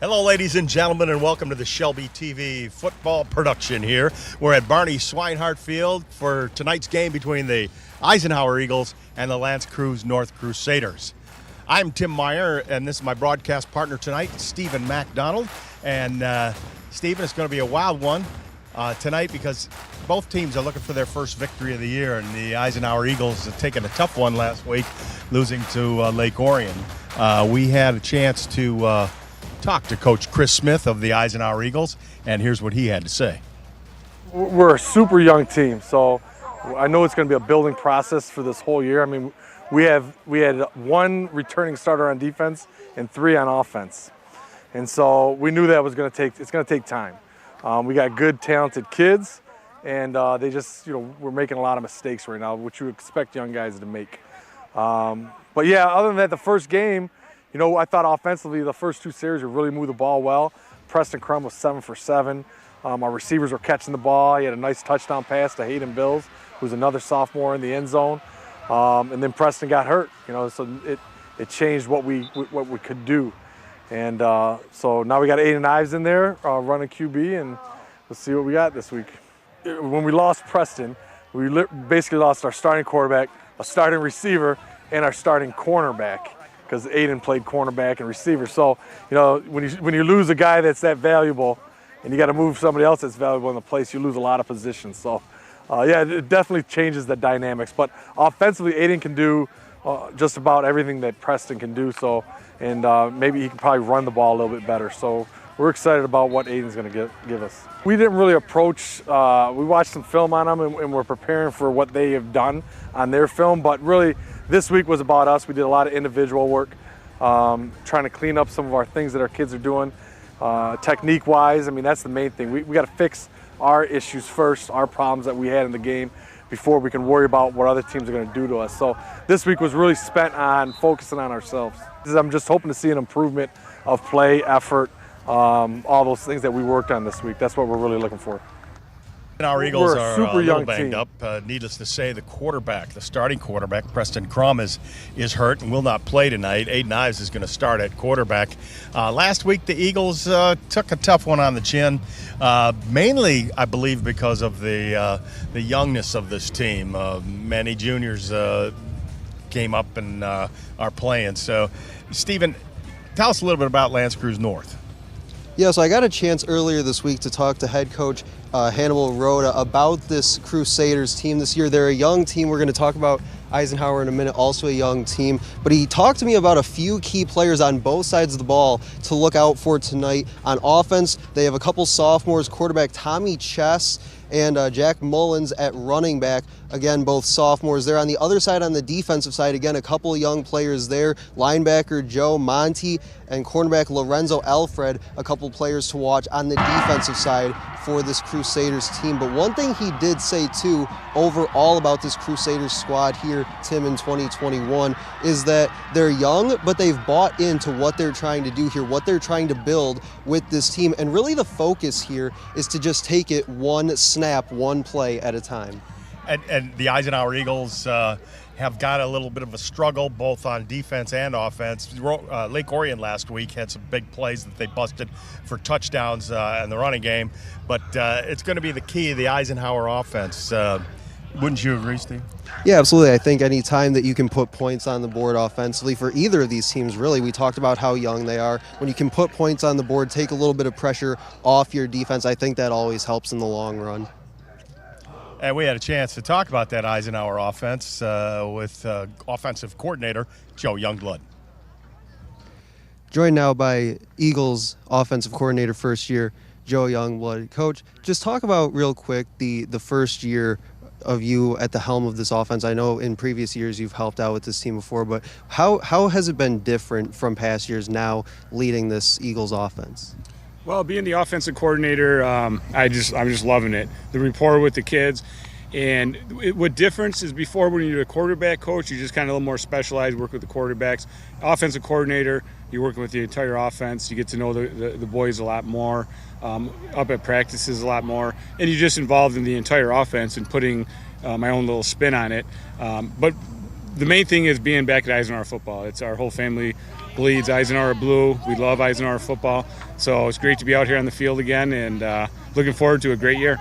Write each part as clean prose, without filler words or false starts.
Hello, ladies and gentlemen, and welcome to the Shelby TV football production here. We're at Barney Swinehart Field for tonight's game between the Eisenhower Eagles and the L'Anse Creuse North Crusaders. I'm Tim Meyer, and this is my broadcast partner tonight, Stephen MacDonald. And Stephen, it's going to be a wild one tonight because both teams are looking for their first victory of the year, and the Eisenhower Eagles have taken a tough one last week, losing to Lake Orion. We had a chance to talk to Coach Chris Smith of the Eisenhower Eagles, and here's what he had to say. We're a super young team, so I know it's going to be a building process for this whole year. I mean, we had one returning starter on defense and 3 on offense, and so we knew that it's going to take time. We got good, talented kids, and they just, we're making a lot of mistakes right now, which you expect young guys to make. But yeah, other than that, the first game, I thought offensively the first 2 series would really move the ball well. Preston Crum was 7 for 7. Our receivers were catching the ball. He had a nice touchdown pass to Hayden Bills, who's another sophomore in the end zone. And then Preston got hurt, so it changed what we could do. And so now we got Aiden Ives in there running QB, and let's see what we got this week. When we lost Preston, we basically lost our starting quarterback, a starting receiver, and our starting cornerback, because Aiden played cornerback and receiver. So, when you lose a guy that's that valuable and you got to move somebody else that's valuable in the place, you lose a lot of positions. So, yeah, it definitely changes the dynamics. But offensively, Aiden can do just about everything that Preston can do. So, and maybe he can probably run the ball a little bit better. So we're excited about what Aiden's going to give us. We didn't really approach, we watched some film on them and we're preparing for what they have done on their film, but really this week was about us. We did a lot of individual work, trying to clean up some of our things that our kids are doing, technique-wise. I mean, that's the main thing. We got to fix our issues first, our problems that we had in the game, before we can worry about what other teams are going to do to us. So this week was really spent on focusing on ourselves. I'm just hoping to see an improvement of play, effort, all those things that we worked on this week. That's what we're really looking for. Our Eagles are a little banged up. Needless to say, the starting quarterback, Preston Crum, is hurt and will not play tonight. Aiden Ives is going to start at quarterback. Last week, the Eagles took a tough one on the chin, mainly, I believe, because of the youngness of this team. Many juniors came up and are playing. So, Stephen, tell us a little bit about L'Anse Creuse North. Yeah, so I got a chance earlier this week to talk to head coach Hannibal Rhoda about this Crusaders team this year. They're a young team. We're going to talk about Eisenhower in a minute, also a young team. But he talked to me about a few key players on both sides of the ball to look out for tonight. On offense, they have a couple sophomores, quarterback Tommy Chess and Jack Mullins at running back. Again, both sophomores there. On the other side, on the defensive side, again, a couple of young players there. Linebacker Joe Monty and cornerback Lorenzo Alfred, a couple players to watch on the defensive side for this Crusaders team. But one thing he did say, too, overall about this Crusaders squad here, Tim, in 2021, is that they're young, but they've bought into what they're trying to do here, what they're trying to build with this team. And really the focus here is to just take it one snap, one play at a time. And the Eisenhower Eagles have got a little bit of a struggle both on defense and offense. Lake Orion last week had some big plays that they busted for touchdowns in the running game, but it's going to be the key of the Eisenhower offense. Wouldn't you agree, Steve? Yeah, absolutely. I think any time that you can put points on the board offensively for either of these teams, really, we talked about how young they are. When you can put points on the board, take a little bit of pressure off your defense, I think that always helps in the long run. And we had a chance to talk about that Eisenhower offense with offensive coordinator Joe Youngblood. Joined now by Eagles offensive coordinator first year, Joe Youngblood. Coach, just talk about real quick the first year of you at the helm of this offense. I know in previous years you've helped out with this team before, but how has it been different from past years now leading this Eagles offense? Well, being the offensive coordinator, I'm just loving it. The rapport with the kids. And what difference is before when you're a quarterback coach, you're just kind of a little more specialized, work with the quarterbacks. Offensive coordinator, you're working with the entire offense. You get to know the boys a lot more, up at practices a lot more. And you're just involved in the entire offense and putting my own little spin on it. But the main thing is being back at Eisenhower football. It's our whole family bleeds Eisenhower blue. We love Eisenhower football. So it's great to be out here on the field again, and looking forward to a great year.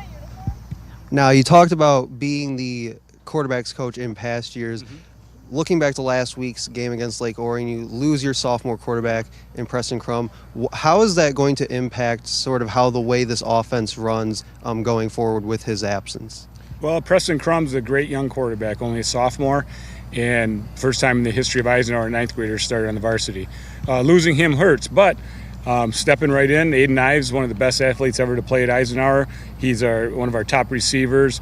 Now, you talked about being the quarterback's coach in past years. Looking back to last week's game against Lake Orion, you lose your sophomore quarterback in Preston Crum. How is that going to impact sort of how the way this offense runs going forward with his absence? Well, Preston Crum's a great young quarterback, only a sophomore, and first time in the history of Eisenhower, a ninth grader started on the varsity. Losing him hurts, but stepping right in, Aiden Ives, one of the best athletes ever to play at Eisenhower. He's one of our top receivers.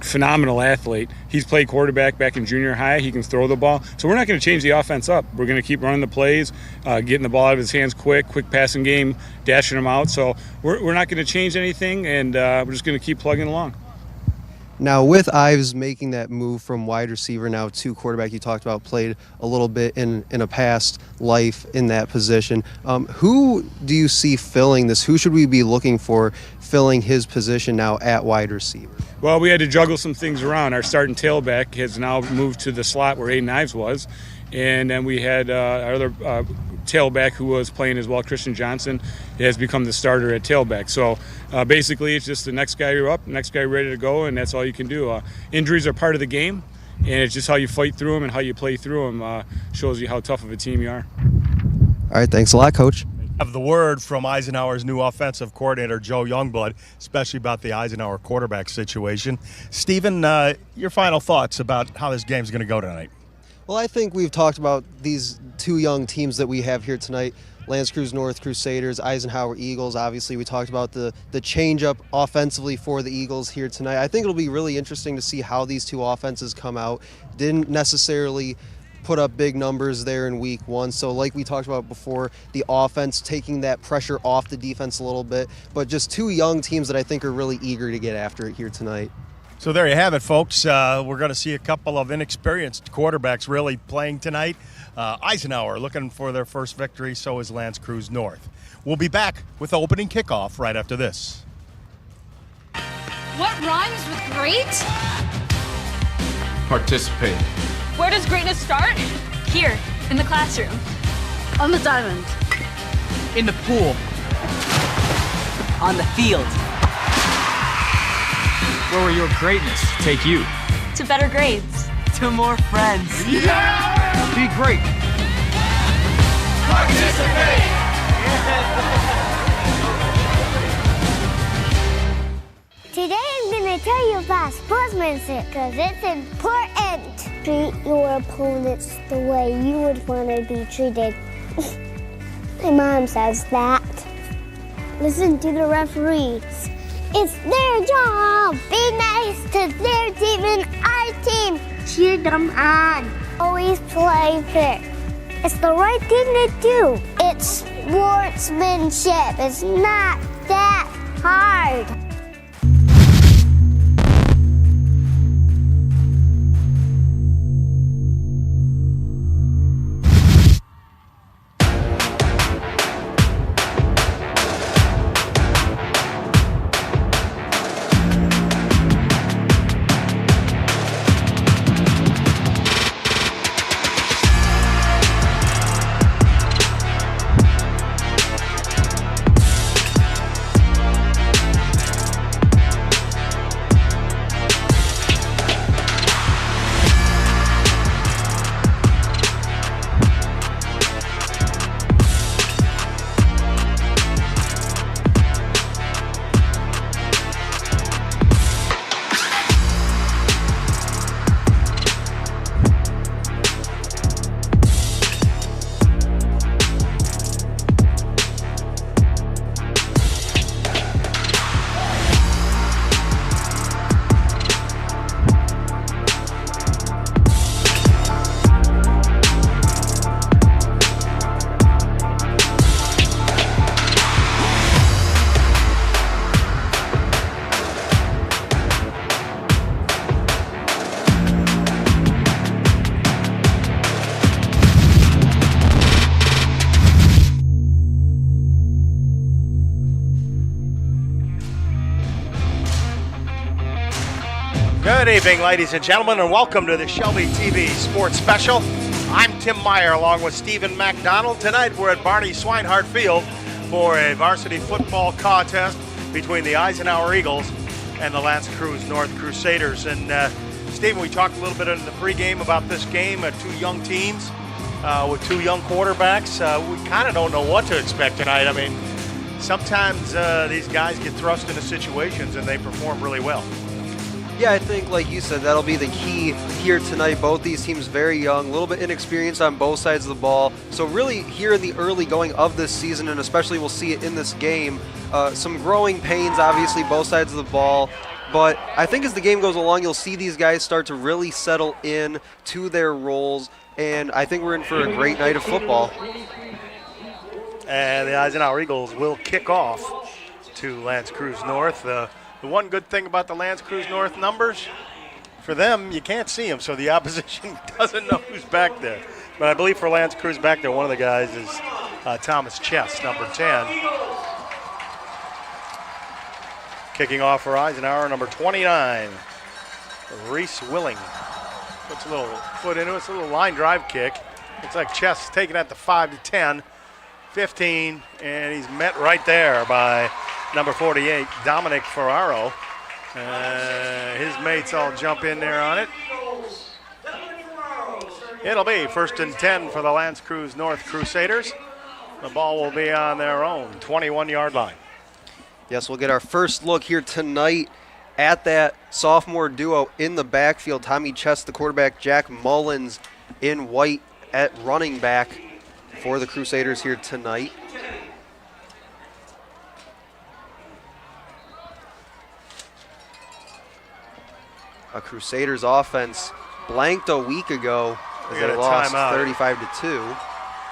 Phenomenal athlete. He's played quarterback back in junior high. He can throw the ball. So we're not going to change the offense up. We're going to keep running the plays, getting the ball out of his hands quick passing game, dashing him out. So we're not going to change anything, and we're just going to keep plugging along. Now, with Ives making that move from wide receiver now to quarterback, you talked about played a little bit in a past life in that position. Who do you see filling this? Who should we be looking for filling his position now at wide receiver? Well, we had to juggle some things around. Our starting tailback has now moved to the slot where Aiden Ives was. And then we had our other tailback who was playing as well, Christian Johnson, has become the starter at tailback. So basically it's just the next guy you're up, next guy ready to go, and that's all you can do. Injuries are part of the game, and it's just how you fight through them and how you play through them shows you how tough of a team you are. All right, thanks a lot, Coach. Have the word from Eisenhower's new offensive coordinator, Joe Youngblood, especially about the Eisenhower quarterback situation. Stephen, your final thoughts about how this game's going to go tonight? Well, I think we've talked about these two young teams that we have here tonight, L'Anse Creuse North Crusaders, Eisenhower Eagles. Obviously, we talked about the change-up offensively for the Eagles here tonight. I think it'll be really interesting to see how these two offenses come out. Didn't necessarily put up big numbers there in week one. So like we talked about before, the offense taking that pressure off the defense a little bit, but just two young teams that I think are really eager to get after it here tonight. So there you have it, folks. We're going to see a couple of inexperienced quarterbacks really playing tonight. Eisenhower looking for their first victory, so is L'Anse Creuse North. We'll be back with the opening kickoff right after this. What rhymes with great? Participate. Where does greatness start? Here, in the classroom. On the diamond. In the pool. On the field. Where will your greatness take you? To better grades. To more friends. Yeah! Be great. Participate! Today I'm going to tell you about sportsmanship because it's important. Treat your opponents the way you would want to be treated. My mom says that. Listen to the referees. It's their job. Be nice to their team and our team. Cheer them on. Always play fair. It's the right thing to do. It's sportsmanship. It's not that hard. Good evening, ladies and gentlemen, and welcome to the Shelby TV Sports Special. I'm Tim Meyer along with Stephen McDonald. Tonight we're at Barney Swinehart Field for a varsity football contest between the Eisenhower Eagles and the Lance Creuse North Crusaders. And Stephen, we talked a little bit in the pregame about this game, two young teams with two young quarterbacks. We kind of don't know what to expect tonight. I mean, sometimes these guys get thrust into situations and they perform really well. Yeah, I think, like you said, that'll be the key here tonight. Both these teams very young, a little bit inexperienced on both sides of the ball. So really here in the early going of this season, and especially we'll see it in this game, some growing pains, obviously, both sides of the ball. But I think as the game goes along, you'll see these guys start to really settle in to their roles, and I think we're in for a great night of football. And the Eisenhower Eagles will kick off to Lance Creuse North. The one good thing about the Lance Creuse North numbers, for them, you can't see them, so the opposition doesn't know who's back there. But I believe for Lance Creuse back there, one of the guys is Thomas Chess, number 10. Kicking off for Eisenhower, number 29, Reese Willing. Puts a little foot into it. It's a little line drive kick. Looks like Chess taking at the 5 to 10, 15, and he's met right there by number 48, Dominic Ferraro. His mates all jump in there on it. It'll be 1st and 10 for the Lance Creuse North Crusaders. The ball will be on their own 21-yard line. Yes, we'll get our first look here tonight at that sophomore duo in the backfield. Tommy Chest, the quarterback, Jack Mullins in white at running back for the Crusaders here tonight. A Crusaders offense blanked a week ago as they lost 35-2.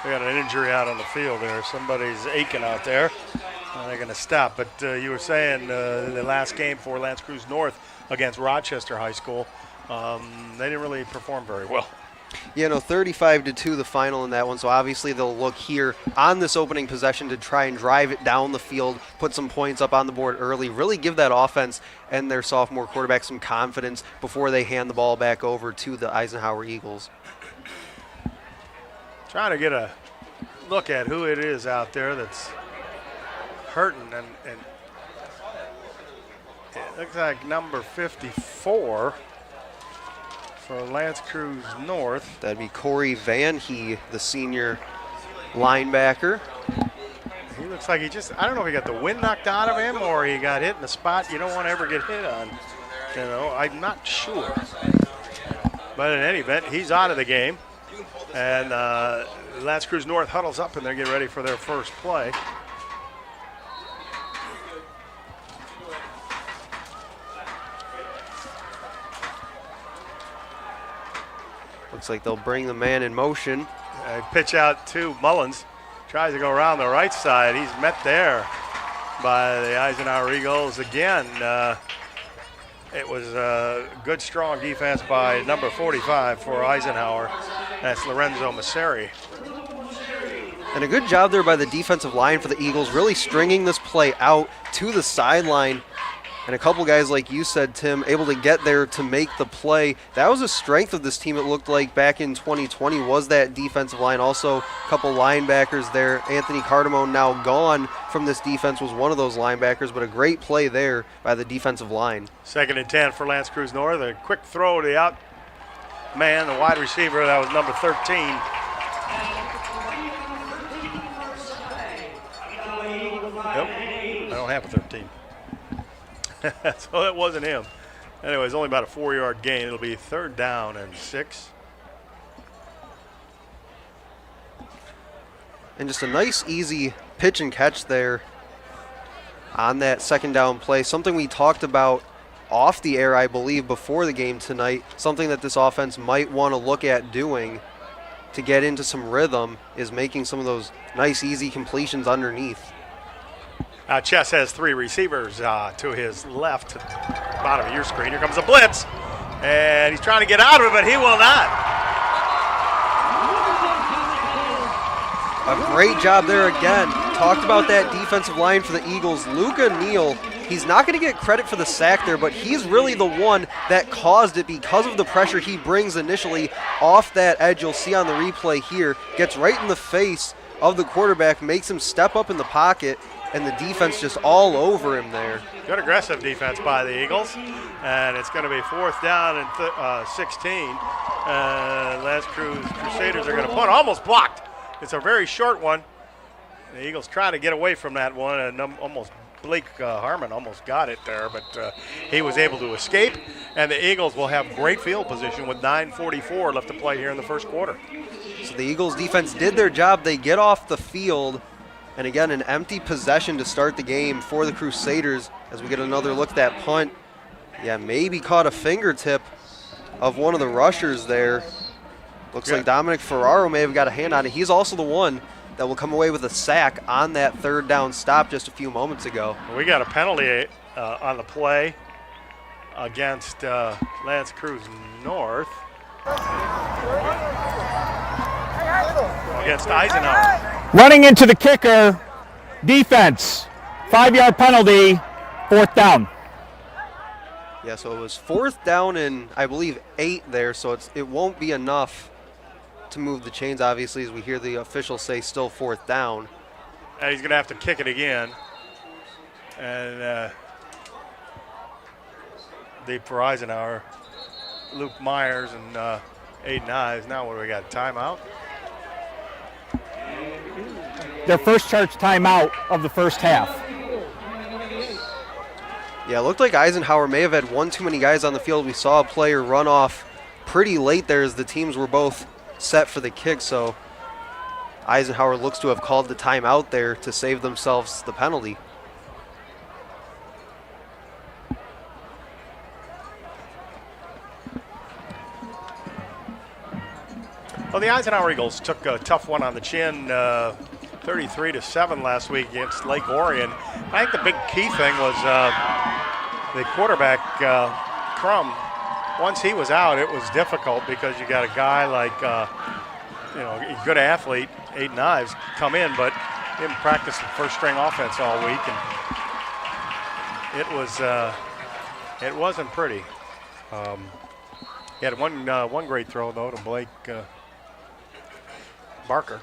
We got an injury out on the field there. Somebody's aching out there. They're going to stop. But you were saying the last game for Lance Creuse North against Rochester High School, they didn't really perform very well. Yeah, no, 35-2 the final in that one. So obviously they'll look here on this opening possession to try and drive it down the field, put some points up on the board early, really give that offense and their sophomore quarterback some confidence before they hand the ball back over to the Eisenhower Eagles. Trying to get a look at who it is out there that's hurting, and it looks like number 54 for Lance Creuse North. That'd be Corey Van He, the senior linebacker. He looks like I don't know if he got the wind knocked out of him or he got hit in the spot you don't want to ever get hit on. You know, I'm not sure. But in any event, he's out of the game. And Lance Creuse North huddles up and they're getting ready for their first play. Looks like they'll bring the man in motion. Pitch out to Mullins. Tries to go around the right side. He's met there by the Eisenhower Eagles again. It was a good, strong defense by number 45 for Eisenhower. That's Lorenzo Masseri. And a good job there by the defensive line for the Eagles, really stringing this play out to the sideline. And a couple guys, like you said, Tim, able to get there to make the play. That was a strength of this team, it looked like, back in 2020, was that defensive line. Also, a couple linebackers there. Anthony Cardamone, now gone from this defense, was one of those linebackers, but a great play there by the defensive line. 2nd and 10 for Lance Creuse North. A quick throw to the out man, the wide receiver. That was number 13. Nope, I don't have a 13. So that wasn't him. Anyways, only about a 4-yard gain. It'll be 3rd down and 6. And just a nice, easy pitch and catch there on that 2nd down play. Something we talked about off the air, I believe, before the game tonight. Something that this offense might want to look at doing to get into some rhythm is making some of those nice, easy completions underneath. Chess has 3 receivers to his left, bottom of your screen. Here comes a blitz, and he's trying to get out of it, but he will not. A great job there again. Talked about that defensive line for the Eagles. Luca Neal He's not going to get credit for the sack there, but he's really the one that caused it because of the pressure he brings initially off that edge. You'll see on the replay here, gets right in the face of the quarterback, makes him step up in the pocket, and the defense just all over him there. Good aggressive defense by the Eagles, and it's going to be 4th down and 16. Lance Crusaders are going to punt, almost blocked. It's a very short one. The Eagles try to get away from that one, and almost Blake Harmon almost got it there, but he was able to escape, and the Eagles will have great field position with 9:44 left to play here in the first quarter. So the Eagles defense did their job. They get off the field, and again, an empty possession to start the game for the Crusaders as we get another look at that punt. Yeah, maybe caught a fingertip of one of the rushers there. Looks like Dominic Ferraro may have got a hand on it. He's also the one that will come away with a sack on that 3rd down stop just a few moments ago. We got a penalty on the play against Lance Creuse North. Against Eisenhower. Running into the kicker, defense, 5-yard penalty, 4th down. Yeah, so it was 4th down and I believe 8 there, so it won't be enough to move the chains, obviously, as we hear the officials say still 4th down. And he's going to have to kick it again. And deep for Eisenhower. Luke Myers and Aiden Ives. Now what do we got, timeout? Their first charged timeout of the first half. Yeah, it looked like Eisenhower may have had one too many guys on the field. We saw a player run off pretty late there as the teams were both set for the kick, so Eisenhower looks to have called the timeout there to save themselves the penalty. Well, the Eisenhower Eagles took a tough one on the chin, 33-7 last week against Lake Orion. I think the big key thing was the quarterback, Crum. Once he was out, it was difficult because you got a guy like, a good athlete, Aiden Ives, come in, but didn't practice the first-string offense all week, and it wasn't pretty. He had one great throw though to Blake Barker.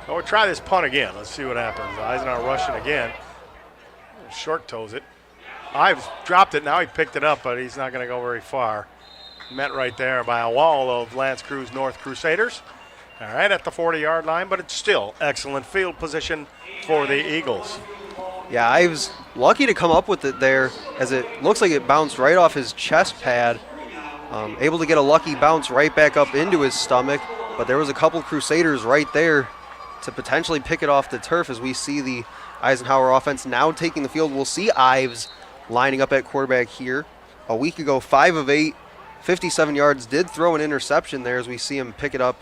So we'll try this punt again. Let's see what happens. Eisenhower rushing again. Short toes it. Ives dropped it. Now he picked it up, but he's not going to go very far. Met right there by a wall of Lance Creuse North Crusaders. All right, at the 40-yard line, but it's still excellent field position for the Eagles. Yeah, Ives lucky to come up with it there as it looks like it bounced right off his chest pad. Able to get a lucky bounce right back up into his stomach, but there was a couple Crusaders right there to potentially pick it off the turf as we see the Eisenhower offense now taking the field. We'll see Ives lining up at quarterback here. A week ago, 5 of 8, 57 yards, did throw an interception there as we see him pick it up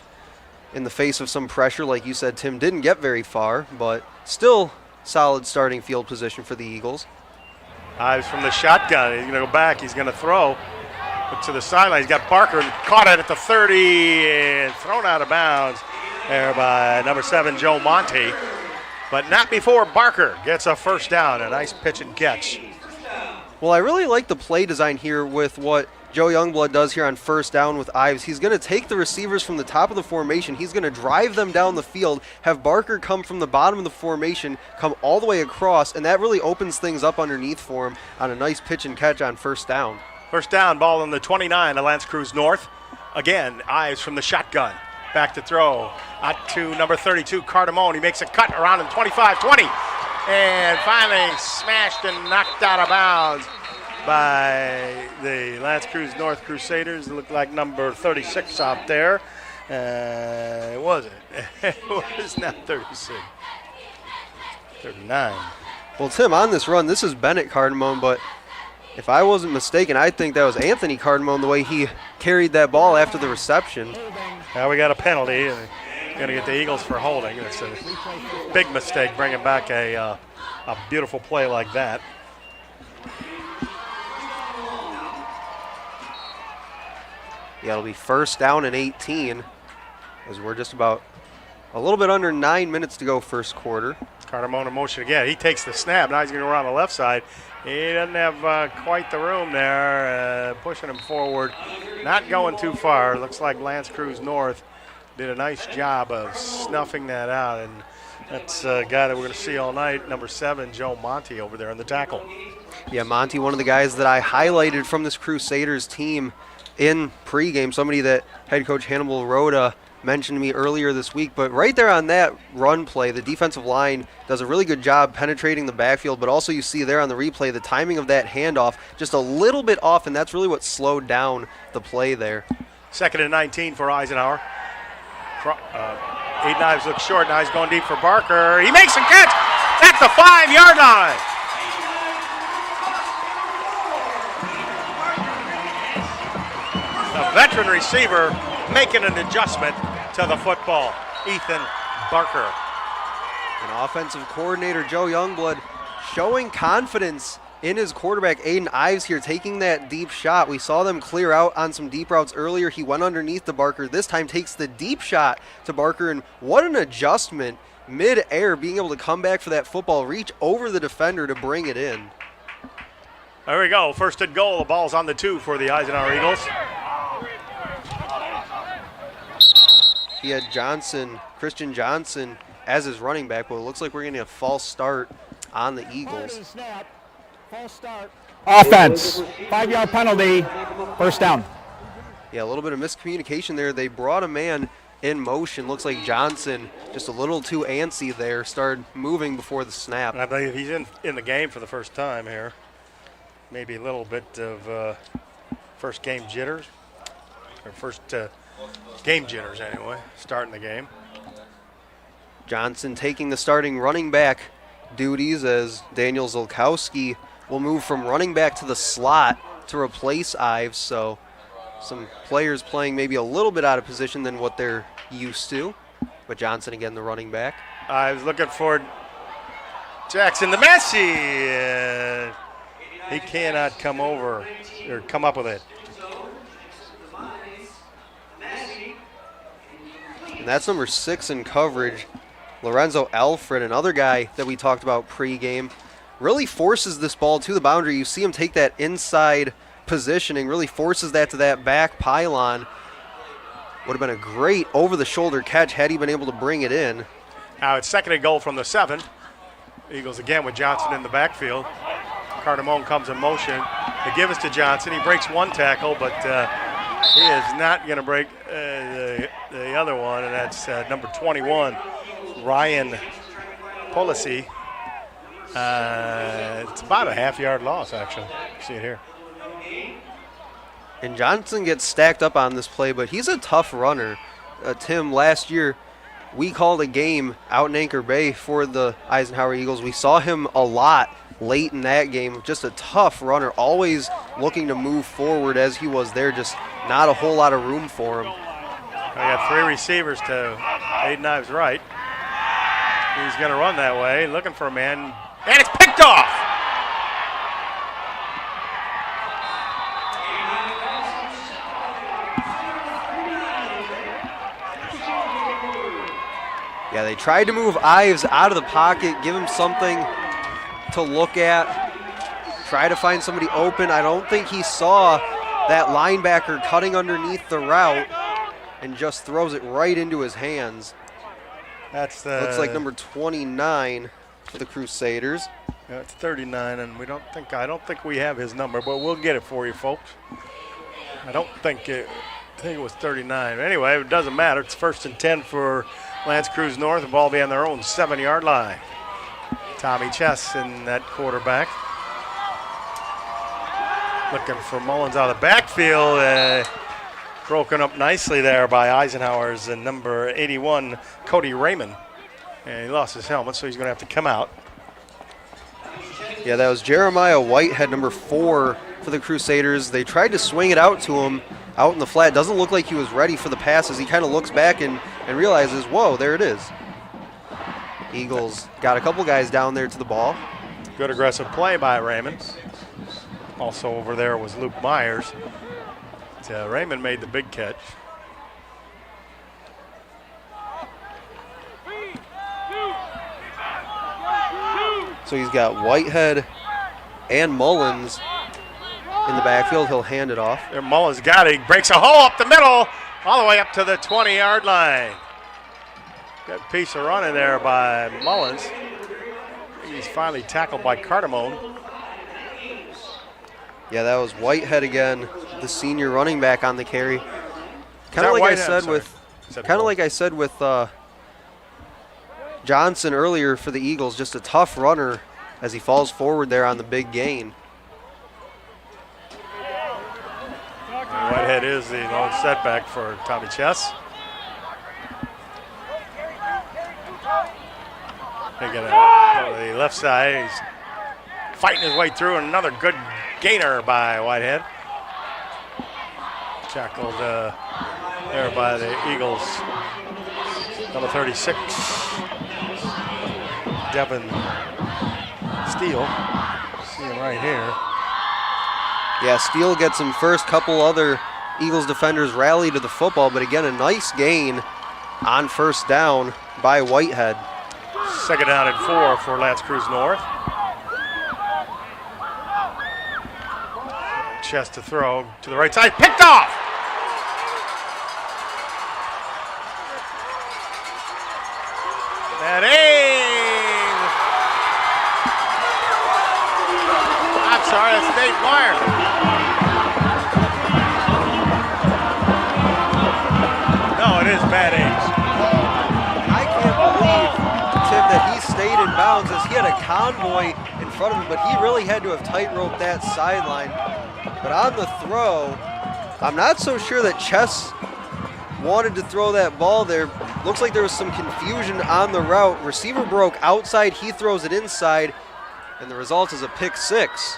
in the face of some pressure. Like you said, Tim, didn't get very far, but still solid starting field position for the Eagles. Ives from the shotgun. He's going to go back. He's going to throw to the sideline. He's got Barker and caught it at the 30 and thrown out of bounds there by number 7, Joe Monte. But not before Barker gets a first down. A nice pitch and catch. Well, I really like the play design here with what Joe Youngblood does here on first down with Ives. He's going to take the receivers from the top of the formation. He's going to drive them down the field, have Barker come from the bottom of the formation, come all the way across, and that really opens things up underneath for him on a nice pitch and catch on first down. First down, ball on the 29 of Lance Creuse North. Again, Ives from the shotgun. Back to throw out to number 32, Cardamone. He makes a cut around the 25-20. And finally smashed and knocked out of bounds by the Lance Creuse North Crusaders. It looked like number 36 out there. It wasn't. It was not 36. 39. Well, Tim, on this run, this is Bennett Cardamone, but if I wasn't mistaken, I think that was Anthony Cardamone, the way he carried that ball after the reception. Now we got a penalty. Going to get the Eagles for holding. It's a big mistake bringing back a beautiful play like that. Yeah, it'll be first down and 18 as we're just about a little bit under 9 minutes to go first quarter. Cardamone in motion again. He takes the snap. Now he's going to go around the left side. He doesn't have quite the room there, pushing him forward. Not going too far. Looks like Lance Creuse North did a nice job of snuffing that out. And that's a guy that we're going to see all night, number 7, Joe Monty, over there in the tackle. Yeah, Monty, one of the guys that I highlighted from this Crusaders team in pregame, somebody that head coach Hannibal Rhoda mentioned to me earlier this week. But right there on that run play, the defensive line does a really good job penetrating the backfield, but also you see there on the replay the timing of that handoff just a little bit off, and that's really what slowed down the play there. 2nd and 19 for Eisenhower. Eight Knives looks short. Now he's going deep for Barker. He makes a catch at the 5-yard line. A veteran receiver making an adjustment to the football. Ethan Barker. And offensive coordinator Joe Youngblood showing confidence in his quarterback, Aiden Ives, here, taking that deep shot. We saw them clear out on some deep routes earlier. He went underneath to Barker. This time takes the deep shot to Barker, and what an adjustment mid-air, being able to come back for that football, reach over the defender to bring it in. There we go. 1st and goal. The ball's on the 2 for the Eisenhower Eagles. He had Christian Johnson, as his running back, but it looks like we're getting a false start on the Eagles. False start. Offense. 5-yard penalty. First down. Yeah, a little bit of miscommunication there. They brought a man in motion. Looks like Johnson just a little too antsy there. Started moving before the snap. And I believe he's in the game for the first time here. Maybe a little bit of first game jitters. Or first game jitters anyway, starting the game. Johnson taking the starting running back duties as Daniel Zolkowski will move from running back to the slot to replace Ives. So some players playing maybe a little bit out of position than what they're used to. But Johnson again, the running back. Ives looking for Jackson the Messi. He cannot come up with it. And that's number 6 in coverage. Lorenzo Alfred, another guy that we talked about pregame, really forces this ball to the boundary. You see him take that inside positioning, really forces that to that back pylon. Would have been a great over-the-shoulder catch had he been able to bring it in. Now it's 2nd and goal from the 7. Eagles again with Johnson in the backfield. Cardamone comes in motion. They give us to Johnson. He breaks one tackle, but he is not going to break the other one, and that's number 21, Ryan Polisi. It's about a half-yard loss, actually. See it here. And Johnson gets stacked up on this play, but he's a tough runner. Tim, last year we called a game out in Anchor Bay for the Eisenhower Eagles. We saw him a lot late in that game. Just a tough runner, always looking to move forward as he was there. Just not a whole lot of room for him. We got 3 receivers to Aiden Ives' right. He's going to run that way, looking for a man, and it's picked off. Yeah, they tried to move Ives out of the pocket, give him something to look at, try to find somebody open. I don't think he saw that linebacker cutting underneath the route and just throws it right into his hands. That's looks like number 29 for the Crusaders. Yeah, it's 39, and I don't think we have his number, but we'll get it for you, folks. I think it was 39. Anyway, it doesn't matter. It's 1st and 10 for Lance Creuse North. The ball be on their own 7-yard line. Tommy Chess in that quarterback. Looking for Mullins out of the backfield. Broken up nicely there by Eisenhower's and number 81, Cody Raymond. And he lost his helmet, so he's going to have to come out. Yeah, that was Jeremiah Whitehead, number 4 for the Crusaders. They tried to swing it out to him out in the flat. Doesn't look like he was ready for the pass as he kind of looks back and realizes, whoa, there it is. Eagles got a couple guys down there to the ball. Good aggressive play by Raymond. Also over there was Luke Myers. Raymond made the big catch. So he's got Whitehead and Mullins in the backfield. He'll hand it off. There Mullins got it. He breaks a hole up the middle, all the way up to the 20-yard line. Good piece of running there by Mullins. He's finally tackled by Cardamone. Yeah, that was Whitehead again, the senior running back on the carry. Kind of like I said with Johnson earlier for the Eagles, just a tough runner as he falls forward there on the big gain. Whitehead is the lone setback for Tommy Chess. They get go to the left side. He's fighting his way through, and another good gainer by Whitehead. Tackled there by the Eagles. Number 36, Devin Steele. See him right here. Yeah, Steele gets him first. Couple other Eagles defenders rally to the football, but again, a nice gain on first down by Whitehead. Second down and 4 for Lance Creuse North. Chest to throw to the right side, picked off. And Ames. I'm sorry, that's Dave Meyer. No, it is Matt Ames. I can't believe, Tim, that he stayed in bounds as he had a convoy in front of him, but he really had to have tight-roped that sideline. But on the throw, I'm not so sure that Chess wanted to throw that ball there. Looks like there was some confusion on the route. Receiver broke outside, he throws it inside, and the result is a pick six.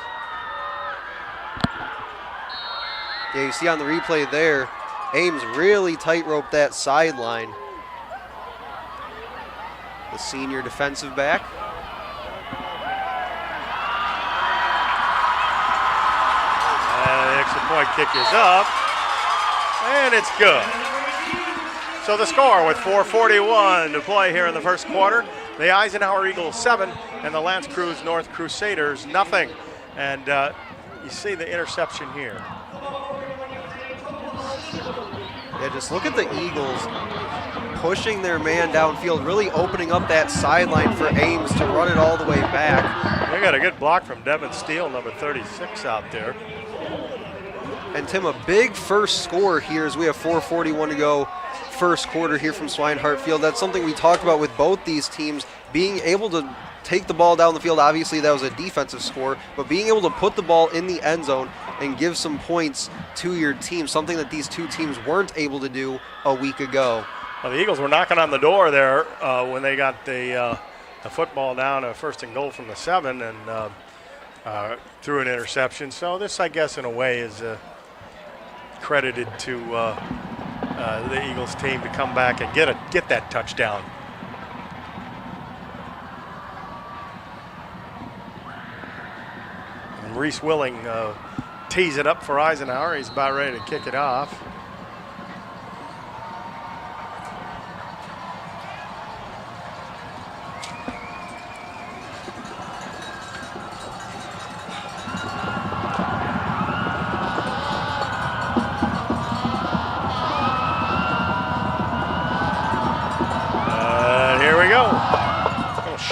Yeah, you see on the replay there, Ames really tight-roped that sideline. The senior defensive back. The extra point kick is up, and it's good. So the score with 4:41 to play here in the first quarter. The Eisenhower Eagles 7 and the Lance Creuse North Crusaders nothing. And you see the interception here. Yeah, just look at the Eagles pushing their man downfield, really opening up that sideline for Ames to run it all the way back. They got a good block from Devin Steele, number 36 out there. And Tim, a big first score here as we have 4:41 to go first quarter here from Swinehart Field. That's something we talked about with both these teams, being able to take the ball down the field. Obviously that was a defensive score, but being able to put the ball in the end zone and give some points to your team, something that these two teams weren't able to do a week ago. Well, the Eagles were knocking on the door there when they got the football down, first and goal from the 7, and threw an interception. So this, I guess, in a way is credited to the Eagles team to come back and get that touchdown. And Reese Willing tees it up for Eisenhower. He's about ready to kick it off.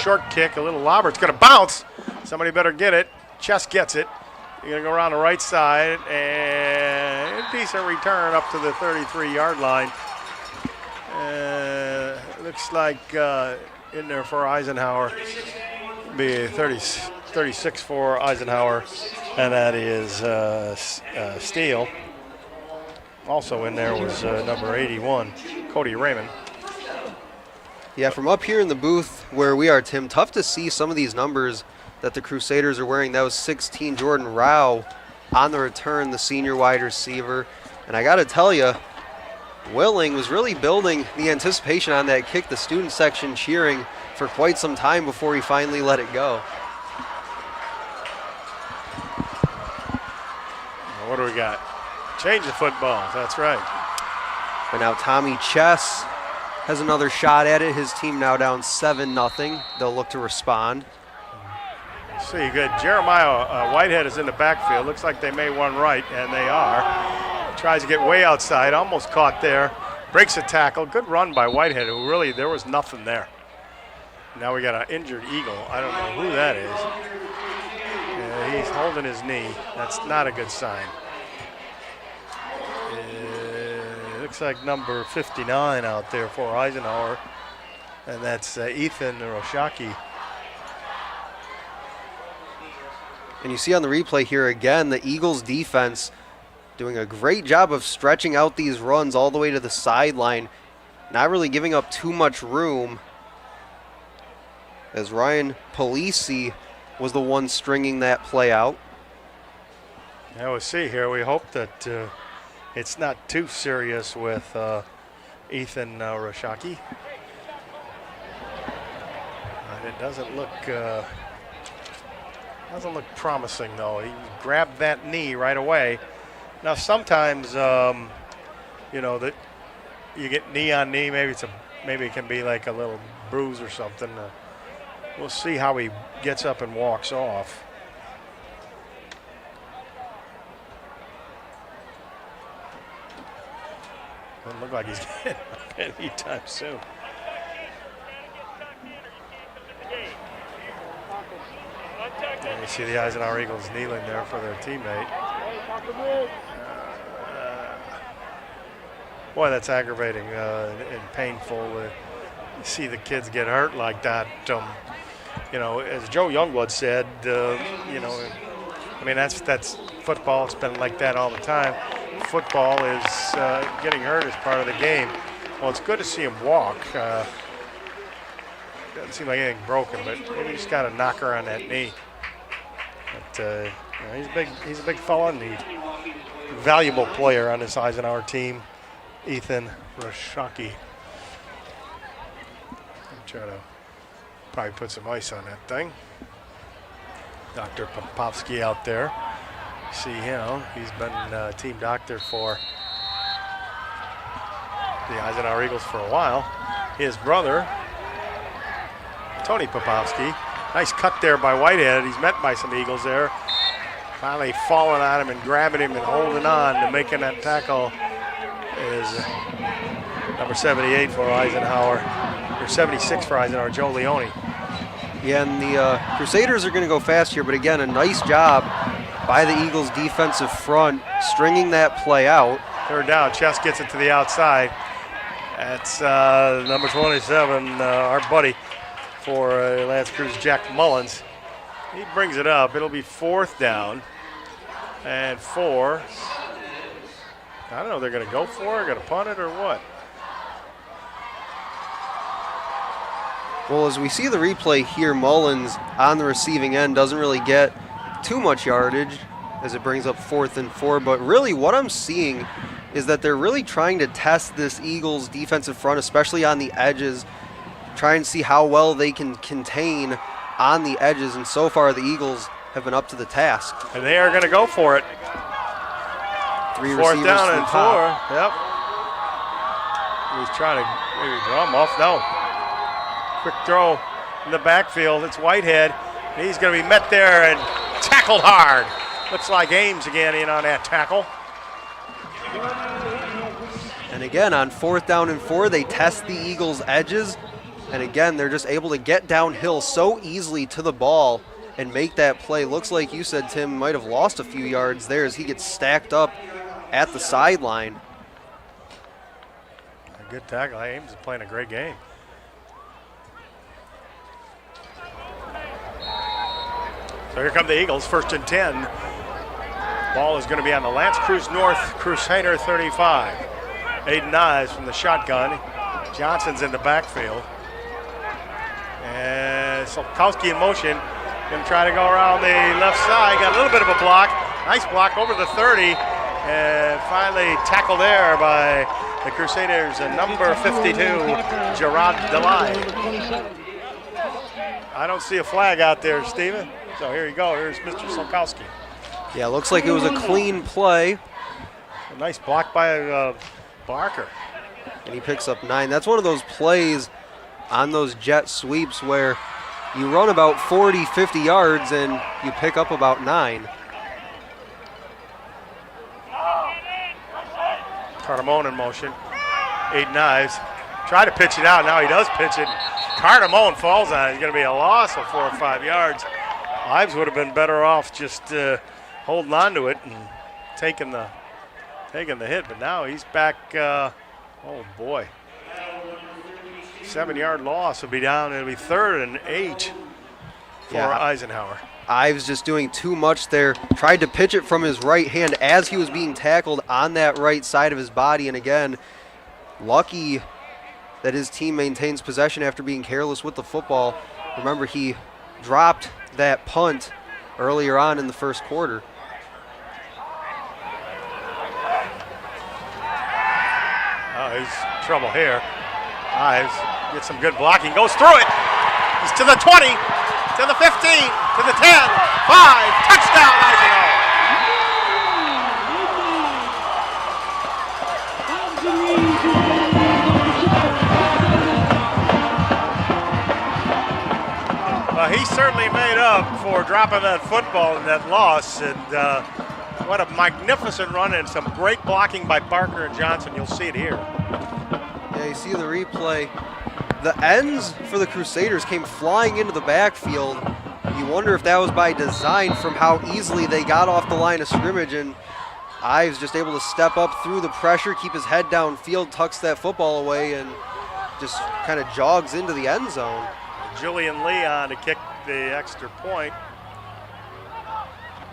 Short kick, a little lobber. It's going to bounce. Somebody better get it. Chess gets it. You're going to go around the right side, and a decent return up to the 33-yard line. Looks like in there for Eisenhower. Be 36 for Eisenhower, and that is Steele. Also in there was number 81, Cody Raymond. Yeah, from up here in the booth where we are, Tim, tough to see some of these numbers that the Crusaders are wearing. That was 16, Jordan Rao on the return, the senior wide receiver. And I got to tell you, Willing was really building the anticipation on that kick. The student section cheering for quite some time before he finally let it go. What do we got? Change the football. That's right. And now Tommy Chess has another shot at it. His team now down 7-0. They'll look to respond. See, good. Jeremiah Whitehead is in the backfield. Looks like they may one right, and they are. Tries to get way outside, almost caught there. Breaks a tackle. Good run by Whitehead, who really, there was nothing there. Now we got an injured Eagle. I don't know who that is. He's holding his knee. That's not a good sign. Looks like number 59 out there for Eisenhower, and that's Ethan Roshaki. And you see on the replay here again, the Eagles defense doing a great job of stretching out these runs all the way to the sideline, not really giving up too much room, as Ryan Polisi was the one stringing that play out. Now we'll see here. We hope that it's not too serious with Ethan Roshaki. It doesn't look promising though. He grabbed that knee right away. Now sometimes, you know, that you get knee on knee. Maybe it can be like a little bruise or something. We'll see how he gets up and walks off. Doesn't look like he's getting up anytime soon. And you see the Eisenhower Eagles kneeling there for their teammate. Boy, that's aggravating and painful. You see the kids get hurt like that. You know, as Joe Youngblood said, you know, I mean, that's football. It's been like that all the time. Football is getting hurt as part of the game. Well, it's good to see him walk. Doesn't seem like anything broken, but maybe he's got a knocker on that knee. But you know, he's a big fella and he's a valuable player on this Eisenhower team, Ethan Roshaki. Try to probably put some ice on that thing. Dr. Popovsky out there. See him. He's been team doctor for the Eisenhower Eagles for a while. His brother, Tony Popovsky. Nice cut there by Whitehead. He's met by some Eagles there. Finally falling on him and grabbing him and holding on to making that tackle is number 78 for Eisenhower. 76 for Eisenhower, Joe Leone. Yeah, and the Crusaders are going to go fast here, but again, a nice job by the Eagles' defensive front, stringing that play out. Third down, Chess gets it to the outside. That's number 27, our buddy for Lance Creuse, Jack Mullins. He brings it up. It'll be fourth down and 4. I don't know if they're going to go for it, going to punt it, or what. Well, as we see the replay here, Mullins on the receiving end doesn't really get too much yardage as it brings up 4th and 4. But really what I'm seeing is that they're really trying to test this Eagles defensive front, especially on the edges, try and see how well they can contain on the edges. And so far the Eagles have been up to the task. And they are going to go for it. 3 4th receivers down to and the 4. top. Yep. He's trying to maybe draw him off. No. Quick throw in the backfield. It's Whitehead. He's going to be met there and tackled hard. Looks like Ames again in on that tackle. And again, on 4th down and 4, they test the Eagles' edges. And again, they're just able to get downhill so easily to the ball and make that play. Looks like you said, Tim, might have lost a few yards there as he gets stacked up at the sideline. A good tackle. Ames is playing a great game. So here come the Eagles, 1st and 10. Ball is going to be on the Lance Creuse North Crusader 35. Aiden Nyes from the shotgun. Johnson's in the backfield. And Solkowski in motion. Going to try to go around the left side. Got a little bit of a block. Nice block over the 30. And finally tackled there by the Crusaders and number 52, Gerard Delay. I don't see a flag out there, Steven. So here you go. Here's Mr. Solkowski. Yeah, looks like it was a clean play. A nice block by Barker. And he picks up 9. That's one of those plays on those jet sweeps where You run about 40, 50 yards and you pick up about 9. Cardamone in motion. Aiden Ives tried to pitch it out. Now he does pitch it. Cardamone falls on it. It's going to be a loss of 4 or 5 yards. Ives would have been better off just holding on to it and taking the hit. But now he's back. Oh boy, 7-yard loss will be down. It'll be 3rd and 8 for Eisenhower. Ives just doing too much there. Tried to pitch it from his right hand as he was being tackled on that right side of his body. And again, lucky that his team maintains possession after being careless with the football. Remember, he dropped that punt earlier on in the first quarter. Oh, he's trouble here. Ives gets some good blocking, goes through it. He's to the 20, to the 15, to the 10, 5, touchdown Eisenhower. He certainly made up for dropping that football in that loss, and what a magnificent run and some great blocking by Barker and Johnson. You'll see it here. Yeah, you see the replay. The ends for the Crusaders came flying into the backfield. You wonder if that was by design from how easily they got off the line of scrimmage, and Ives just able to step up through the pressure, keep his head downfield, tucks that football away, and just kind of jogs into the end zone. Julian Leon to kick the extra point.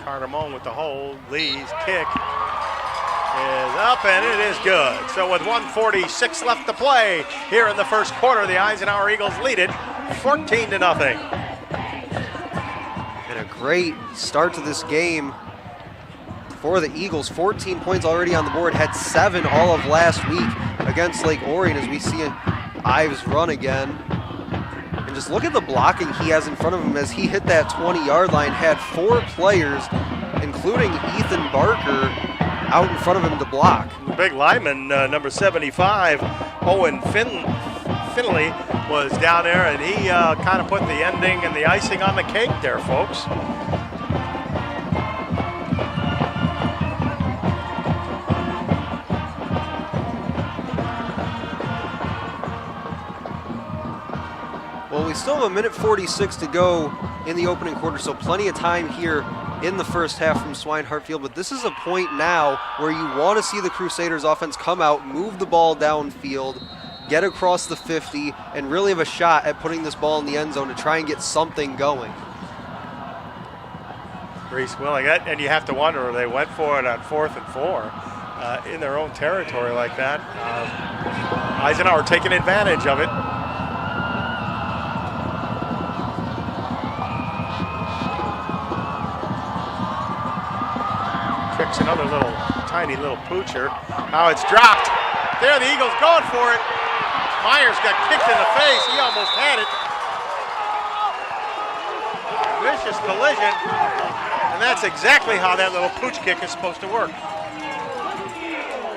Cardamone with the hold. Lee's kick is up, and it is good. So with 1:46 left to play here in the first quarter, the Eisenhower Eagles lead it 14-0. And a great start to this game for the Eagles. 14 points already on the board, had 7 all of last week against Lake Orion as we see Ives run again. And just look at the blocking he has in front of him as he hit that 20-yard line, had 4 players, including Ethan Barker, out in front of him to block. The big lineman, number 75, Owen Finley, was down there, and he kind of put the ending and the icing on the cake there, folks. Well, we still have 1:46 to go in the opening quarter, so plenty of time here in the first half from Swinehart Field. But this is a point now where you want to see the Crusaders offense come out, move the ball downfield, get across the 50, and really have a shot at putting this ball in the end zone to try and get something going. Reese willing it, and you have to wonder, they went for it on 4th and 4 in their own territory like that. Eisenhower taking advantage of it. Kicks another tiny little poocher. Now it's dropped. There, the Eagles going for it. Myers got kicked in the face. He almost had it. Vicious collision. And that's exactly how that little pooch kick is supposed to work.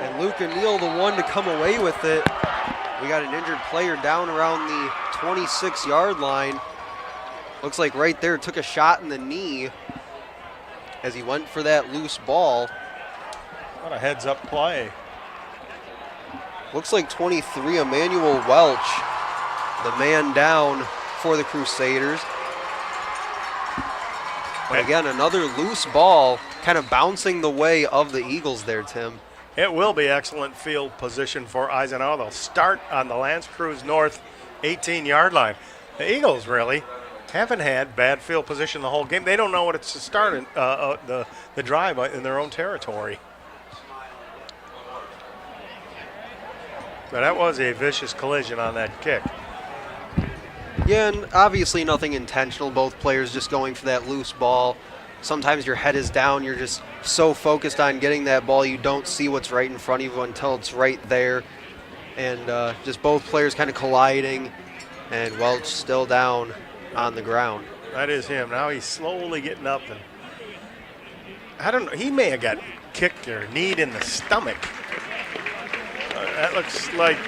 And Luke O'Neill, the one to come away with it. We got an injured player down around the 26-yard line. Looks like right there took a shot in the knee as he went for that loose ball. What a heads-up play. Looks like 23, Emmanuel Welch, the man down for the Crusaders. But again, another loose ball kind of bouncing the way of the Eagles there, Tim. It will be excellent field position for Eisenhower. They'll start on the Lance Creuse North 18-yard line. The Eagles really haven't had bad field position the whole game. They don't know what it's to start in, the drive in their own territory. But that was a vicious collision on that kick. Yeah, and obviously nothing intentional. Both players just going for that loose ball. Sometimes your head is down. You're just so focused on getting that ball, you don't see what's right in front of you until it's right there. And just both players kind of colliding, and Welch still down on the ground. That is him. Now he's slowly getting up, and I don't know. He may have got kicked or kneed in the stomach. That looks like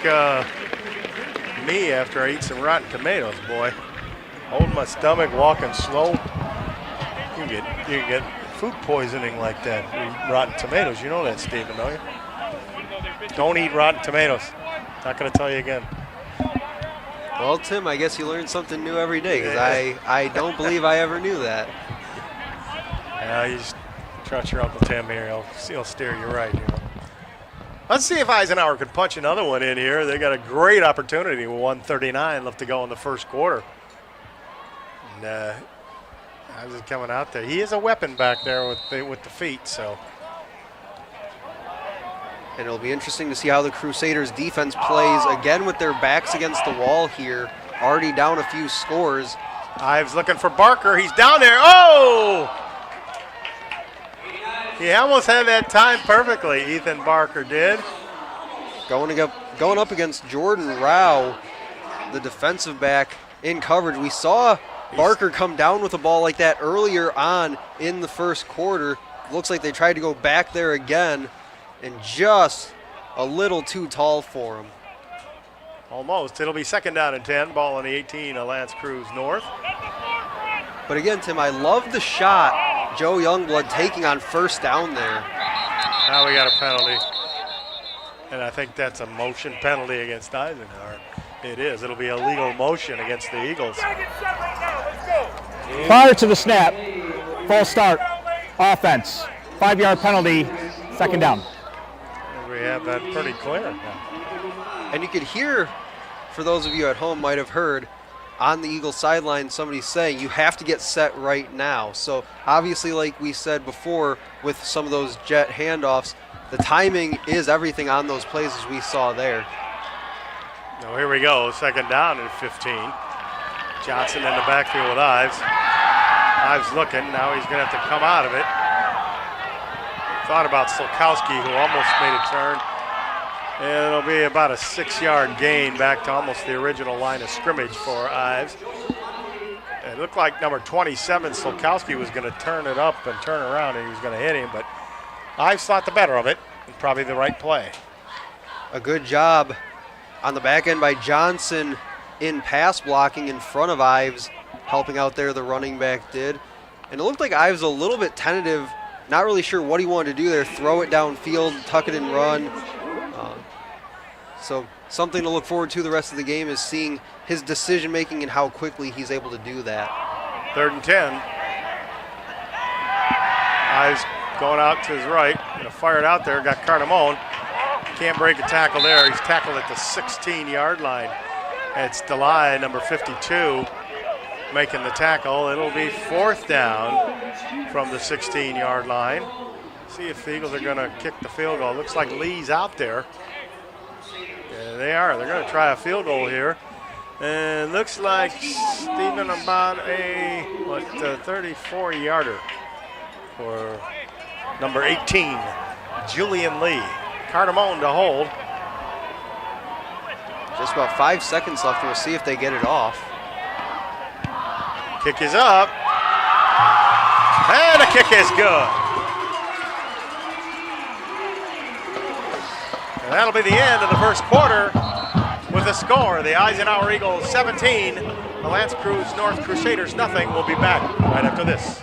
me after I eat some rotten tomatoes, boy. Holding my stomach, walking slow. You can get food poisoning like that. Rotten tomatoes. You know that, Stephen, don't you? Don't eat rotten tomatoes. Not going to tell you again. Well, Tim, I guess you learn something new every day, because I don't believe I ever knew that. Yeah, you just trust your Uncle Tim here. He'll steer you right. You know. Let's see if Eisenhower can punch another one in here. They got a great opportunity with 1:39 left to go in the first quarter. And I was coming out there. He is a weapon back there with the feet. So. And it'll be interesting to see how the Crusaders defense plays again with their backs against the wall here. Already down a few scores. Ives looking for Barker. He's down there. Oh! He almost had that time perfectly, Ethan Barker did. Going up against Jordan Rao, the defensive back in coverage. We saw Barker come down with a ball like that earlier on in the first quarter. Looks like they tried to go back there again, and just a little too tall for him. Almost. It'll be 2nd down and 10. Ball on the 18 of Lance Creuse North. But again, Tim, I love the shot Joe Youngblood taking on 1st down there. Now we got a penalty. And I think that's a motion penalty against Eisenhower. It is. It'll be a legal motion against the Eagles. Prior to the snap, full start, offense, 5-yard penalty, 2nd down. We have that pretty clear. And you could hear, for those of you at home might have heard, on the Eagles sideline somebody saying you have to get set right now. So obviously, like we said before with some of those jet handoffs, the timing is everything on those plays as we saw there. Now here we go, 2nd down and 15. Johnson in the backfield with Ives. Ives looking, now he's gonna have to come out of it. Thought about Solkowski, who almost made a turn. And it'll be about a 6-yard gain back to almost the original line of scrimmage for Ives. It looked like number 27, Solkowski, was going to turn it up and turn around and he was going to hit him, but Ives thought the better of it, and probably the right play. A good job on the back end by Johnson in pass blocking in front of Ives, helping out there the running back did. And it looked like Ives a little bit tentative, not really sure what he wanted to do there, throw it downfield, tuck it and run. So something to look forward to the rest of the game is seeing his decision making and how quickly he's able to do that. 3rd and 10. Ives going out to his right, gonna fire it out there, got Cardamone. Can't break a tackle there. He's tackled at the 16-yard line. It's Delay, number 52, making the tackle. It'll be 4th down from the 16-yard line. See if the Eagles are gonna kick the field goal. Looks like Lee's out there. Yeah, they are. They're going to try a field goal here. And looks like Stephen about a 34-yarder for number 18, Julian Lee. Cardamone to hold. Just about 5 seconds left. We'll see if they get it off. Kick is up. And the kick is good. And that'll be the end of the first quarter with the score. The Eisenhower Eagles 17, the Lance Creuse North Crusaders nothing. We'll be back right after this.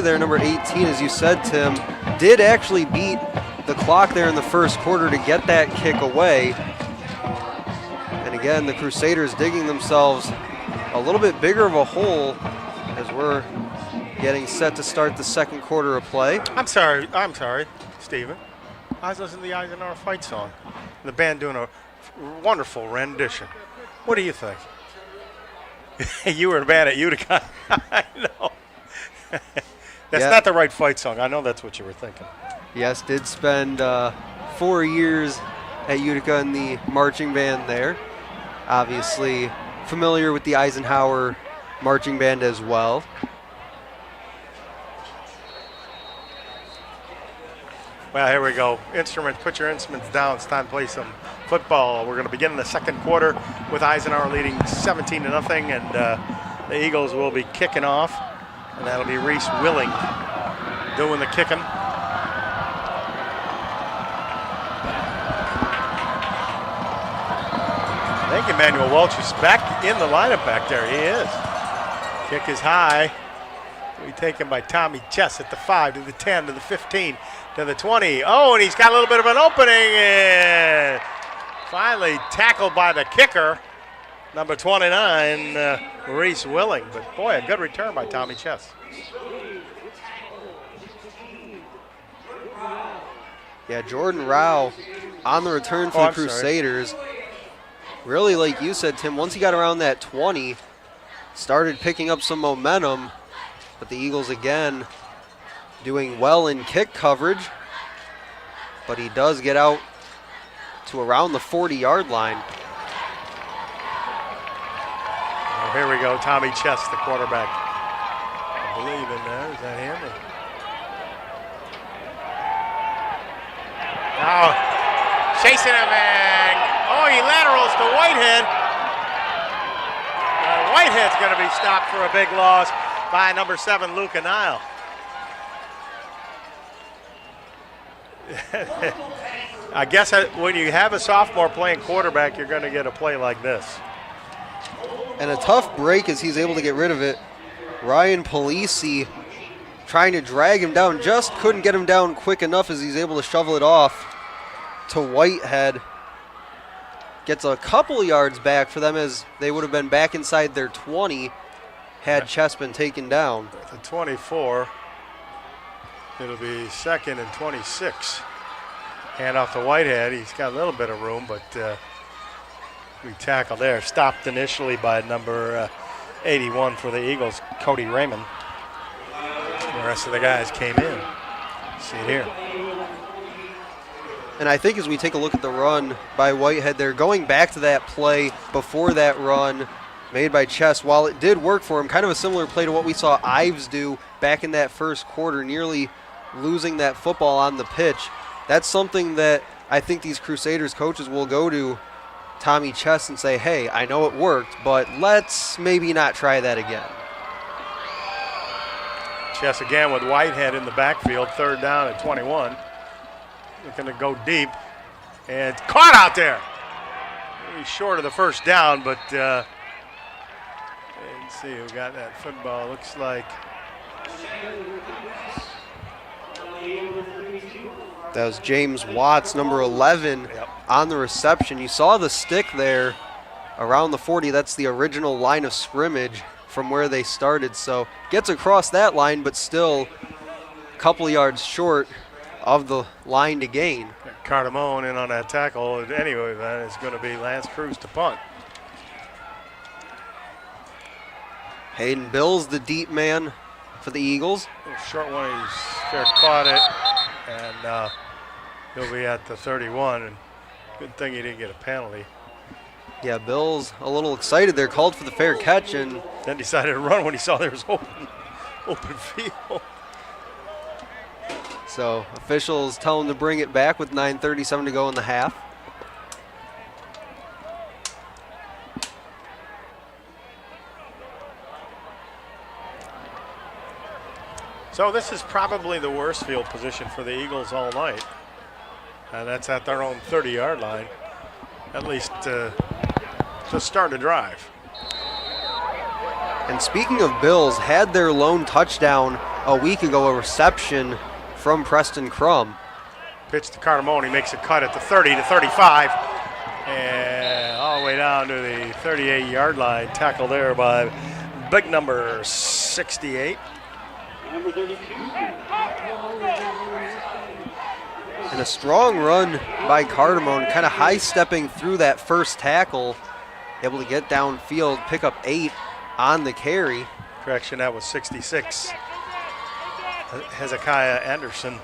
There, number 18, as you said, Tim, did actually beat the clock there in the first quarter to get that kick away. And again, the Crusaders digging themselves a little bit bigger of a hole as we're getting set to start the second quarter of play. I'm sorry, Stephen. I was listening to the Eisenhower fight song. The band doing a wonderful rendition. What do you think? You were a band at Utica. I know. That's not the right fight song. I know that's what you were thinking. Yes, did spend 4 years at Utica in the marching band there. Obviously familiar with the Eisenhower marching band as well. Well, here we go. Instruments, put your instruments down. It's time to play some football. We're going to begin the second quarter with Eisenhower leading 17-0, and the Eagles will be kicking off, and that'll be Reese Willing doing the kicking. I think Emmanuel Welch is back in the lineup back there. He is. Kick is high. We take him by Tommy Chess at the 5, to the 10, to the 15, to the 20. Oh, and he's got a little bit of an opening. And finally tackled by the kicker, number 29, Reese Willing. But boy, a good return by Tommy Chess. Yeah, Jordan Rao on the return for the Crusaders. Really, like you said, Tim, once he got around that 20, started picking up some momentum. But the Eagles again doing well in kick coverage. But he does get out to around the 40-yard line. Oh, here we go, Tommy Chess, the quarterback. I believe in there. Is that him? Oh, chasing him, and oh, he laterals to Whitehead. Whitehead's going to be stopped for a big loss by number 7, Luca Nile. I guess when you have a sophomore playing quarterback, you're going to get a play like this. And a tough break as he's able to get rid of it. Ryan Polisi trying to drag him down, just couldn't get him down quick enough as he's able to shovel it off to Whitehead. Gets a couple of yards back for them as they would have been back inside their 20 had Chess been taken down. At the 24, it'll be 2nd and 26. Hand off to Whitehead. He's got a little bit of room, but we tackled there. Stopped initially by number 81 for the Eagles, Cody Raymond. The rest of the guys came in. See it here. And I think as we take a look at the run by Whitehead, they're going back to that play before that run made by Chess. While it did work for him, kind of a similar play to what we saw Ives do back in that first quarter, nearly losing that football on the pitch. That's something that I think these Crusaders coaches will go to Tommy Chess and say, hey, I know it worked, but let's maybe not try that again. Chess again with Whitehead in the backfield, 3rd down at 21. Looking to go deep, and it's caught out there. He's short of the first down, but let's see who got that football. Looks like that was James Watts, number 11, on the reception. You saw the stick there around the 40. That's the original line of scrimmage from where they started. So gets across that line, but still a couple yards short of the line to gain. Cardamone in on that tackle. Anyway, that is going to be Lance Creuse to punt. Hayden Bills, the deep man for the Eagles. Short one, he's fair caught it, and he'll be at the 31. And good thing he didn't get a penalty. Yeah, Bills a little excited there, called for the fair catch, and then decided to run when he saw there was open field. So officials tell him to bring it back with 9:37 to go in the half. So this is probably the worst field position for the Eagles all night. And that's at their own 30-yard line, at least to start a drive. And speaking of Bills, had their lone touchdown a week ago, a reception from Preston Crum. Pitch to Cardamone, he makes a cut at the 30 to 35, and all the way down to the 38-yard line. Tackle there by big number 68. Number 32. And a strong run by Cardamone, kind of high-stepping through that first tackle, able to get downfield, pick up 8 on the carry. Correction, that was 66. Hezekiah Anderson.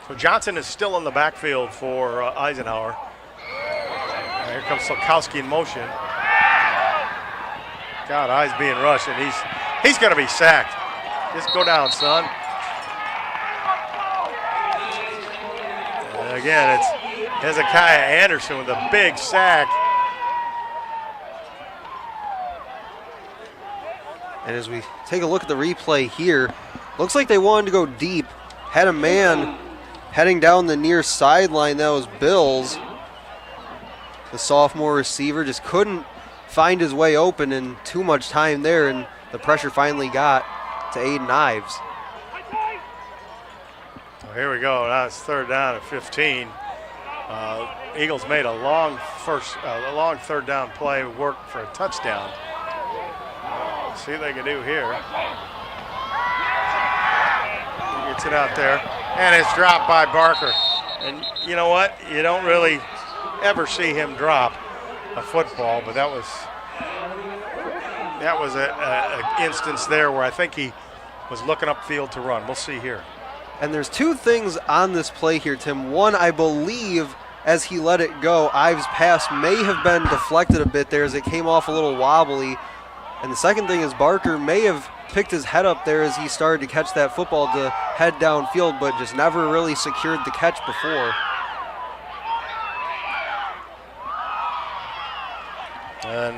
So Johnson is still in the backfield for Eisenhower. And here comes Solkowski in motion. God, Eyes being rushed, and he's going to be sacked. Just go down, son. And again, it's Hezekiah Anderson with a big sack. And as we take a look at the replay here, looks like they wanted to go deep. Had a man heading down the near sideline. That was Bills. The sophomore receiver just couldn't find his way open in too much time there, and the pressure finally got to Aiden Ives. Well, here we go. Now it's third down at 15. Eagles made a long third down play, work for a touchdown. See what they can do here. He gets it out there, and it's dropped by Barker. And you know what? You don't really ever see him drop a football, but that was an instance there where I think he was looking upfield to run. We'll see here. And there's two things on this play here, Tim. One, I believe as he let it go, Ives' pass may have been deflected a bit there as it came off a little wobbly. And the second thing is Barker may have picked his head up there as he started to catch that football to head downfield, but just never really secured the catch before. And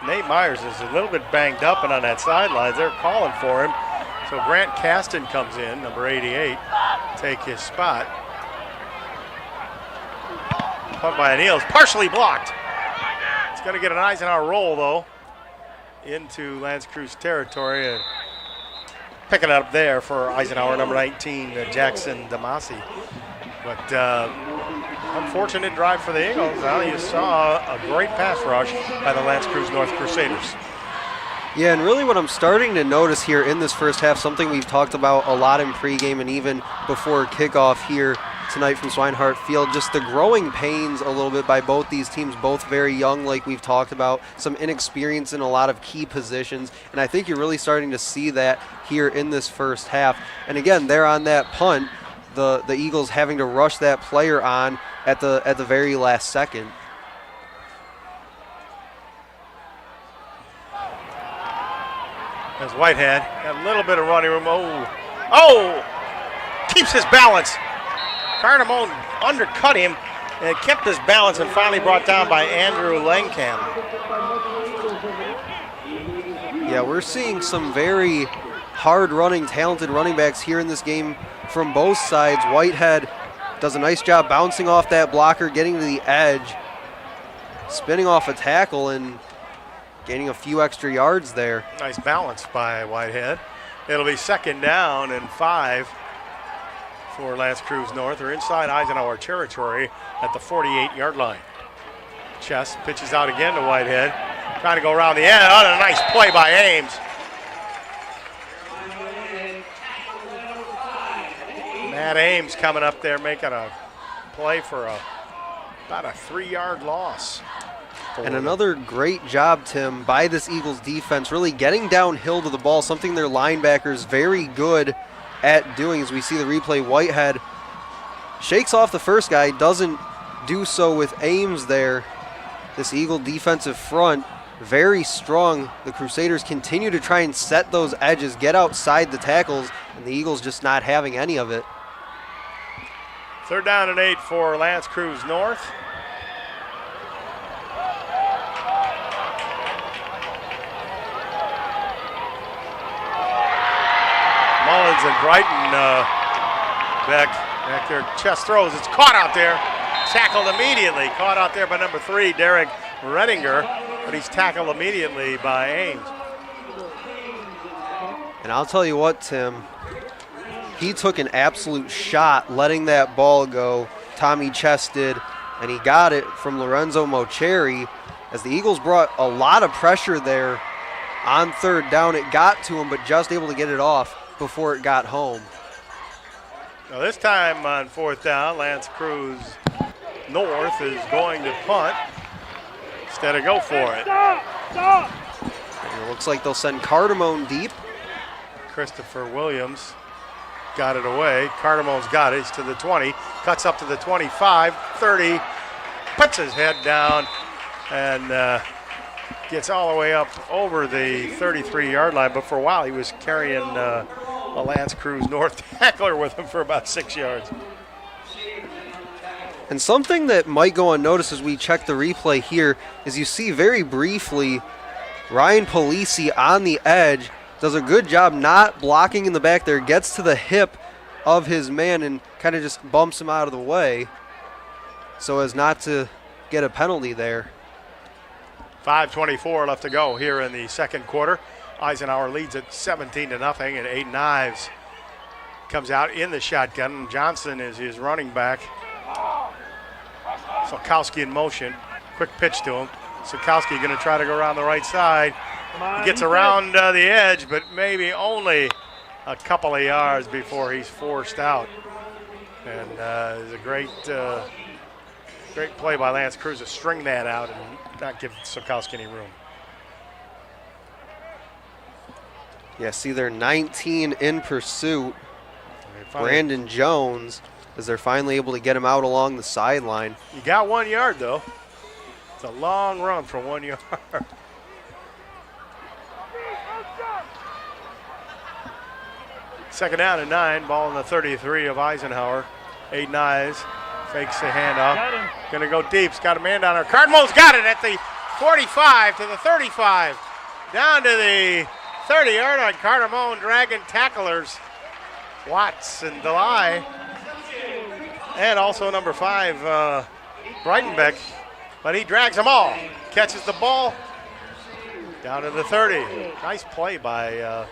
Nate Myers is a little bit banged up and on that sideline. They're calling for him. So Grant Caston comes in, number 88, take his spot. Punt by O'Neill's partially blocked. It's going to get an Eisenhower roll, though, into Lance Creuse territory. And picking it up there for Eisenhower, number 19, Jackson Damasi. But unfortunate drive for the Eagles. Well, you saw a great pass rush by the Lance Creuse North Crusaders. Yeah, and really what I'm starting to notice here in this first half, something we've talked about a lot in pregame and even before kickoff here tonight from Swinehart Field, just the growing pains a little bit by both these teams, both very young like we've talked about, some inexperience in a lot of key positions, and I think you're really starting to see that here in this first half. And again, they're on that punt, the Eagles having to rush that player on at the very last second. As Whitehead got a little bit of running room. Oh! Keeps his balance. Cardamone undercut him and kept his balance and finally brought down by Andrew Langcam. Yeah, we're seeing some very hard-running, talented running backs here in this game from both sides. Whitehead does a nice job bouncing off that blocker, getting to the edge, spinning off a tackle, and gaining a few extra yards there. Nice balance by Whitehead. It'll be second down and 5 for Lance Creuse North. They're inside Eisenhower territory at the 48-yard line. Chess pitches out again to Whitehead, trying to go around the end. Oh, a nice play by Ames. Matt Ames coming up there making a play for about a 3-yard loss. And another great job, Tim, by this Eagles defense, really getting downhill to the ball, something their linebackers very good at doing. As we see the replay, Whitehead shakes off the first guy, doesn't do so with Ames there. This Eagle defensive front, very strong. The Crusaders continue to try and set those edges, get outside the tackles, and the Eagles just not having any of it. Third down and 8 for Lance Creuse North. Mullins and Brighton back there. Chest throws. It's caught out there. Tackled immediately. Caught out there by number 3, Derek Redinger. But he's tackled immediately by Ames. And I'll tell you what, Tim, he took an absolute shot letting that ball go. Tommy Chest did. And he got it from Lorenzo Mocheri. As the Eagles brought a lot of pressure there on third down. It got to him, but just able to get it off before it got home. Now this time on fourth down, Lance Creuse North is going to punt instead of go for it. And it looks like they'll send Cardamone deep. Christopher Williams got it away. Cardamone's got it. He's to the 20. Cuts up to the 25, 30. Puts his head down and gets all the way up over the 33-yard line. But for a while, he was carrying a Lance Creuse North tackler with him for about 6 yards. And something that might go unnoticed as we check the replay here is you see very briefly Ryan Polisi on the edge does a good job not blocking in the back there, gets to the hip of his man and kind of just bumps him out of the way so as not to get a penalty there. 5:24 left to go here in the second quarter. Eisenhower leads at 17-0, and Aiden Ives comes out in the shotgun. Johnson is his running back. Solkowski in motion. Quick pitch to him. Solkowski going to try to go around the right side. He gets around the edge, but maybe only a couple of yards before he's forced out. And it's a great play by Lance Creuse to string that out and not give Solkowski any room. Yeah, see, they're 19 in pursuit. Brandon Jones, as they're finally able to get him out along the sideline. You got 1 yard, though. It's a long run for 1 yard. Second down and 9, ball in the 33 of Eisenhower. Aiden Ives fakes the handoff. Gonna go deep. He's got a man down there. Cardmo's got it at the 45 to the 35. Down to the 30-yard line. Cardamone dragging tacklers. Watts and Delay. And also number 5, Breitenbeck. But he drags them all. Catches the ball down to the 30. Nice play by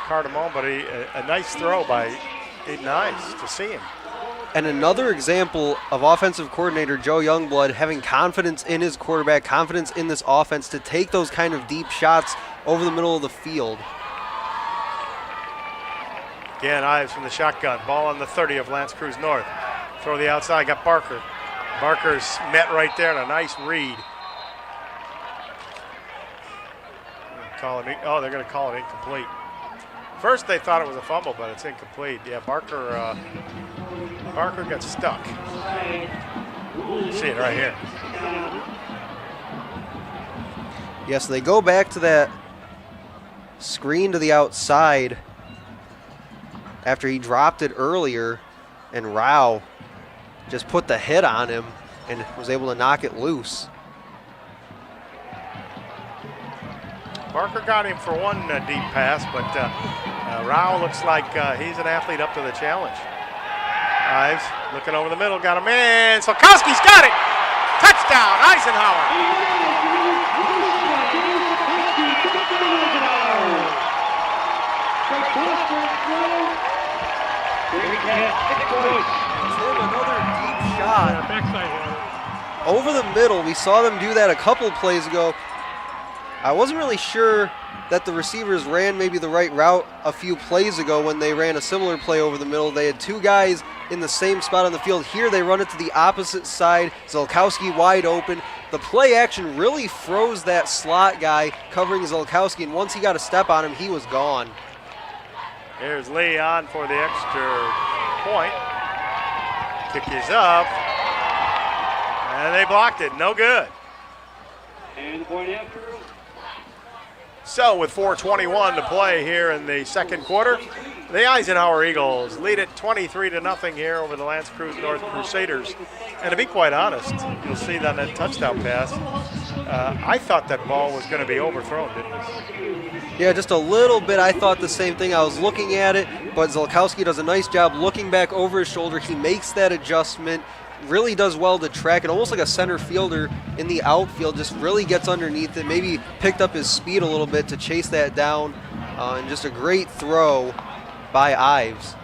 Cardamone, but a nice throw by Aiden Ives to see him. And another example of offensive coordinator Joe Youngblood having confidence in his quarterback, confidence in this offense to take those kind of deep shots over the middle of the field. Again, Ives from the shotgun. Ball on the 30 of Lance Creuse North. Throw the outside, got Barker. Barker's met right there and a nice read. They're going to call it incomplete. First they thought it was a fumble, but it's incomplete. Yeah, Barker got stuck. You see it right here. Yes, they go back to that screen to the outside after he dropped it earlier, and Rao just put the hit on him and was able to knock it loose. Barker got him for one deep pass, but Rao looks like he's an athlete up to the challenge. Ives looking over the middle, got a man. Solkowski's got it. Touchdown, Eisenhower. Another deep shot over the middle. We saw them do that a couple plays ago. I wasn't really sure that the receivers ran maybe the right route a few plays ago when they ran a similar play over the middle. They had two guys in the same spot on the field. Here they run it to the opposite side. Zolkowski wide open. The play action really froze that slot guy covering Zolkowski, and once he got a step on him, he was gone. Here's Lee on for the extra point. Kick is up. And they blocked it. No good. And the point after. So with 4:21 to play here in the second quarter, the Eisenhower Eagles lead it 23-0 here over the Lance Creuse North Crusaders. And to be quite honest, you'll see that touchdown pass. I thought that ball was going to be overthrown, didn't you? Yeah, just a little bit. I thought the same thing. I was looking at it, but Zolkowski does a nice job looking back over his shoulder. He makes that adjustment, really does well to track it, almost like a center fielder in the outfield, just really gets underneath it, maybe picked up his speed a little bit to chase that down, and just a great throw by Ives.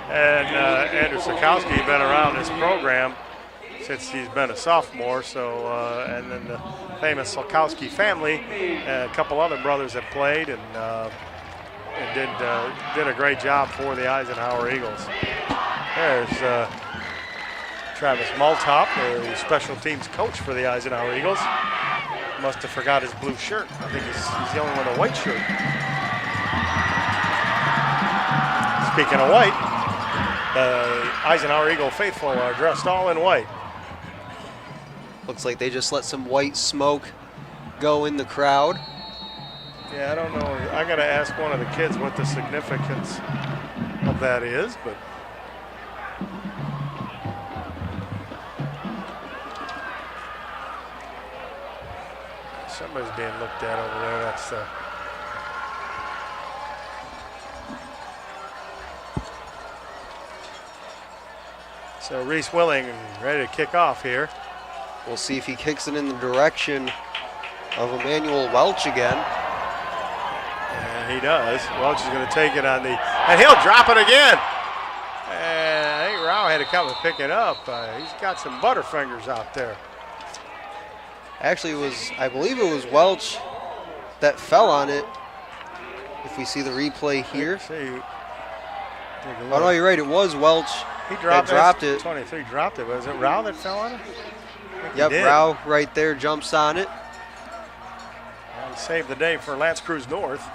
And Andrew Solkowski has been around this program since he's been a sophomore, so and then the famous Solkowski family, a couple other brothers have played and did a great job for the Eisenhower Eagles. There's Travis Maltop, the special teams coach for the Eisenhower Eagles. Must have forgot his blue shirt. I think he's the only one with a white shirt. Speaking of white, the Eisenhower Eagle faithful are dressed all in white. Looks like they just let some white smoke go in the crowd. Yeah, I don't know. I got to ask one of the kids what the significance of that is, but somebody's being looked at over there. That's so Reese Willing ready to kick off here. We'll see if he kicks it in the direction of Emmanuel Welch again. And he does. Welch is going to take it on the, and he'll drop it again. And I think Rao had to come and pick it up. He's got some butterfingers out there. Actually, I believe it was Welch that fell on it. If we see the replay here. Oh no, you're right. It was Welch. He dropped it. 23 dropped it. Was it Rao that fell on it? Yep, Rao right there jumps on it. He saved the day for Lance Creuse North.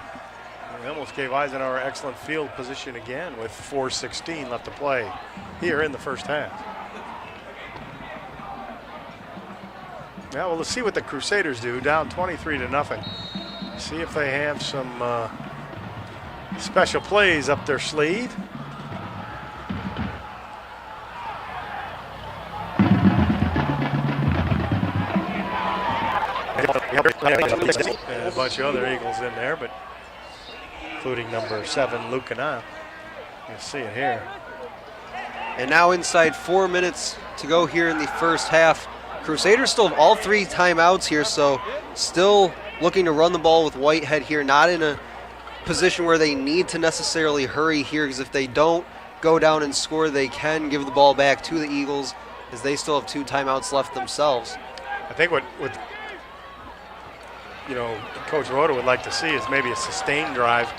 He almost gave Eisenhower excellent field position again with 4:16 left to play here in the first half. Now, well, let's see what the Crusaders do. Down 23-0. See if they have some special plays up their sleeve. And a bunch of other Eagles in there, but including number 7, Luke Canal. You see it here. And now inside 4 minutes to go here in the first half. Crusaders still have all 3 timeouts here, so still looking to run the ball with Whitehead here, not in a position where they need to necessarily hurry here, because if they don't go down and score, they can give the ball back to the Eagles, as they still have 2 timeouts left themselves. I think what Coach Rhoda would like to see is maybe a sustained drive,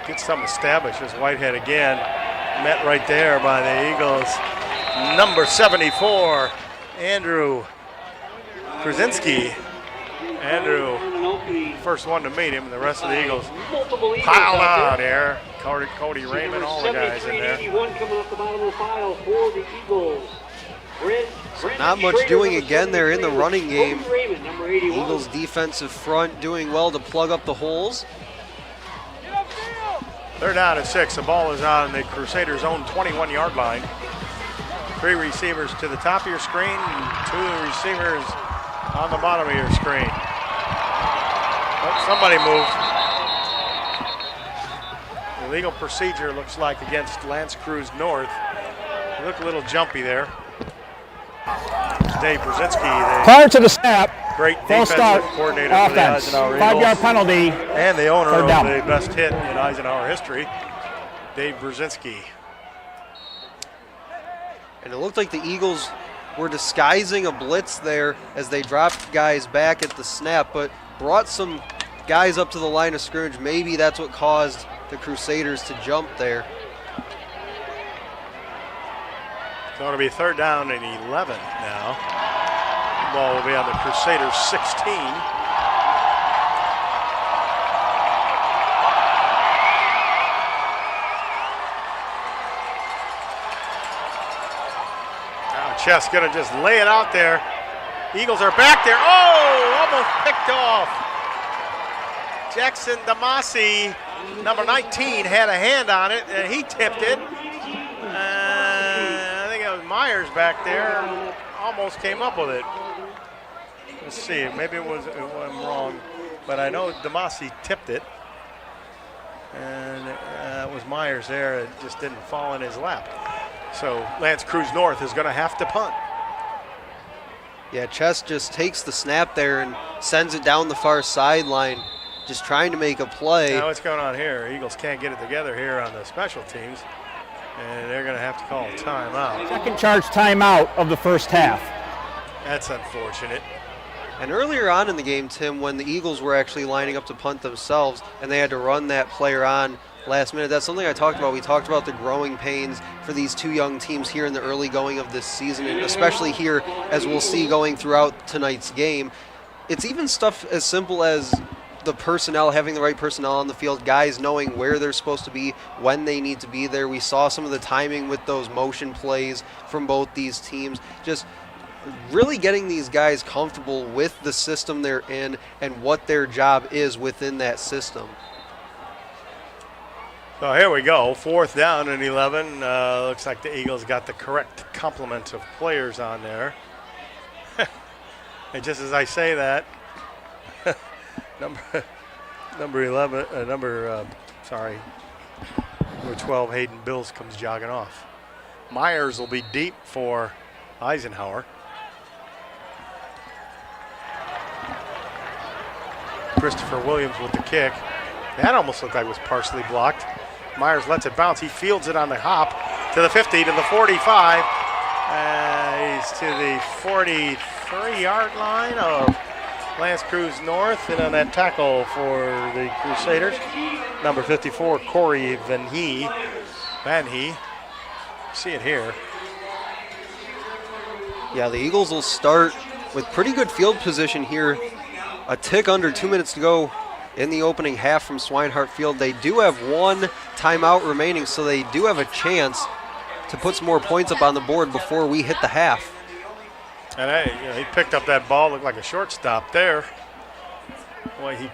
get something established. As Whitehead again met right there by the Eagles. Number 74, Andrew Krasinski. Andrew, first one to meet him, and the rest of the Eagles piled on there. Cody Raymond, all the guys in there. Coming up the bottom of the file for the Eagles. Not much doing again there in the running game. Eagles defensive front doing well to plug up the holes. They're down at 6. The ball is on the Crusaders' own 21-yard line. 3 receivers to the top of your screen, 2 receivers on the bottom of your screen. Oh, somebody moved. Illegal procedure looks like against Lance Creuse North. They look a little jumpy there. Dave Brzezinski, prior to the snap, great full defensive start, coordinator for the offense, Eisenhower Eagles. 5-yard penalty, and the owner of down. the best hit in Eisenhower history, Dave Brzezinski. And it looked like the Eagles were disguising a blitz there as they dropped guys back at the snap, but brought some guys up to the line of scrimmage. Maybe that's what caused the Crusaders to jump there. It's going to be 3rd down and 11 now. The ball will be on the Crusaders' 16. Now Chess going to just lay it out there. Eagles are back there. Oh, almost picked off. Jackson Damasi, number 19, had a hand on it, and he tipped it. I think it was Myers back there, almost came up with it. Let's see, maybe I'm wrong, but I know Damasi tipped it, and it was Myers there. It just didn't fall in his lap. So Lance Creuse North is going to have to punt. Yeah, Chess just takes the snap there and sends it down the far sideline, just trying to make a play. Now what's going on here? Eagles can't get it together here on the special teams, and they're going to have to call a timeout. Second charge timeout of the first half. That's unfortunate. And earlier on in the game, Tim, when the Eagles were actually lining up to punt themselves and they had to run that player on last minute, that's something I talked about. We talked about the growing pains for these 2 young teams here in the early going of this season, and especially here, as we'll see going throughout tonight's game. It's even stuff as simple as the personnel, having the right personnel on the field, guys knowing where they're supposed to be, when they need to be there. We saw some of the timing with those motion plays from both these teams. Just really getting these guys comfortable with the system they're in and what their job is within that system. So here we go, 4th down and 11. Looks like the Eagles got the correct complement of players on there. And just as I say that, number 12, Hayden Bills comes jogging off. Myers will be deep for Eisenhower. Christopher Williams with the kick. That almost looked like it was partially blocked. Myers lets it bounce. He fields it on the hop to the 50, to the 45. He's to the 43-yard line of Lance Creuse North. And on that tackle for the Crusaders, number 54, Corey Van Hee. See it here. Yeah, the Eagles will start with pretty good field position here. A tick under 2 minutes to go in the opening half from Swinehart Field. They do have one timeout remaining, so they do have a chance to put some more points up on the board before we hit the half. And he picked up that ball, looked like a shortstop there. Way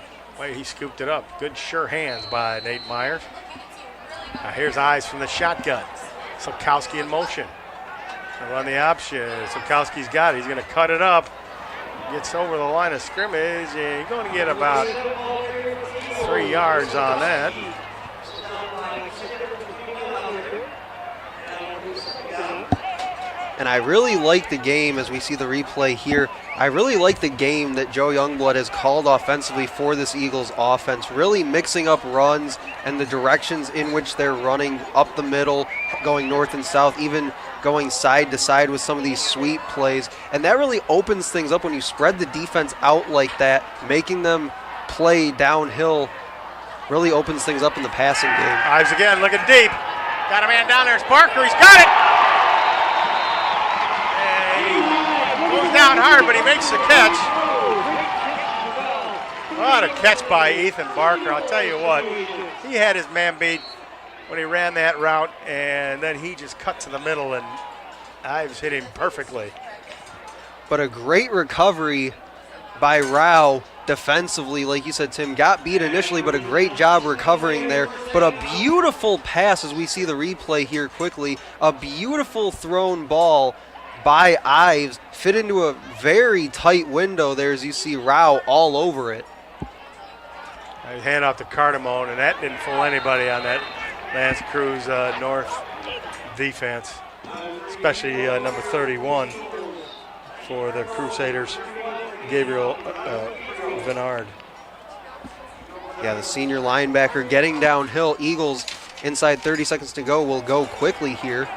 he scooped it up. Good sure hands by Nate Myers. Now here's eyes from the shotgun. Sokowski in motion. They'll run the option. Sokowski's got it. He's going to cut it up. Gets over the line of scrimmage, and he's going to get about 3 yards on that. And I really like the game as we see the replay here. I really like the game that Joe Youngblood has called offensively for this Eagles offense, really mixing up runs and the directions in which they're running up the middle, going north and south, even going side to side with some of these sweep plays. And that really opens things up when you spread the defense out like that, making them play downhill really opens things up in the passing game. Ives again looking deep. Got a man down there. It's Barker. He's got it. Goes down hard, but he makes the catch. What a catch by Ethan Barker. I'll tell you what, he had his man beat when he ran that route, and then he just cut to the middle, and Ives hit him perfectly. But a great recovery by Rao defensively. Like you said, Tim, got beat initially, but a great job recovering there. But a beautiful pass as we see the replay here quickly. A beautiful thrown ball by Ives, fit into a very tight window there as you see Rao all over it. Hand off to Cardamone, and that didn't fool anybody on that Lance Creuse North defense, especially number 31 for the Crusaders, Gabriel Vinard. Yeah, the senior linebacker getting downhill. Eagles inside 30 seconds to go will go quickly here.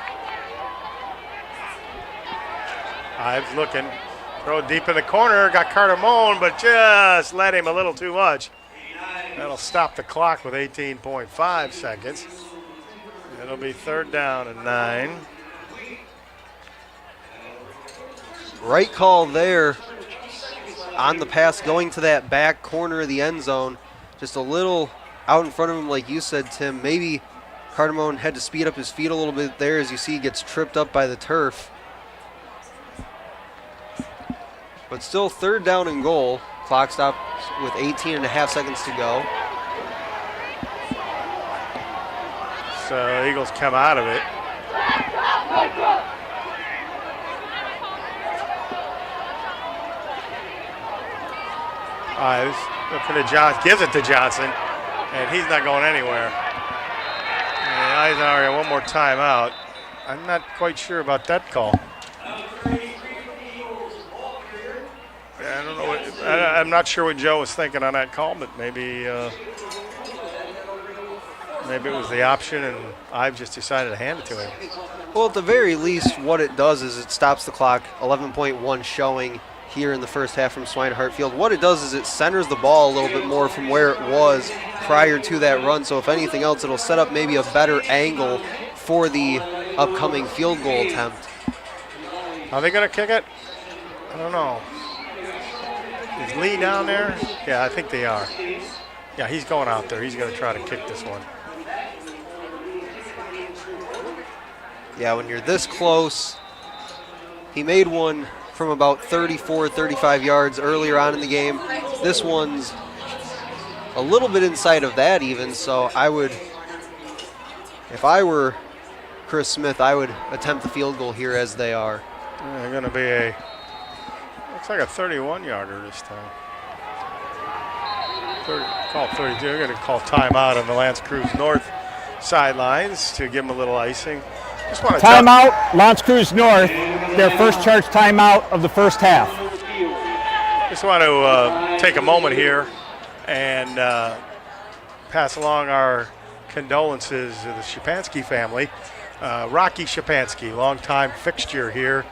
Ives looking, throw deep in the corner, got Cardamone, but just let him a little too much. That'll stop the clock with 18.5 seconds. It'll be 3rd down and 9. Right call there on the pass going to that back corner of the end zone. Just a little out in front of him, like you said, Tim. Maybe Cardamone had to speed up his feet a little bit there as you see he gets tripped up by the turf. But still 3rd down and goal. Clock stops with 18.5 seconds to go. So Eagles come out of it. Ives looking at Johnson, gives it to Johnson, and he's not going anywhere. And Eisenhower had one more timeout. I'm not quite sure about that call. I don't know. I'm not sure what Joe was thinking on that call, but maybe maybe it was the option, and Ives just decided to hand it to him. Well, at the very least, what it does is it stops the clock. 11.1 showing here in the first half from Swinehart Field. What it does is it centers the ball a little bit more from where it was prior to that run. So if anything else, it'll set up maybe a better angle for the upcoming field goal attempt. Are they going to kick it? I don't know. Is Lee down there? Yeah, I think they are. Yeah, he's going out there. He's going to try to kick this one. Yeah, when you're this close, he made one from about 34, 35 yards earlier on in the game. This one's a little bit inside of that even, so if I were Chris Smith, I would attempt the field goal here as they are. They're going to be looks like a 31-yarder this time. Call 32. They're going to call timeout on the Lance Creuse North sidelines to give them a little icing. Just want to Timeout, Lance Creuse North, their first charge timeout of the first half. Just want to take a moment here and pass along our condolences to the Shapansky family. Rocky Shapansky, longtime fixture here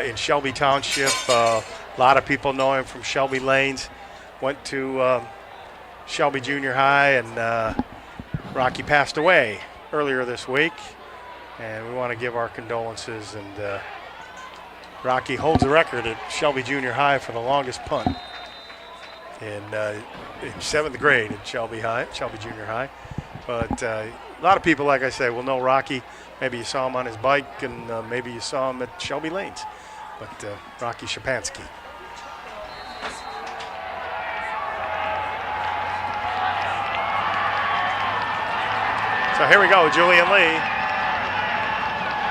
in Shelby Township. A lot of people know him from Shelby Lanes. Went to Shelby Junior High, and Rocky passed away earlier this week. And we want to give our condolences. And Rocky holds the record at Shelby Junior High for the longest punt in 7th grade at Shelby Junior High. But a lot of people, like I say, will know Rocky. Maybe you saw him on his bike, and maybe you saw him at Shelby Lanes. But Rocky Shapansky. So here we go, Julian Lee.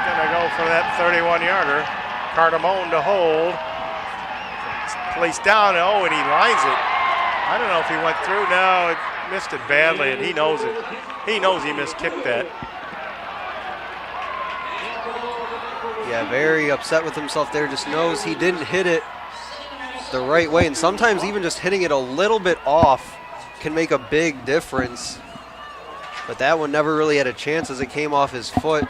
Gonna go for that 31-yarder. Cardamone to hold. It's placed down, and he lines it. I don't know if he went through. No, it missed it badly, and he knows it. He knows he miskicked that. Yeah, very upset with himself there. Just knows he didn't hit it the right way, and sometimes even just hitting it a little bit off can make a big difference. But that one never really had a chance as it came off his foot.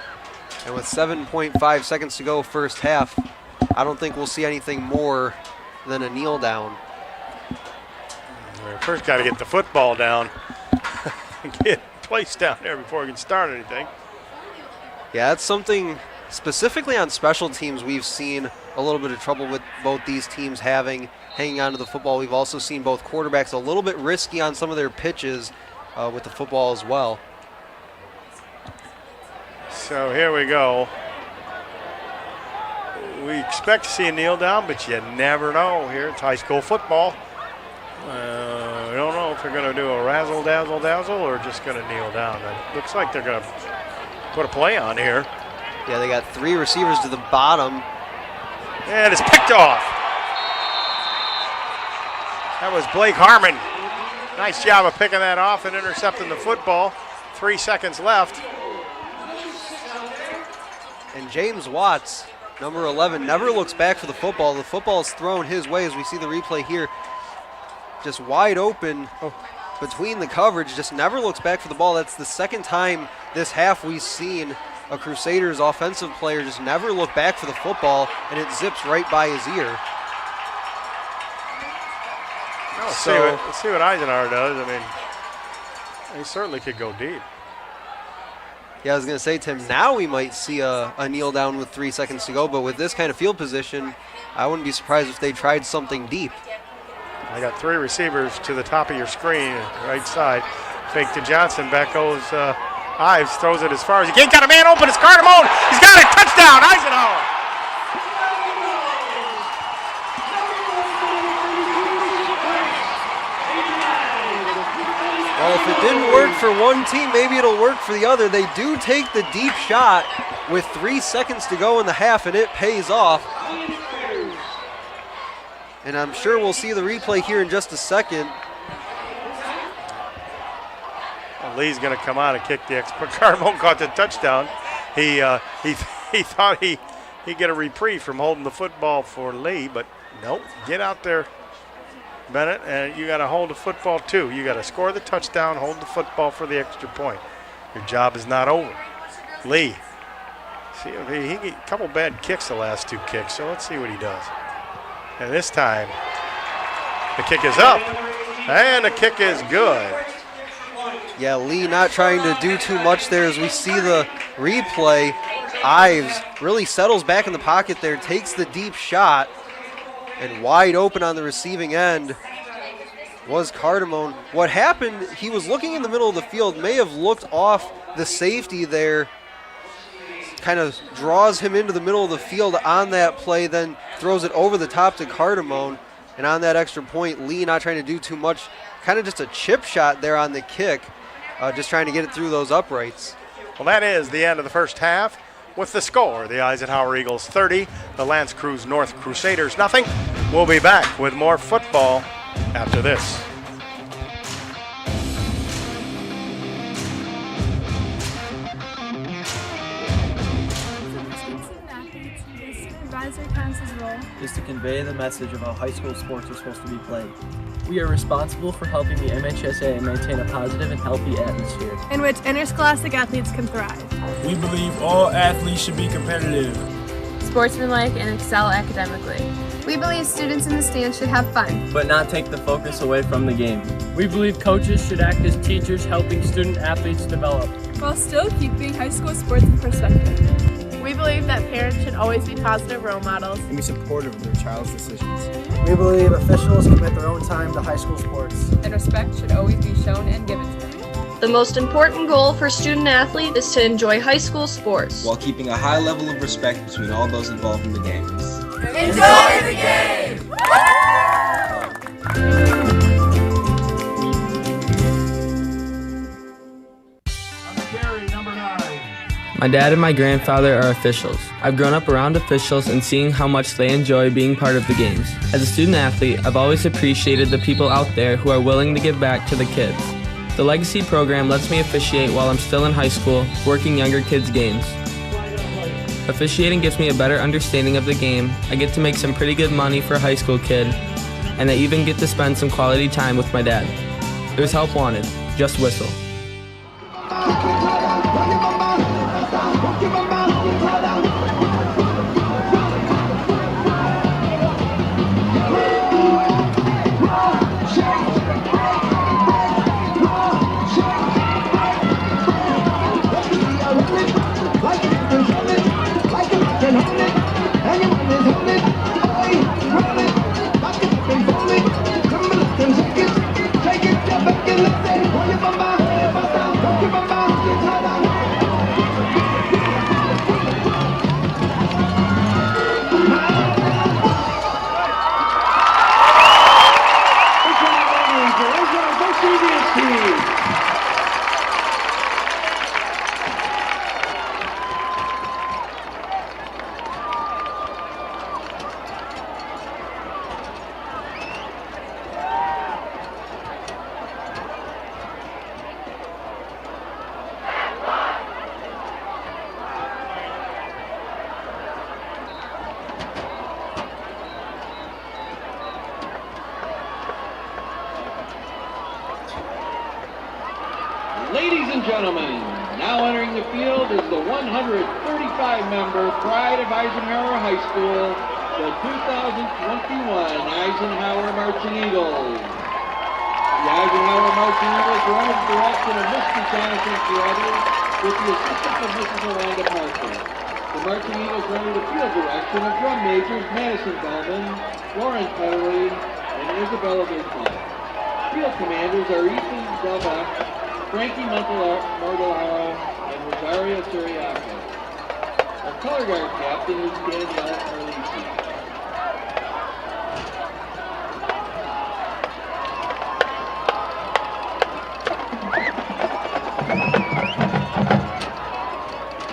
And with 7.5 seconds to go first half, I don't think we'll see anything more than a kneel down. We first got to get the football down. Get placed down there before we can start anything. Yeah, that's something specifically on special teams we've seen a little bit of trouble with both these teams hanging on to the football. We've also seen both quarterbacks a little bit risky on some of their pitches with the football as well. So here we go. We expect to see a kneel down, but you never know here. It's high school football. I don't know if they're going to do a razzle-dazzle-dazzle or just going to kneel down. It looks like they're going to put a play on here. Yeah, they got 3 receivers to the bottom. And it's picked off. That was Blake Harmon. Nice job of picking that off and intercepting the football. 3 seconds left. And James Watts, number 11, never looks back for the football. The football is thrown his way as we see the replay here. Just wide open between the coverage, just never looks back for the ball. That's the second time this half we've seen a Crusaders offensive player just never look back for the football, and it zips right by his ear. Let's see what Eisenhower does. I mean, he certainly could go deep. Yeah, I was going to say, Tim, now we might see a kneel down with 3 seconds to go, but with this kind of field position, I wouldn't be surprised if they tried something deep. I got 3 receivers to the top of your screen, right side. Fake to Johnson, back goes Ives, throws it as far as he can. Got a man open, it's Cardamone. He's got it, touchdown, Eisenhower. Well, if it didn't work for one team, maybe it'll work for the other. They do take the deep shot with 3 seconds to go in the half, and it pays off. And I'm sure we'll see the replay here in just a second. Well, Lee's going to come out and kick the extra. Cardamone caught the touchdown. He thought he'd get a reprieve from holding the football for Lee, but nope. Get out there, Bennett, and you got to hold the football too. You got to score the touchdown, hold the football for the extra point. Your job is not over. Lee, see, he a couple bad kicks the last 2 kicks, so let's see what he does. And this time, the kick is up, and the kick is good. Yeah, Lee not trying to do too much there as we see the replay. Ives really settles back in the pocket there, takes the deep shot, and wide open on the receiving end was Cardamone. What happened, he was looking in the middle of the field, may have looked off the safety there kind of draws him into the middle of the field on that play, then throws it over the top to Cardamone. And on that extra point, Lee not trying to do too much, kind of just a chip shot there on the kick, just trying to get it through those uprights. Well, that is the end of the first half. With the score, the Eisenhower Eagles 30, the L'Anse Creuse North Crusaders nothing. We'll be back with more football after this. Advisor Council's role is to convey the message of how high school sports are supposed to be played. We are responsible for helping the MHSA maintain a positive and healthy atmosphere in which interscholastic athletes can thrive. We believe all athletes should be competitive, sportsmanlike, and excel academically. We believe students in the stands should have fun, but not take the focus away from the game. We believe coaches should act as teachers helping student athletes develop, while still keeping high school sports in perspective. We believe that parents should always be positive role models and be supportive of their child's decisions. We believe officials commit their own time to high school sports, and respect should always be shown and given to them. The most important goal for student athletes is to enjoy high school sports while keeping a high level of respect between all those involved in the games. Enjoy the game! My dad and my grandfather are officials. I've grown up around officials and seeing how much they enjoy being part of the games. As a student athlete, I've always appreciated the people out there who are willing to give back to the kids. The Legacy program lets me officiate while I'm still in high school, working younger kids' games. Officiating gives me a better understanding of the game. I get to make some pretty good money for a high school kid, and I even get to spend some quality time with my dad. There's help wanted. Just whistle. Ladies and gentlemen, now entering the field is the 135-member Pride of Eisenhower High School, the 2021 Eisenhower Marching Eagles. The Eisenhower Marching Eagles run under the direction of Mr. Jonathan Carruthers with the assistance of Mrs. Amanda Parker. The Marching Eagles run under the field direction of drum majors Madison Bellman, Lauren Petterly, and Isabella Bertone. Field commanders are Ethan Delbeck, Frankie Montalaro, and Rosario Suriaco. Our color guard captain is Danielle Carlisi.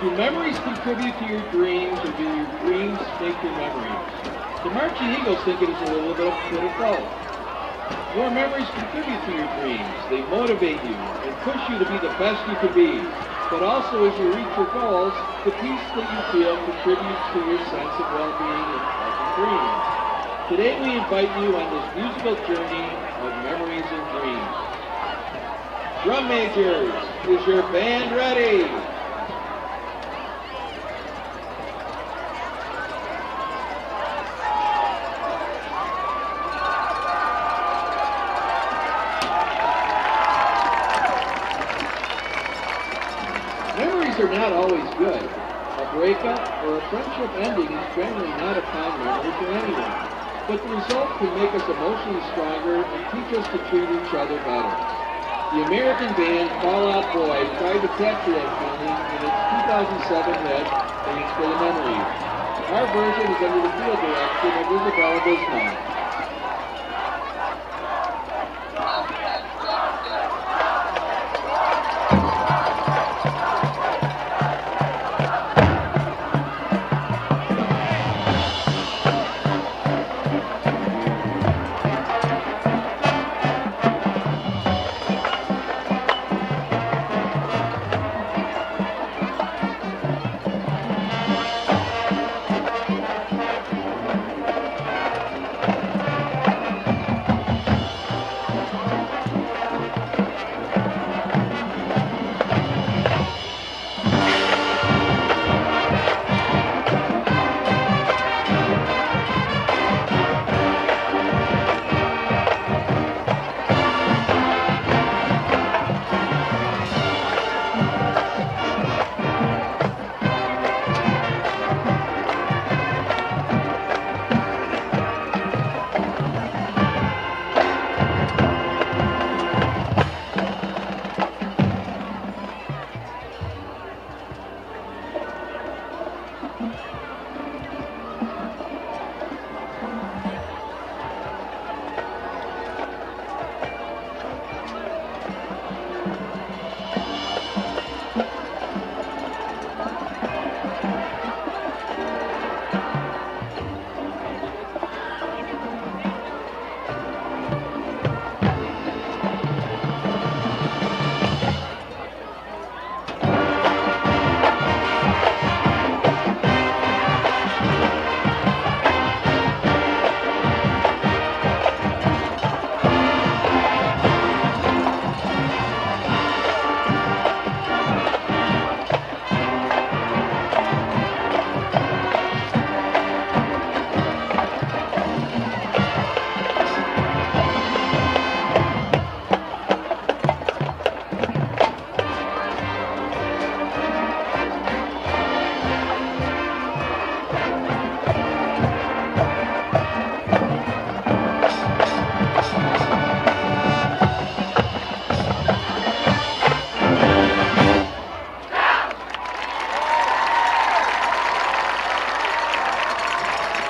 Do memories contribute to your dreams, or do your dreams make your memories? The Marching Eagles think it is a little bit of both. Your memories contribute to your dreams. They motivate you and push you to be the best you can be. But also, as you reach your goals, the peace that you feel contributes to your sense of well-being and pleasant dreams. Today we invite you on this musical journey of memories and dreams. Drum majors, is your band ready? Are not always good. A breakup or a friendship ending is generally not a fond memory for anyone, but the result can make us emotionally stronger and teach us to treat each other better. The American band Fall Out Boy tried to capture that feeling in its 2007 hit, Thanks for the Memories. Our version is under the field direction of Isabella Bismarck.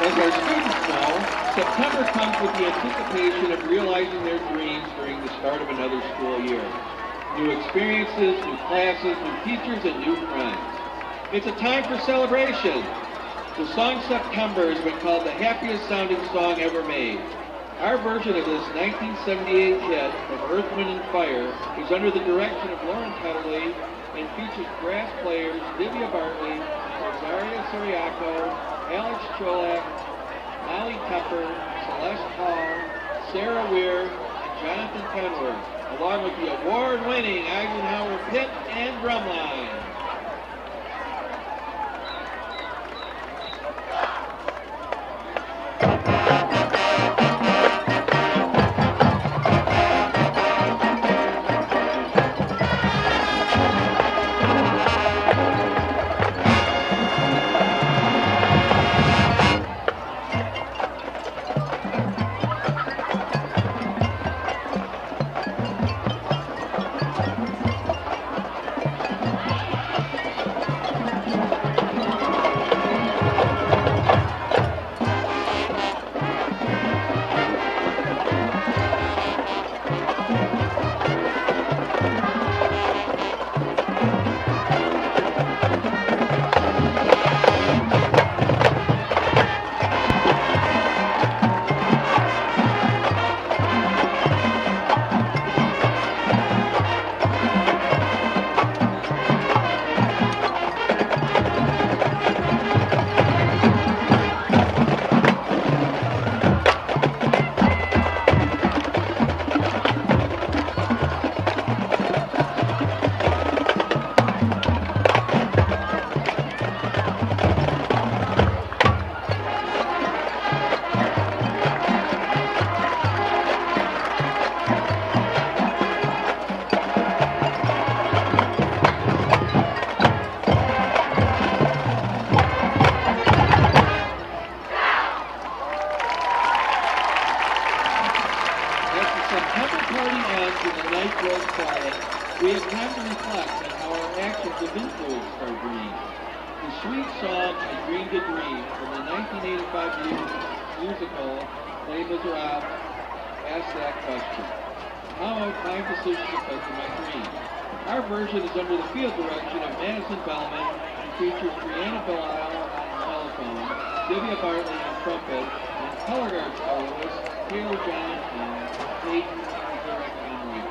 As our students know, September comes with the anticipation of realizing their dreams during the start of another school year. New experiences, new classes, new teachers, and new friends. It's a time for celebration. The song September has been called the happiest sounding song ever made. Our version of this 1978 hit of Earth, Wind, and Fire is under the direction of Lauren Tetterly and features brass players Divya Bartley, Rosaria Soriaco, Alex Cholak, Molly Tepper, Celeste Hall, Sarah Weir, and Jonathan Penworth, along with the award-winning Eisenhower pit and drumline. September party ends and the night grows quiet, we have time to reflect on how our actions have influenced our dreams. The sweet song I Dreamed a Dream from the 1985 musical Les Miserables asks that question. How have my decisions affected my dreams? Our version is under the field direction of Madison Bellman and features Brianna Belisle on telephone, Divya Bartley on trumpet, and color guard soloist Taylor John and Hayden Zurich on wing.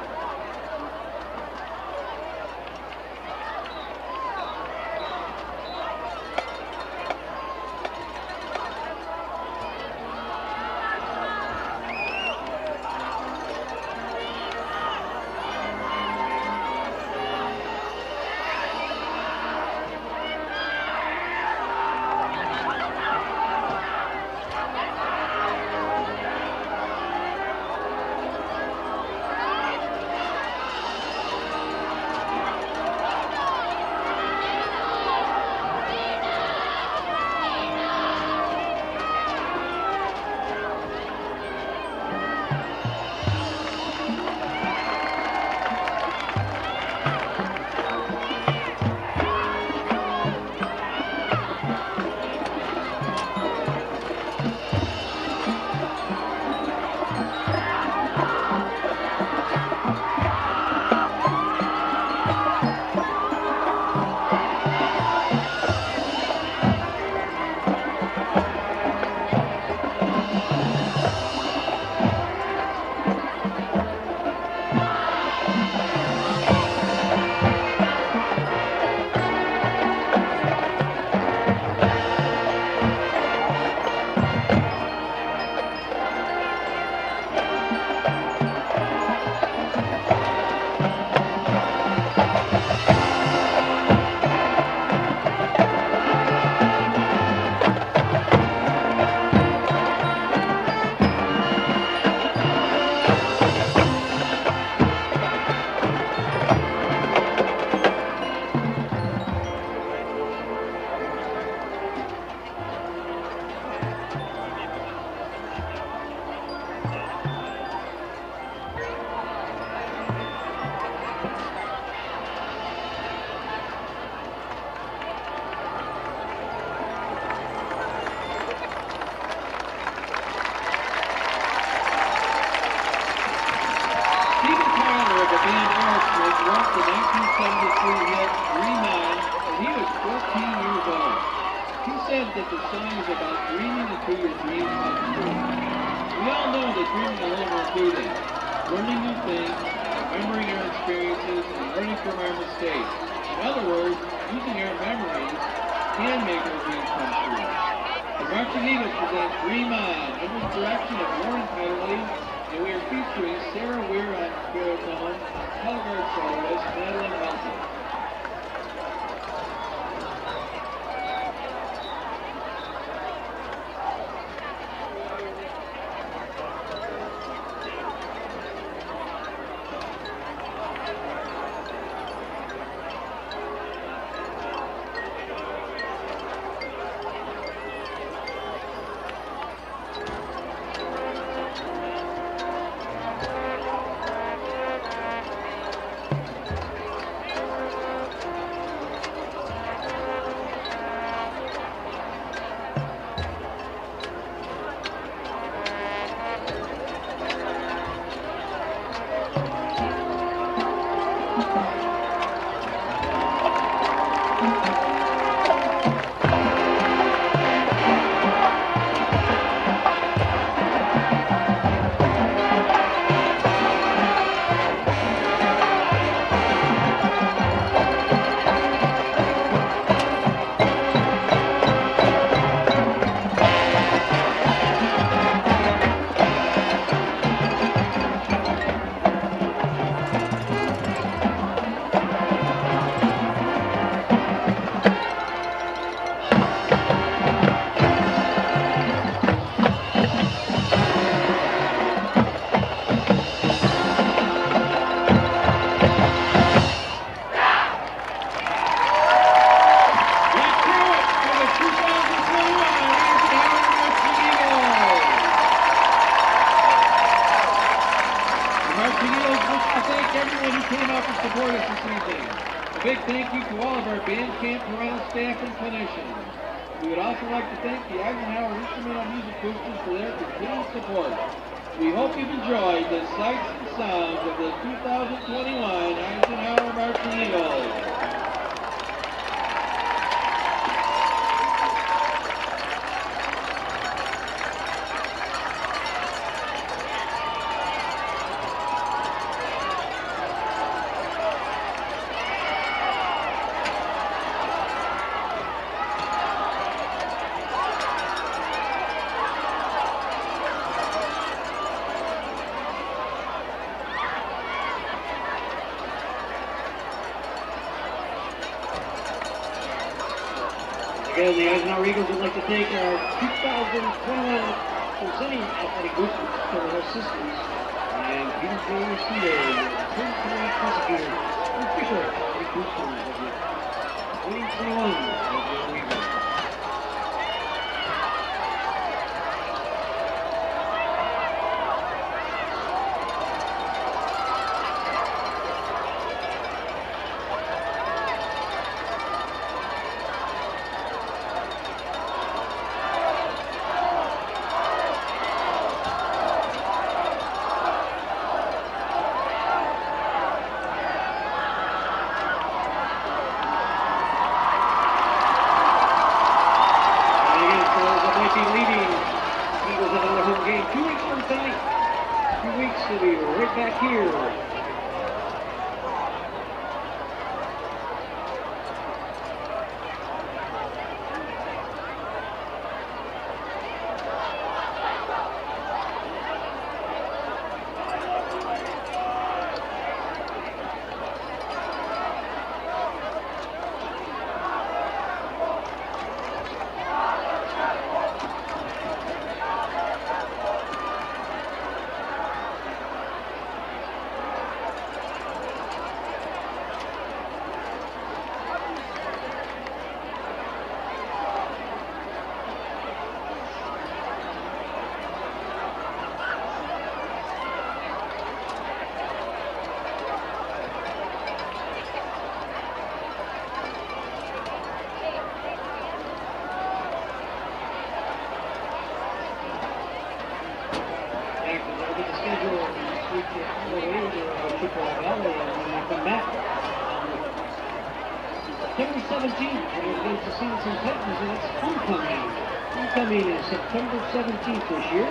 came out to support us this evening. A big thank you to all of our band camp parental staff and clinicians. We would also like to thank the Eisenhower Instrumental Music Boosters for their continued support. We hope you've enjoyed the sights and sounds of the 2021 Eisenhower Marching Eagles. Again, the Eisenhower Eagles would like to thank our 2021 presenting athletic boosters for their assistance, and Peter Jones Peter, Prince County Prosecutor, and official athletic boosters of the 2021 Eisenhower Eagles. We'll be right back here. September 17th, we're going to see some Titans, and it's homecoming. Homecoming is September 17th this year.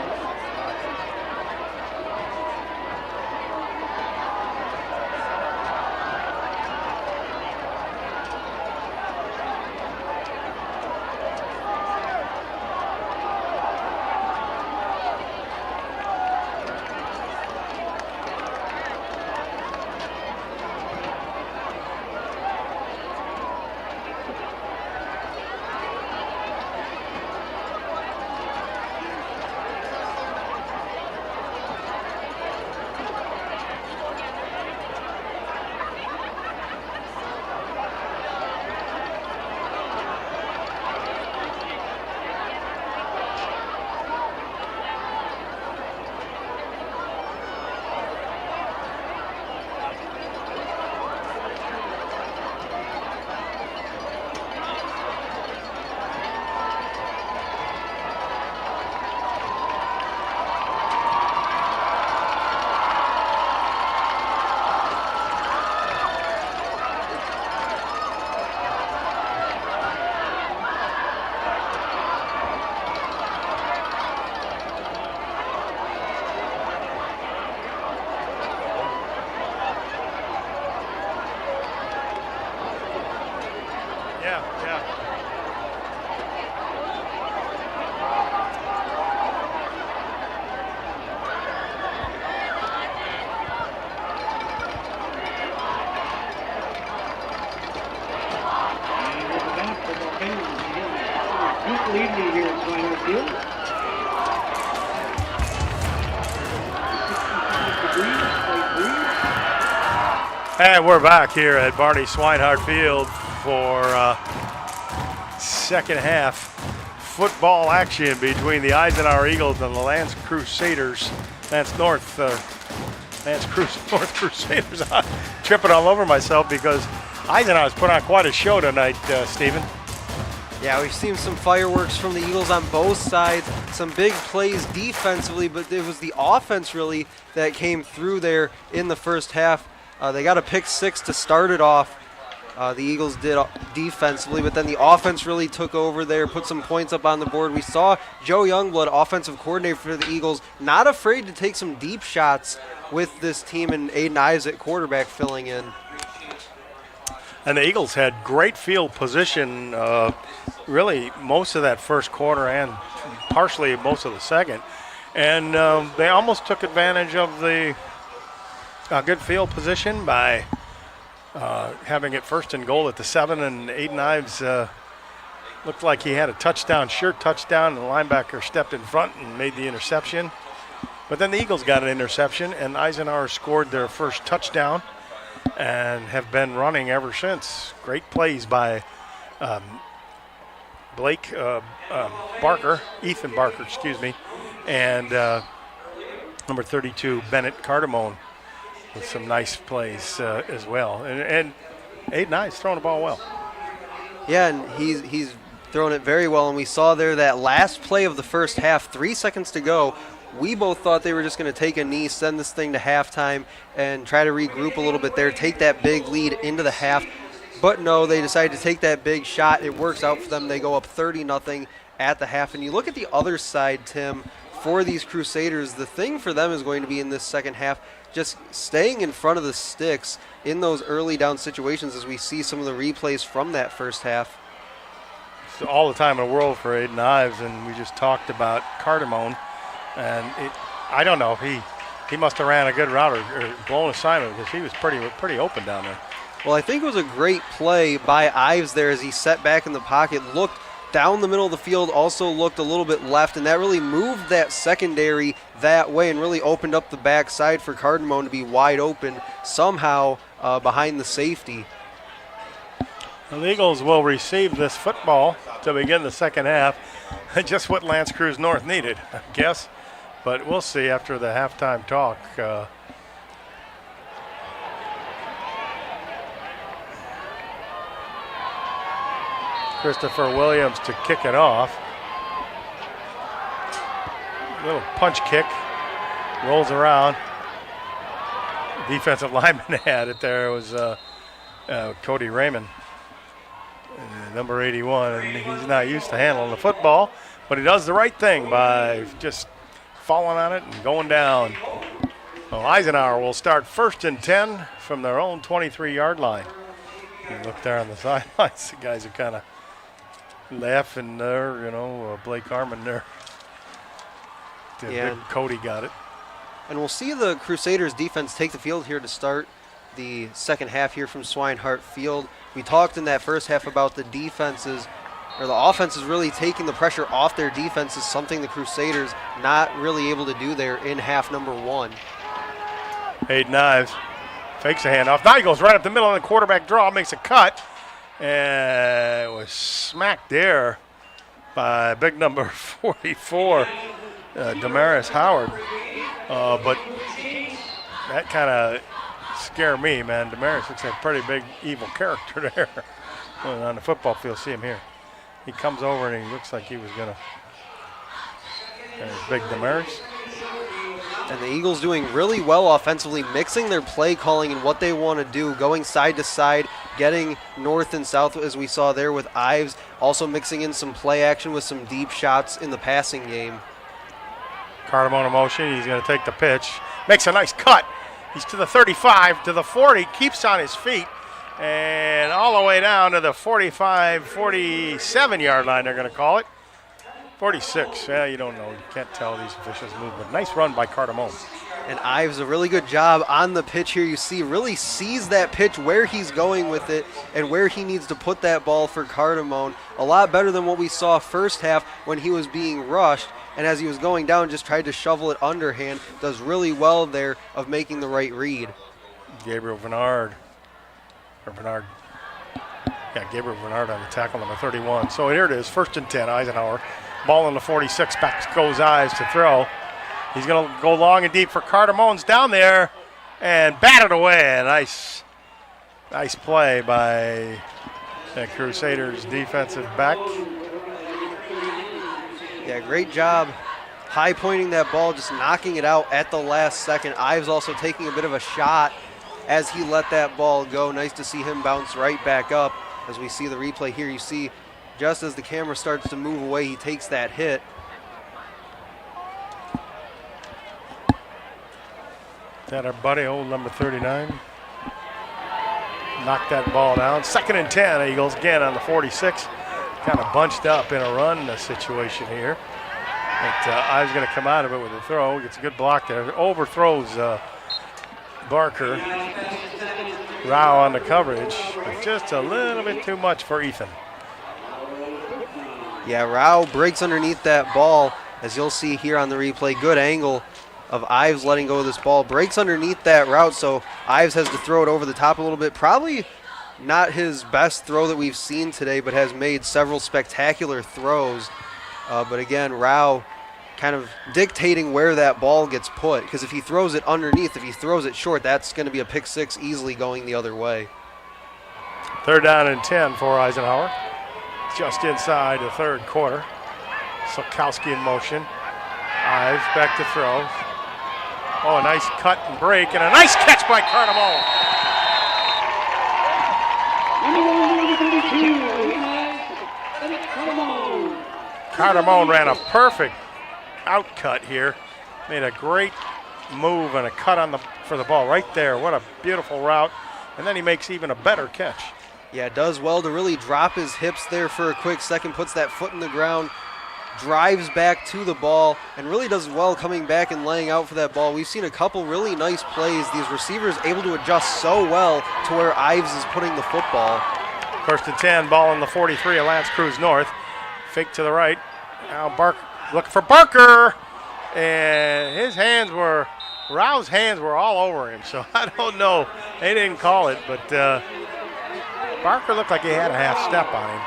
Evening here at Eisenhower Field. 65 degrees, And we're back here at Barney Swinehart Field for second half football action between the Eisenhower Eagles and the Lance Crusaders. Lance North Lance Creuse, North Crusaders. I'm tripping all over myself because Eisenhower's put on quite a show tonight, Stephen. Yeah, we've seen some fireworks from the Eagles on both sides, some big plays defensively, but it was the offense really that came through there in the first half. They got a pick six to start it off. The Eagles did defensively, but then the offense really took over there, put some points up on the board. We saw Joe Youngblood, offensive coordinator for the Eagles, not afraid to take some deep shots with this team, and Aiden Ives at quarterback filling in. And the Eagles had great field position really most of that first quarter and partially most of the second. And they almost took advantage of the good field position by having it first and goal at the 7, and Aiden Ives looked like he had a touchdown, sure touchdown, and the linebacker stepped in front and made the interception. But then the Eagles got an interception, and Eisenhower scored their first touchdown and have been running ever since. Great plays by Ethan Barker, and number 32, Bennett Cardamone, with some nice plays as well. And Aiden Ives throwing the ball well. Yeah, and he's throwing it very well, and we saw there that last play of the first half, 3 seconds to go. We both thought they were just going to take a knee, send this thing to halftime, and try to regroup a little bit there, take that big lead into the half. But no, they decided to take that big shot. It works out for them. They go up 30-0 at the half. And you look at the other side, Tim, for these Crusaders, the thing for them is going to be in this second half just staying in front of the sticks in those early down situations as we see some of the replays from that first half. It's all the time in the world for Aiden Ives, and we just talked about Cardamone. And I don't know, he must have ran a good route or blown assignment because he was pretty open down there. Well, I think it was a great play by Ives there as he set back in the pocket, looked down the middle of the field, also looked a little bit left, and that really moved that secondary that way and really opened up the backside for Cardamone to be wide open somehow behind the safety. The Eagles will receive this football to begin the second half. Just what Lance Creuse North needed, I guess. But we'll see after the halftime talk. Christopher Williams to kick it off. Little punch kick. Rolls around. Defensive lineman had it there. It was Cody Raymond, number 81. And he's not used to handling the football, but he does the right thing by just falling on it and going down. Well, Eisenhower will start first and 10 from their own 23-yard line. You look there on the sidelines, the guys are kind of laughing there, Blake Harmon there. Yeah. Big Cody got it. And we'll see the Crusaders defense take the field here to start the second half here from Swinehart Field. We talked in that first half about the defenses, or the offense is really taking the pressure off their defenses, something the Crusaders not really able to do there in half number 1. Aiden Ives fakes a handoff. Now he goes right up the middle of the quarterback draw, makes a cut, and it was smacked there by big number 44, Damaris Howard. But that kind of scared me, man. Damaris looks like a pretty big evil character there. On the football field, see him here. He comes over and he looks like he was going to. There's big Damaris. And the Eagles doing really well offensively, mixing their play calling and what they want to do, going side to side, getting north and south as we saw there with Ives, also mixing in some play action with some deep shots in the passing game. Cardamone in motion, he's going to take the pitch, makes a nice cut. He's to the 35, to the 40, keeps on his feet, and all the way down to the 45, 47-yard line, they're going to call it. 46, yeah, you don't know. You can't tell these officials' movement. Nice run by Cardamone. And Ives, a really good job on the pitch here. You see, really sees that pitch, where he's going with it, and where he needs to put that ball for Cardamone. A lot better than what we saw first half when he was being rushed. And as he was going down, just tried to shovel it underhand. Does really well there of making the right read. Gabriel Bernard. Gabriel Bernard on the tackle, number 31. So here it is, first and 10, Eisenhower. Ball in the 46, back goes Ives to throw. He's going to go long and deep for Cardamone's down there. and batted away. Nice play by the Crusaders defensive back. Yeah, great job high pointing that ball, just knocking it out at the last second. Ives also taking a bit of a shot as he let that ball go. Nice to see him bounce right back up. As we see the replay here, you see just as the camera starts to move away, he takes that hit. That our buddy, old number 39. Knocked that ball down. 2nd and 10, Eagles again on the 46. Kind of bunched up in a run situation here. But Ives going to come out of it with a throw. Gets a good block there. Overthrows Barker. Rao on the coverage, but just a little bit too much for Ethan. Yeah, Rao breaks underneath that ball, as you'll see here on the replay. Good angle of Ives letting go of this ball. Breaks underneath that route, so Ives has to throw it over the top a little bit. Probably not his best throw that we've seen today, but has made several spectacular throws. But again, Rao kind of dictating where that ball gets put, because if he throws it underneath, if he throws it short, that's going to be a pick six easily going the other way. 3rd down and 10 for Eisenhower. Just inside the 3rd quarter. Sokowski in motion. Ives back to throw. Oh, a nice cut and break, and a nice catch by Cardamone. Cardamone ran a perfect outcut here. Made a great move and a cut on for the ball right there. What a beautiful route. And then he makes even a better catch. Yeah, does well to really drop his hips there for a quick second, puts that foot in the ground, drives back to the ball, and really does well coming back and laying out for that ball. We've seen a couple really nice plays. These receivers able to adjust so well to where Ives is putting the football. 1st and 10, ball in the 43 of Lance Creuse North. Fake to the right. Now Barker looking for Barker. And Rao's hands were all over him, so I don't know. They didn't call it, but Barker looked like he had a half step on him.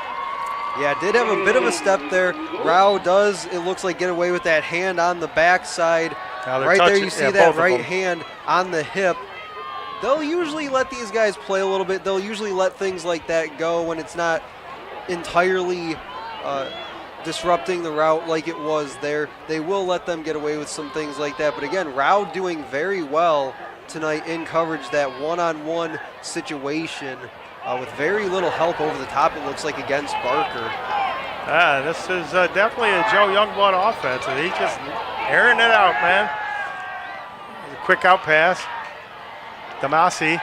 Yeah, did have a bit of a step there. Rao does, it looks like, get away with that hand on the backside. Right there you see that right hand on the hip. They'll usually let these guys play a little bit. They'll usually let things like that go when it's not entirely disrupting the route like it was there. They will let them get away with some things like that. But again, Rao doing very well tonight in coverage, that one-on-one situation with very little help over the top, it looks like, against Barker. This is definitely a Joe Youngblood offense, and he's just airing it out, man. A quick out pass. Damasi.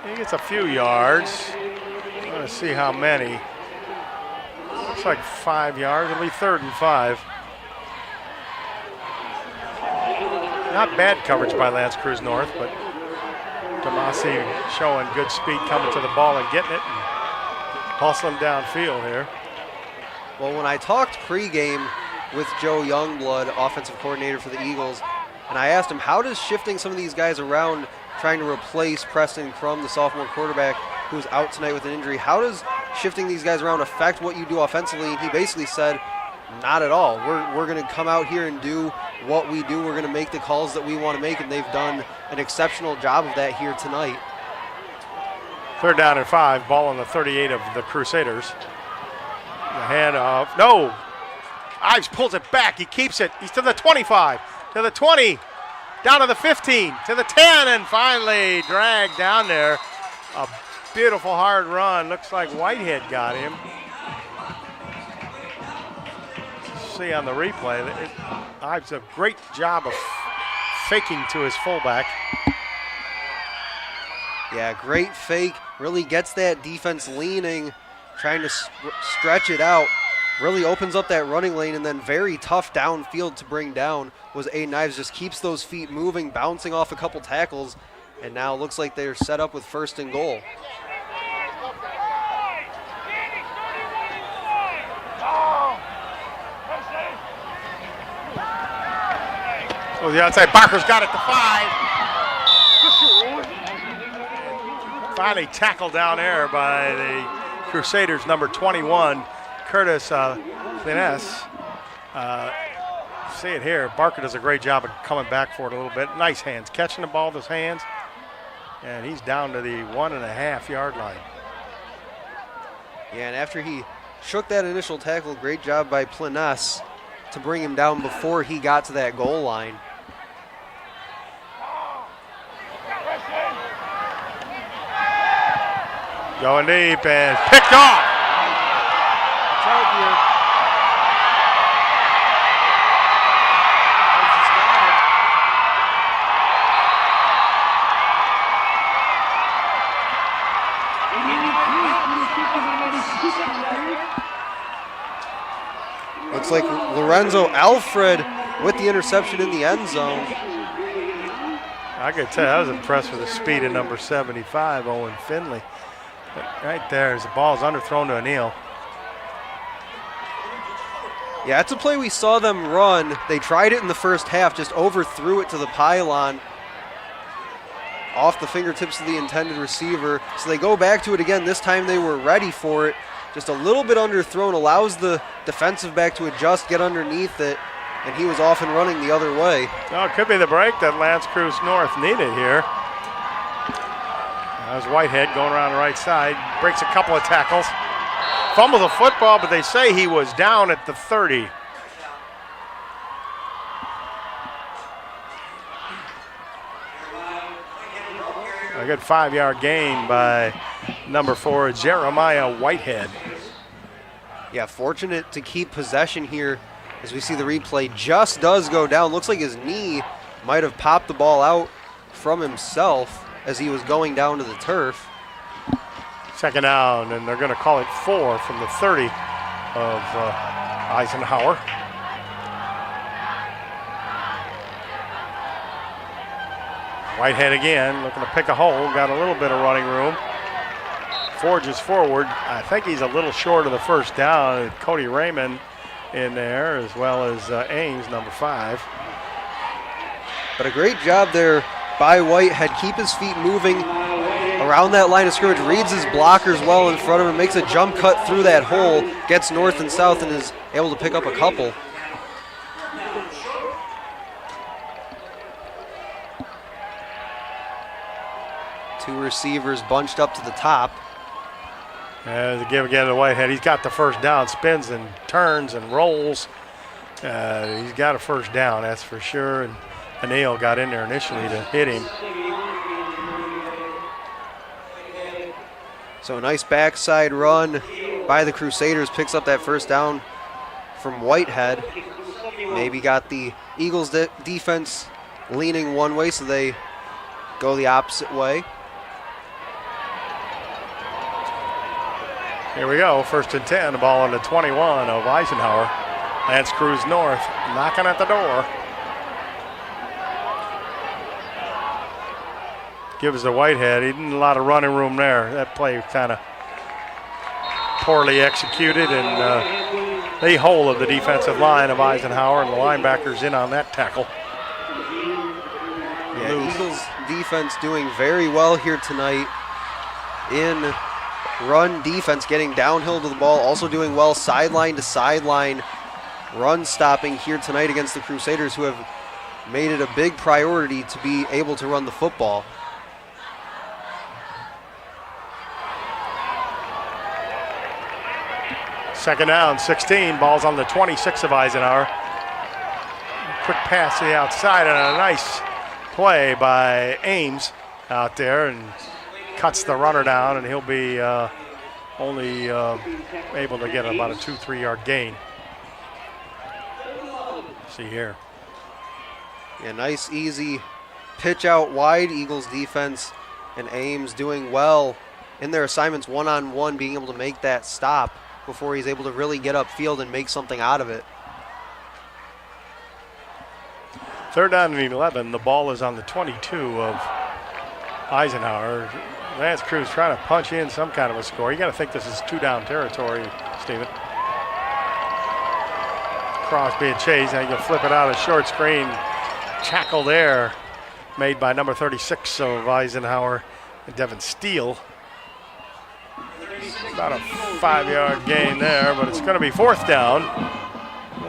He gets a few yards. I'm going to see how many. Looks like 5 yards. It'll be 3rd and 5. Not bad coverage by Lance Creuse North, but Damasi showing good speed coming to the ball and getting it and hustling downfield here. Well, when I talked pregame with Joe Youngblood, offensive coordinator for the Eagles, and I asked him, how does shifting some of these guys around, trying to replace Preston Crum, the sophomore quarterback who's out tonight with an injury, how does shifting these guys around affect what you do offensively? And he basically said, not at all. We're going to come out here and do what we do. We're going to make the calls that we want to make, and they've done an exceptional job of that here tonight. 3rd down and 5, ball on the 38 of the Crusaders. The handoff, no! Ives pulls it back, he keeps it, he's to the 25, to the 20, down to the 15, to the 10, and finally dragged down there. A beautiful hard run, looks like Whitehead got him. See on the replay, Ives a great job of faking to his fullback. Yeah, great fake, really gets that defense leaning, trying to stretch it out, really opens up that running lane, and then very tough downfield to bring down was Aiden Ives. Just keeps those feet moving, bouncing off a couple tackles, and now looks like they're set up with 1st and goal. So the outside, Barker's got it to 5. Finally tackled down there by the Crusaders, number 21, Curtis Finesse. see it here. Barker does a great job of coming back for it a little bit. Nice hands, catching the ball with his hands. And he's down to the 1.5-yard line. Yeah, and after he shook that initial tackle, great job by Plines to bring him down before he got to that goal line. Going deep and picked off. Watch out here. Looks like Lorenzo Alfred with the interception in the end zone. I could tell, I was impressed with the speed of number 75, Owen Finley. But right there, as the ball's underthrown to O'Neal. Yeah, it's a play we saw them run. They tried it in the first half, just overthrew it to the pylon off the fingertips of the intended receiver. So they go back to it again. This time they were ready for it. Just a little bit underthrown, allows the defensive back to adjust, get underneath it, and he was off and running the other way. Oh, it could be the break that Lance Creuse North needed here. That was Whitehead going around the right side, breaks a couple of tackles. Fumbles the football, but they say he was down at the 30. A good 5-yard gain by number 4, Jeremiah Whitehead. Yeah, fortunate to keep possession here as we see the replay. Just does go down. Looks like his knee might have popped the ball out from himself as he was going down to the turf. Second down, and they're going to call it 4 from the 30 of Eisenhower. Whitehead again, looking to pick a hole, got a little bit of running room. Forges forward. I think he's a little short of the first down. Cody Raymond in there, as well as Ames, number 5. But a great job there by Whitehead. Keep his feet moving around that line of scrimmage, reads his blockers well in front of him, makes a jump cut through that hole, gets north and south, and is able to pick up a couple. Two receivers bunched up to the top. The give again to Whitehead. He's got the first down, spins and turns and rolls. He's got a first down, that's for sure. And O'Neal got in there initially to hit him. So a nice backside run by the Crusaders, picks up that first down from Whitehead. Maybe got the Eagles defense leaning one way, so they go the opposite way. Here we go, 1st and 10, the ball on the 21 of Eisenhower. Lance Creuse North knocking at the door. Gives to Whitehead. He didn't a lot of running room there. That play kind of poorly executed, and the whole of the defensive line of Eisenhower and the linebackers in on that tackle. Yeah, Eagles defense doing very well here tonight in run defense, getting downhill to the ball, also doing well sideline to sideline run stopping here tonight against the Crusaders, who have made it a big priority to be able to run the football. Second down, 16, ball's on the 26 of Eisenhower. Quick pass to the outside and a nice play by Ames out there, and cuts the runner down, and he'll be only able to get about a 2-3 yard gain. See here. Yeah, nice easy pitch out wide. Eagles defense and Ames doing well in their assignments one-on-one, being able to make that stop before he's able to really get upfield and make something out of it. 3rd down and 11. The ball is on the 22 of Eisenhower. Lance Creuse trying to punch in some kind of a score. You got to think this is 2-down territory, Stephen. Cross being chased. Now you can flip it out, a short screen. Tackle there made by number 36 of Eisenhower, Devin Steele. About a 5-yard gain there, but it's going to be 4th down.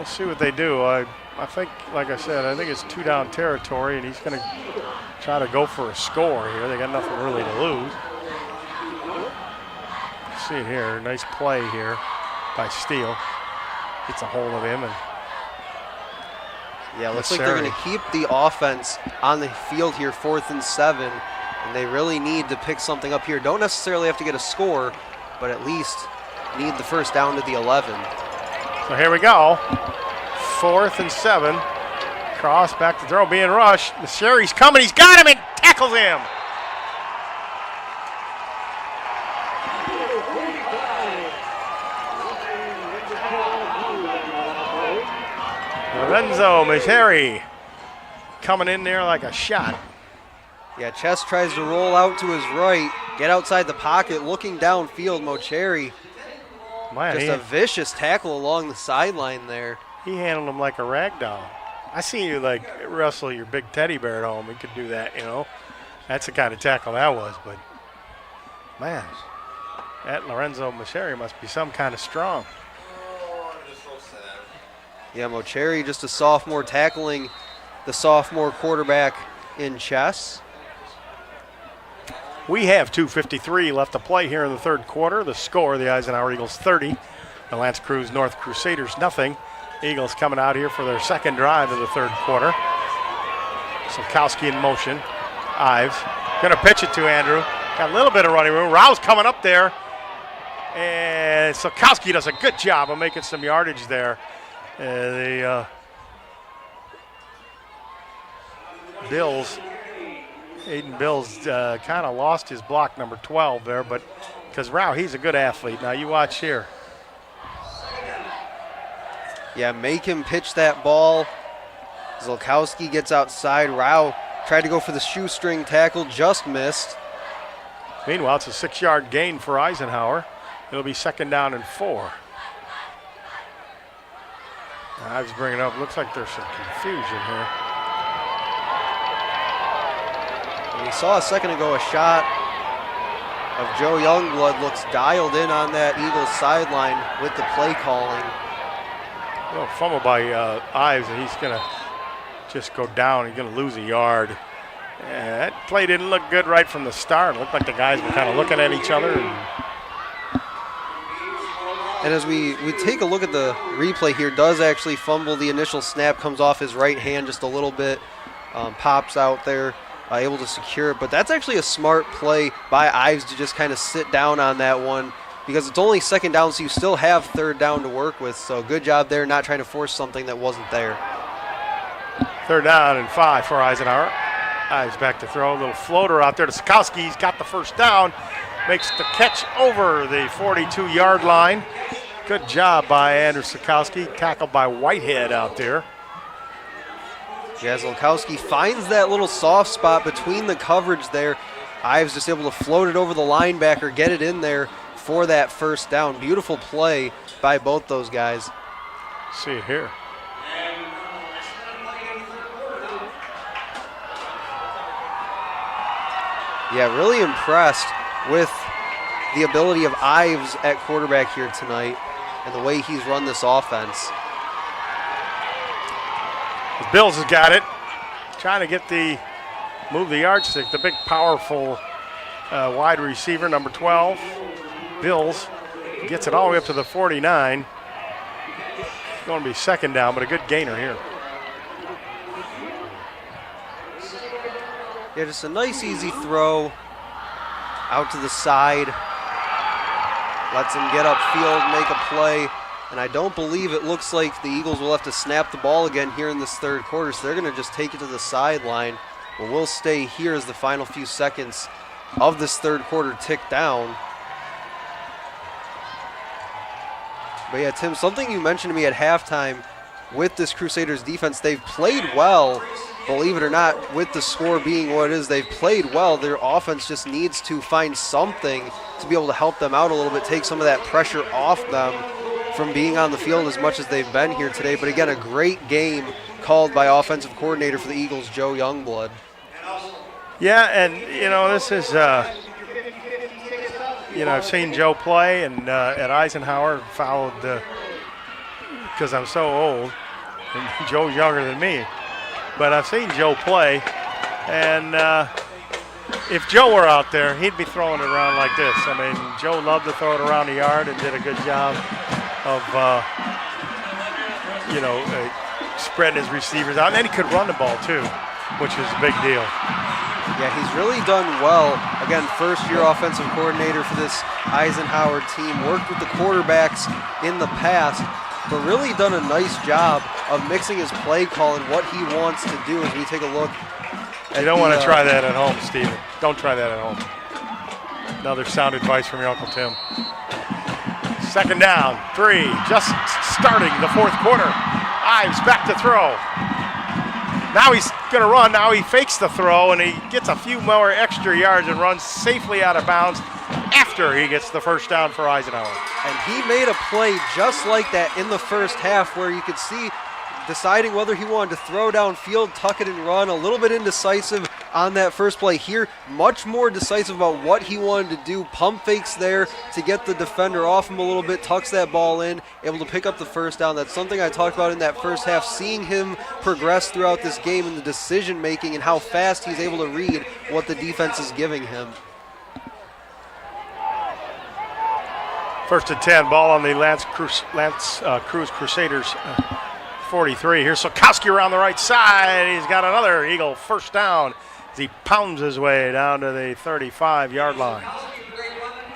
we'll see what they do. I think, like I said, I think it's 2 down territory, and he's going to try to go for a score here. They got nothing really to lose. See it here, nice play here by Steele. Gets a hold of him, and yeah, looks like they're going to keep the offense on the field here, 4th and 7, and they really need to pick something up here. Don't necessarily have to get a score, but at least need the first down to the 11. So here we go. 4th and 7. Cross back to throw, being rushed. Sherry's coming. He's got him and tackles him. Lorenzo Macheri coming in there like a shot. Yeah, Chess tries to roll out to his right, get outside the pocket, looking downfield. Mocheri, just a vicious tackle along the sideline there. He handled him like a rag doll. I seen you like wrestle your big teddy bear at home. We could do that, you know. That's the kind of tackle that was, but man, that Lorenzo Macheri must be some kind of strong. Yeah, Mocheri, just a sophomore, tackling the sophomore quarterback in Chess. We have 2:53 left to play here in the third quarter. The score, the Eisenhower Eagles 30, the L'Anse Creuse North Crusaders nothing. Eagles coming out here for their second drive of the third quarter. Solkowski in motion. Ives gonna pitch it to Andrew. Got a little bit of running room. Rouse coming up there. And Solkowski does a good job of making some yardage there. The Bills, Aiden Bills kind of lost his block, number 12 there, but because Rao, he's a good athlete. Now you watch here. Yeah, make him pitch that ball. Zolkowski gets outside. Rao tried to go for the shoestring tackle, just missed. Meanwhile, it's a 6-yard gain for Eisenhower. It'll be 2nd down and 4. I was bringing up, looks like there's some confusion here. We saw a second ago a shot of Joe Youngblood, looks dialed in on that Eagles sideline with the play calling. A little fumble by Ives, and he's going to just go down. He's going to lose a yard. That play didn't look good right from the start. It looked like the guys were kind of looking at each other. And as we take a look at the replay here, does actually fumble the initial snap, comes off his right hand just a little bit, pops out there, able to secure it. But that's actually a smart play by Ives to just kind of sit down on that one, because it's only 2nd down, so you still have 3rd down to work with. So good job there, not trying to force something that wasn't there. 3rd down and 5 for Eisenhower. Ives back to throw, a little floater out there to Solkowski. He's got the first down. Makes the catch over the 42-yard line. Good job by Andrew Solkowski, tackled by Whitehead out there. Yeah, Zolkowski finds that little soft spot between the coverage there. Ives just able to float it over the linebacker, get it in there for that first down. Beautiful play by both those guys. See it here. Yeah, really impressed with the ability of Ives at quarterback here tonight and the way he's run this offense. The Bills has got it. Trying to move the yardstick. The big, powerful wide receiver, number 12. Bills gets it all the way up to the 49. Going to be 2nd down, but a good gainer here. Yeah, just a nice, easy throw out to the side. Lets him get upfield, make a play. And I don't believe it looks like the Eagles will have to snap the ball again here in this third quarter, so they're going to just take it to the sideline. But we'll stay here as the final few seconds of this third quarter tick down. But yeah, Tim, something you mentioned to me at halftime with this Crusaders defense, they've played well. Believe it or not, with the score being what it is, they've played well. Their offense just needs to find something to be able to help them out a little bit, take some of that pressure off them from being on the field as much as they've been here today. But again, a great game called by offensive coordinator for the Eagles, Joe Youngblood. Yeah, and, this is, I've seen Joe play, and at Eisenhower followed because I'm so old, and Joe's younger than me. But I've seen Joe play, and if Joe were out there, he'd be throwing it around like this. I mean, Joe loved to throw it around the yard and did a good job of, spreading his receivers out. And then he could run the ball, too, which is a big deal. Yeah, he's really done well. Again, first-year offensive coordinator for this Eisenhower team. Worked with the quarterbacks in the past, but really done a nice job of mixing his play call and what he wants to do as we take a look. You don't want to try that at home, Steven. Don't try that at home. Another sound advice from your Uncle Tim. Second down, 3, just starting the fourth quarter. Ives back to throw. Now he's going to run. Now he fakes the throw, and he gets a few more extra yards and runs safely out of bounds after he gets the first down for Eisenhower. And he made a play just like that in the first half where you could see deciding whether he wanted to throw downfield, tuck it and run, a little bit indecisive on that first play. Here, much more decisive about what he wanted to do. Pump fakes there to get the defender off him a little bit, tucks that ball in, able to pick up the first down. That's something I talked about in that first half, seeing him progress throughout this game in the decision making and how fast he's able to read what the defense is giving him. First and 10, ball on the Lance Creuse Crusaders 43. Here's Sokowski around the right side. He's got another Eagle first down as he pounds his way down to the 35-yard line.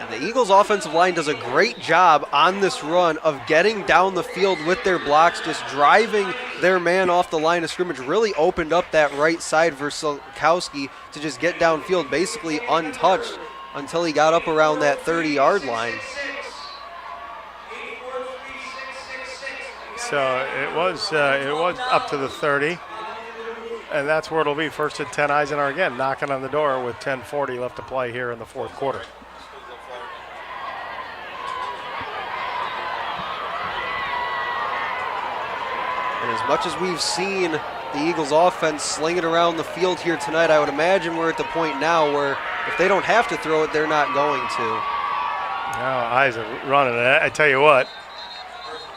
And the Eagles' offensive line does a great job on this run of getting down the field with their blocks, just driving their man off the line of scrimmage. Really opened up that right side for Sokowski to just get downfield basically untouched until he got up around that 30-yard line. So it was up to the 30, and that's where it'll be. First and 10, Eisenhower again knocking on the door with 10:40 left to play here in the fourth quarter. And as much as we've seen the Eagles offense sling it around the field here tonight, I would imagine we're at the point now where if they don't have to throw it, they're not going to. Now Eisen running it. I tell you what,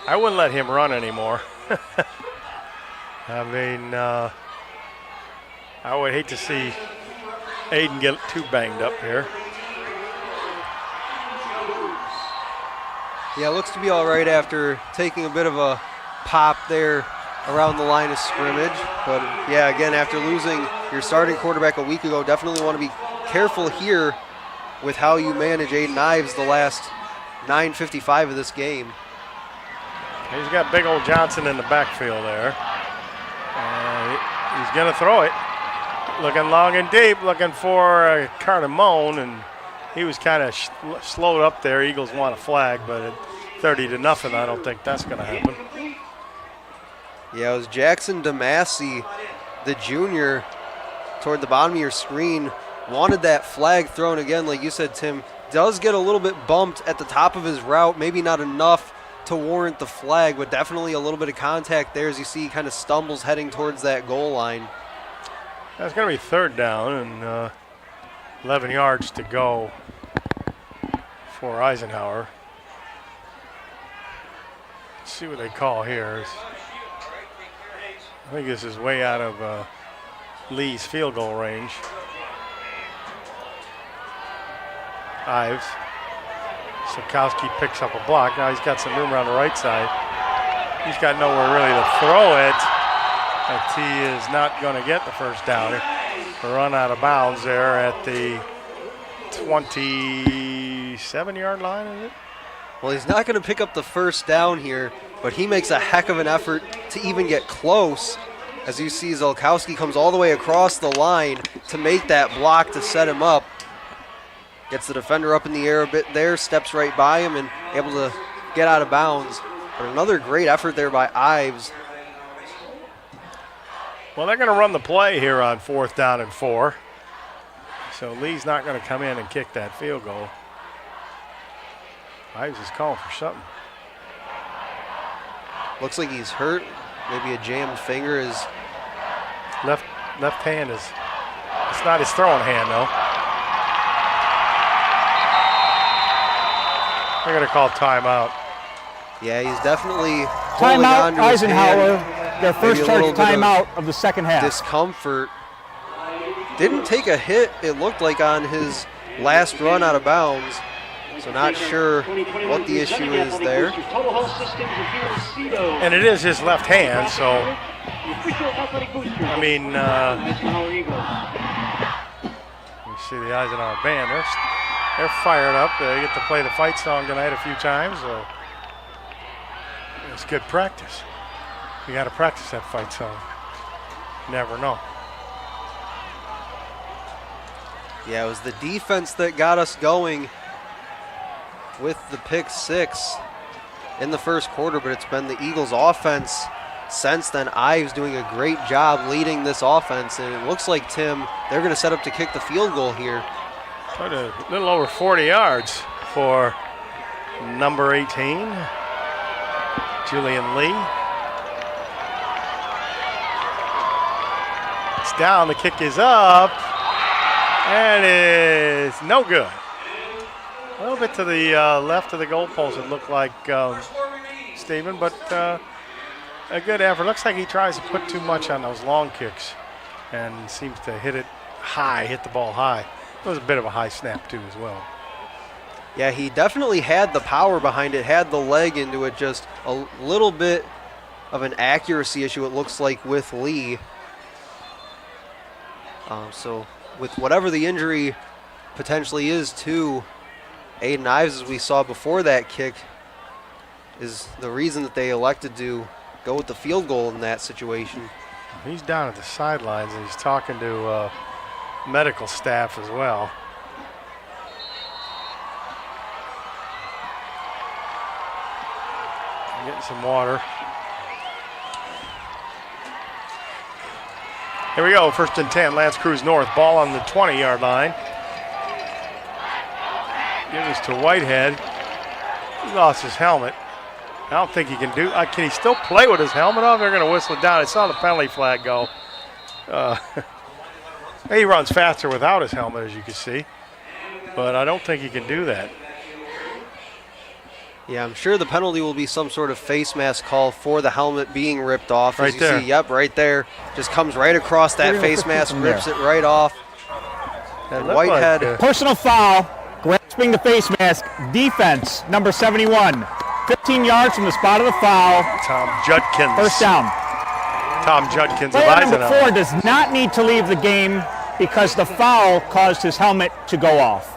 I wouldn't let him run anymore. I mean, I would hate to see Aiden get too banged up here. Yeah, looks to be all right after taking a bit of a pop there around the line of scrimmage. But yeah, again, after losing your starting quarterback a week ago, definitely want to be careful here with how you manage Aiden Ives the last 9:55 of this game. He's got big old Johnson in the backfield there. He's going to throw it. Looking long and deep, looking for Cardamone, and he was kind of slowed up there. Eagles want a flag, but at 30-0, I don't think that's going to happen. Yeah, it was Jackson DeMassey, the junior, toward the bottom of your screen, wanted that flag thrown again. Like you said, Tim, does get a little bit bumped at the top of his route, maybe not enough to warrant the flag, but definitely a little bit of contact there as you see he kind of stumbles heading towards that goal line. That's going to be third down and 11 yards to go for Eisenhower. Let's see what they call here. I think this is way out of Lee's field goal range. Ives. Sokowski picks up a block. Now he's got some room around the right side. He's got nowhere really to throw it. And he is not going to get the first down. A run out of bounds there at the 27-yard line, is it? Well, he's not going to pick up the first down here, but he makes a heck of an effort to even get close. As you see, Zolkowski comes all the way across the line to make that block to set him up. Gets the defender up in the air a bit there, steps right by him and able to get out of bounds. But another great effort there by Ives. Well, they're going to run the play here on 4th down and 4. So Lee's not going to come in and kick that field goal. Ives is calling for something. Looks like he's hurt. Maybe a jammed finger. His left hand is, it's not his throwing hand though. They're going to call timeout. Yeah, he's definitely pulling Timeout, onto his Eisenhower. hand. Their first Maybe a charge little bit of timeout of the second half. discomfort. Didn't take a hit, it looked like, on his last run out of bounds. So not sure what the issue is there. And it is his left hand, so, I mean, you see the Eisenhower band, they're fired up. They get to play the fight song tonight a few times, so it's good practice. You got to practice that fight song. Never know. Yeah, it was the defense that got us going with the pick 6 in the first quarter, but it's been the Eagles' offense since then. Ives doing a great job leading this offense, and it looks like, Tim, they're going to set up to kick the field goal here. Quite a little over 40 yards for number 18, Julian Lee. It's down, the kick is up, and it's no good. A little bit to the left of the goalpost, it looked like, Stephen, but a good effort. Looks like he tries to put too much on those long kicks and seems to hit the ball high. It was a bit of a high snap too as well. Yeah, he definitely had the power behind it, had the leg into it, just a little bit of an accuracy issue, it looks like, with Lee. So with whatever the injury potentially is to Aiden Ives, as we saw before that kick, is the reason that they elected to go with the field goal in that situation. He's down at the sidelines and he's talking to medical staff as well. Getting some water. Here we go, 1st and 10, Lance Creuse North. Ball on the 20-yard line. Gives to Whitehead. He lost his helmet. I don't think he can do. Can he still play with his helmet on? They're going to whistle it down. I saw the penalty flag go. He runs faster without his helmet, as you can see. But I don't think he can do that. Yeah, I'm sure the penalty will be some sort of face mask call for the helmet being ripped off. Right as you there. see, yep, right there. Just comes right across that face mask, rips it right off. And Whitehead. Personal foul, grasping the face mask, defense, number 71. 15 yards from the spot of the foul. Tom Judkins. First down. Tom Judkins of Player number Eisenhower. 4 does not need to leave the game because the foul caused his helmet to go off.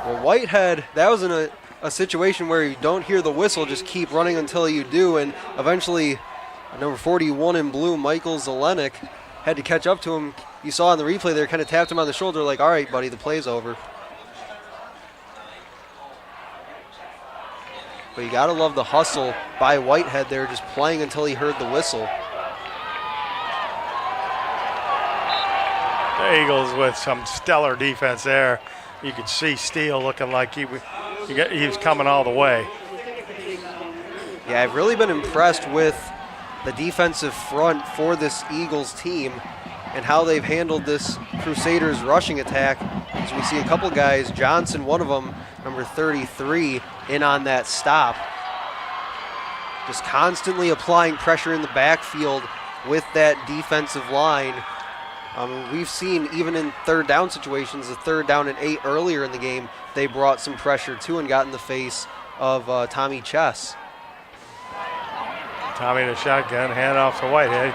Well, Whitehead, that was in a situation where you don't hear the whistle, just keep running until you do, and eventually number 41 in blue, Michael Zelenik, had to catch up to him. You saw in the replay there, kind of tapped him on the shoulder like, all right, buddy, the play's over. But you gotta love the hustle by Whitehead there, just playing until he heard the whistle. The Eagles with some stellar defense there. You could see Steele looking like he was coming all the way. Yeah, I've really been impressed with the defensive front for this Eagles team and how they've handled this Crusaders rushing attack. As we see a couple guys, Johnson, one of them, number 33, in on that stop. Just constantly applying pressure in the backfield with that defensive line. We've seen even in third down situations, the 3rd down and 8 earlier in the game, they brought some pressure too and got in the face of Tommy Chess. Tommy in a shotgun, hand off to Whitehead.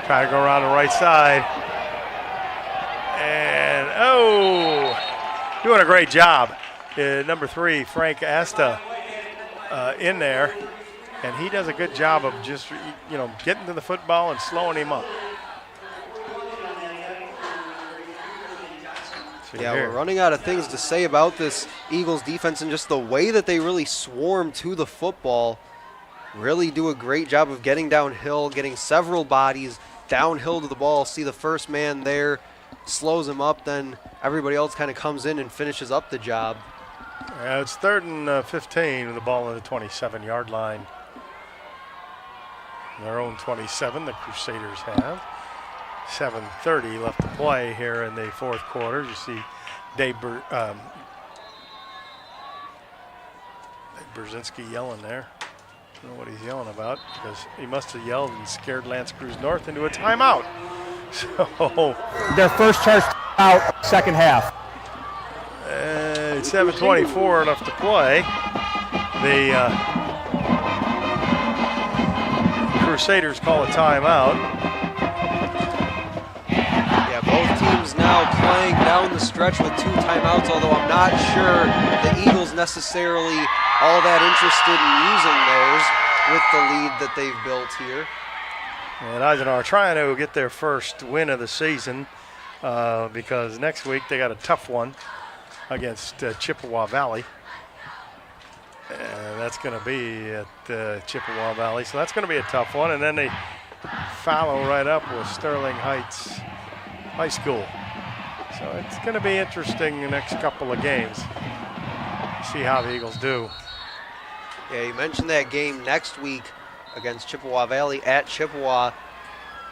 Trying to go around the right side. And, doing a great job. Number 3, Frank Asta, in there. And he does a good job of just, getting to the football and slowing him up. Yeah, we're running out of things to say about this Eagles defense and just the way that they really swarm to the football. Really do a great job of getting downhill, getting several bodies downhill to the ball. See the first man there, slows him up, then everybody else kind of comes in and finishes up the job. It's 3rd and 15 with the ball on the 27-yard line. Their own 27, the Crusaders have. 7:30 left to play here in the 4th quarter. You see Dave Brzezinski yelling there. don't know what he's yelling about, because he must have yelled and scared Lance Creuse North into a timeout. So Their first charge out, second half. It's 7:24 left to play. The Crusaders call a timeout. Yeah, both teams now playing down the stretch with 2 timeouts, although I'm not sure the Eagles necessarily all that interested in using those with the lead that they've built here. And Eisenhower trying to get their first win of the season because next week they got a tough one against Chippewa Valley. And that's going to be at Chippewa Valley. So that's going to be a tough one. And then they follow right up with Sterling Heights High School. So it's going to be interesting the next couple of games. See how the Eagles do. Yeah, you mentioned that game next week against Chippewa Valley at Chippewa.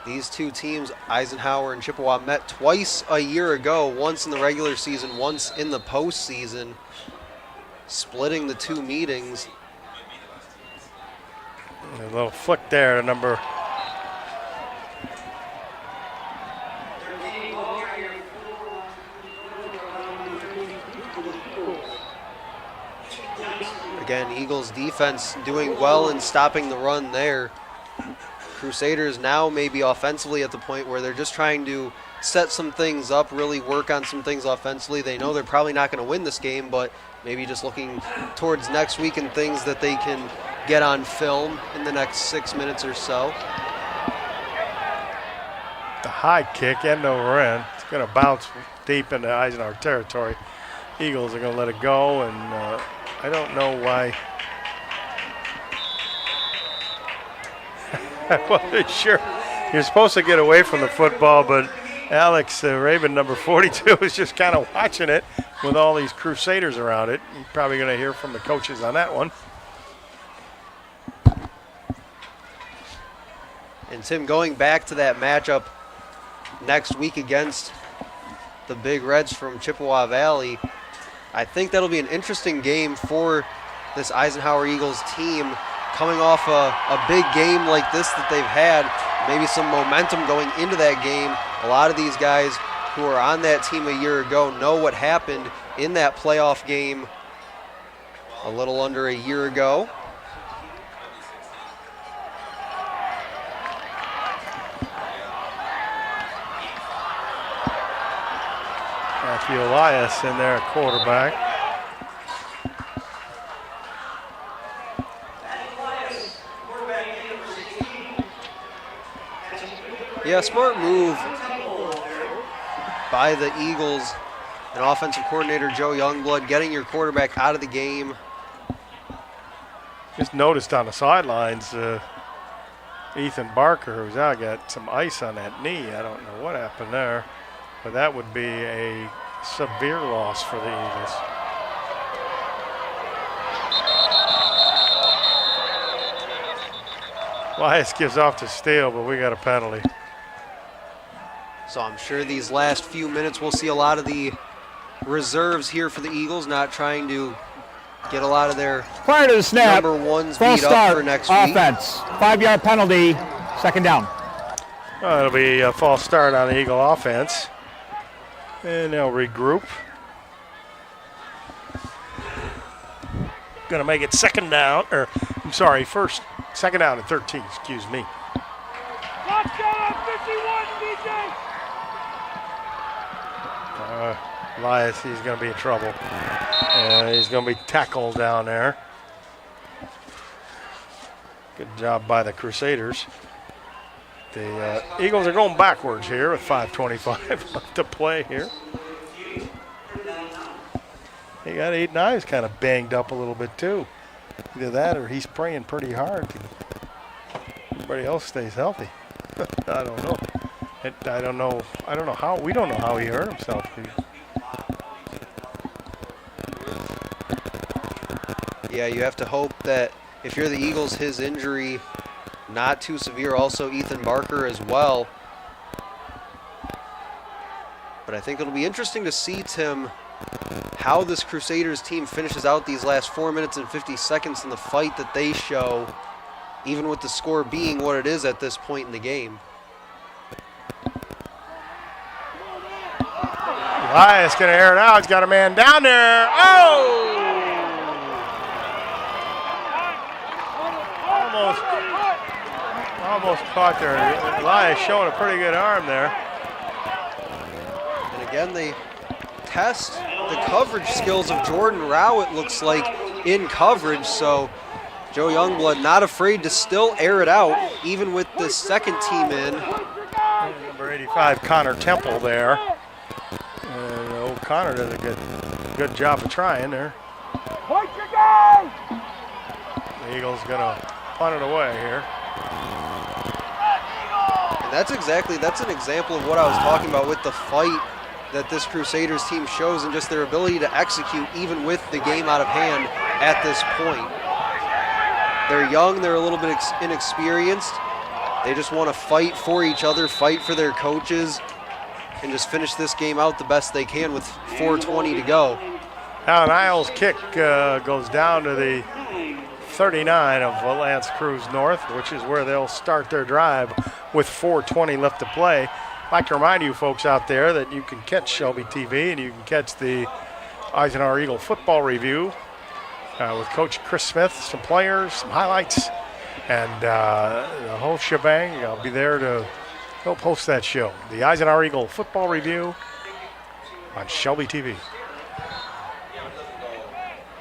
These two teams, Eisenhower and Chippewa, met twice a year ago, once in the regular season, once in the postseason, splitting the 2 meetings. A little flick there to number Again, Eagles defense doing well in stopping the run there. Crusaders now maybe offensively at the point where they're just trying to set some things up, really work on some things offensively. They know they're probably not going to win this game, but maybe just looking towards next week and things that they can get on film in the next 6 minutes or so. the high kick, end over end. It's going to bounce deep into Eisenhower territory. Eagles are going to let it go, and I don't know why. I wasn't sure. You're supposed to get away from the football, but Alex Raven, number 42, is just kind of watching it with all these Crusaders around it. You're probably going to hear from the coaches on that one. And Tim, going back to that matchup next week against the Big Reds from Chippewa Valley, I think that'll be an interesting game for this Eisenhower Eagles team, coming off a big game like this that they've had, maybe some momentum going into that game. A lot of these guys who are on that team a year ago know what happened in that playoff game a little under a year ago. Matthew Elias in there at quarterback. Yeah, smart move by the Eagles and offensive coordinator Joe Youngblood, getting your quarterback out of the game. Just noticed on the sidelines, Ethan Barker, who's out, got some ice on that knee. I don't know what happened there, but that would be a severe loss for the Eagles. Elias gives off to Steele, but we got a penalty. So I'm sure these last few minutes we'll see a lot of the reserves here for the Eagles, not trying to get a lot of their prior to the snap, number ones false beat start, up for next offense, week. 5-yard penalty, second down. It'll be a false start on the Eagle offense. And they'll regroup. Gonna make it second down, or I'm sorry, second down and 13, excuse me. Elias, he's going to be in trouble. He's going to be tackled down there. Good job by the Crusaders. The Eagles are going backwards here with 5:25 left to play here. He got 8 knives kind of banged up a little bit too. Either that or he's praying pretty hard. Everybody else stays healthy. I don't know. I don't know how. We don't know how he hurt himself. Yeah, you have to hope that if you're the Eagles, his injury not too severe. Also Ethan Barker as well. But I think it'll be interesting to see, Tim, how this Crusaders team finishes out these last 4 minutes and 50 seconds in the fight that they show even with the score being what it is at this point in the game. Elias going to air it out. He's got a man down there. Oh! Almost caught there. Elias showing a pretty good arm there. And again, they test the coverage skills of Jordan Rao, it looks like, in coverage. So Joe Youngblood not afraid to still air it out, even with the second team in. Number 85, Connor Temple there. And old Connor does a good job of trying there. The Eagles gonna punt it away here. And that's an example of what I was talking about with the fight that this Crusaders team shows and just their ability to execute even with the game out of hand at this point. They're young, they're a little bit inexperienced. They just want to fight for each other, fight for their coaches, and just finish this game out the best they can with 4:20 to go. Now an Isles kick goes down to the 39 of Lance Creuse North, which is where they'll start their drive with 4:20 left to play. I'd like to remind you folks out there that you can catch Shelby TV and you can catch the Eisenhower Eagle football review with Coach Chris Smith, some players, some highlights, and the whole shebang. I'll be there to help host that show. The Eisenhower Eagle football review on Shelby TV.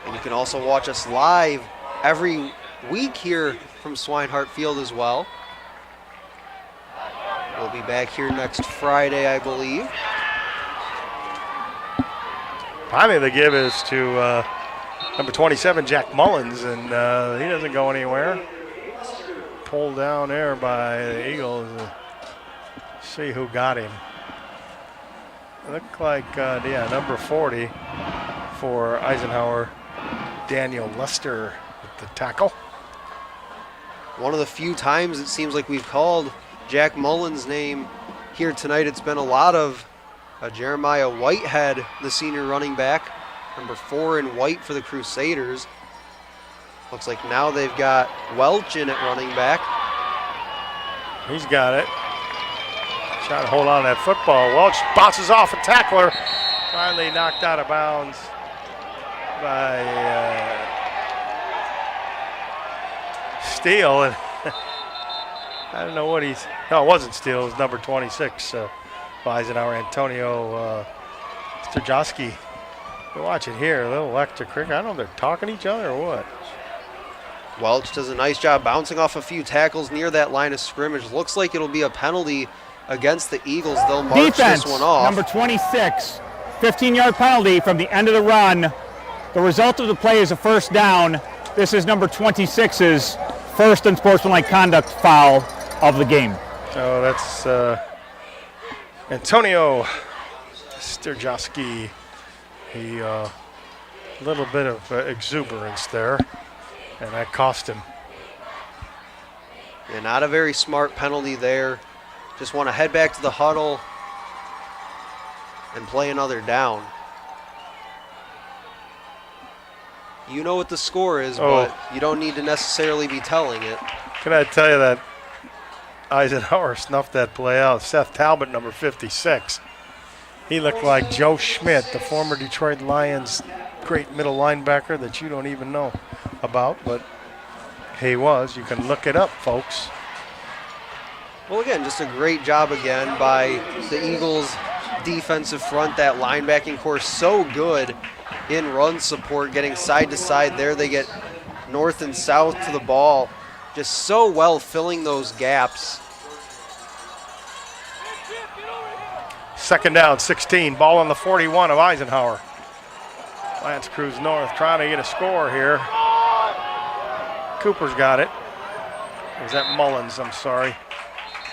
And you can also watch us live every week here from Swinehart Field as well. We'll be back here next Friday, I believe. Finally, the give is to number 27, Jack Mullins, and he doesn't go anywhere. Pulled down there by the Eagles. See who got him. It looked like, number 40 for Eisenhower, Daniel Lester with the tackle. One of the few times it seems like we've called Jack Mullins' name here tonight. It's been a lot of Jeremiah Whitehead, the senior running back, number 4 in white for the Crusaders. Looks like now they've got Welch in at running back. He's got it. Trying to hold on to that football. Welch bounces off a tackler. Finally knocked out of bounds by Steele. And I don't know what no, it wasn't Steele. It was number 26 Eisenhower, Antonio Sturjowski. We're watching here, a little electric cricket. I don't know if they're talking to each other or what. Welch does a nice job bouncing off a few tackles near that line of scrimmage. Looks like it'll be a penalty against the Eagles. They'll march Defense, this one off. Number 26, 15-yard penalty from the end of the run. The result of the play is a first down. This is number 26's first unsportsmanlike conduct foul of the game. So that's Antonio Sturjowski. He a little bit of exuberance there, and that cost him. Yeah, not a very smart penalty there. Just want to head back to the huddle and play another down. You know what the score is, but you don't need to necessarily be telling it. Can I tell you that Eisenhower snuffed that play out? Seth Talbot, number 56. He looked like Joe Schmidt, the former Detroit Lions great middle linebacker that you don't even know about, but he was. You can look it up, folks. Well, again, just a great job again by the Eagles' defensive front. That linebacking core so good in run support, getting side to side there. They get north and south to the ball. Just so well filling those gaps. Second down, 16. Ball on the 41 of Eisenhower. Lance Creuse North trying to get a score here. Cooper's got it. Is that Mullins? I'm sorry.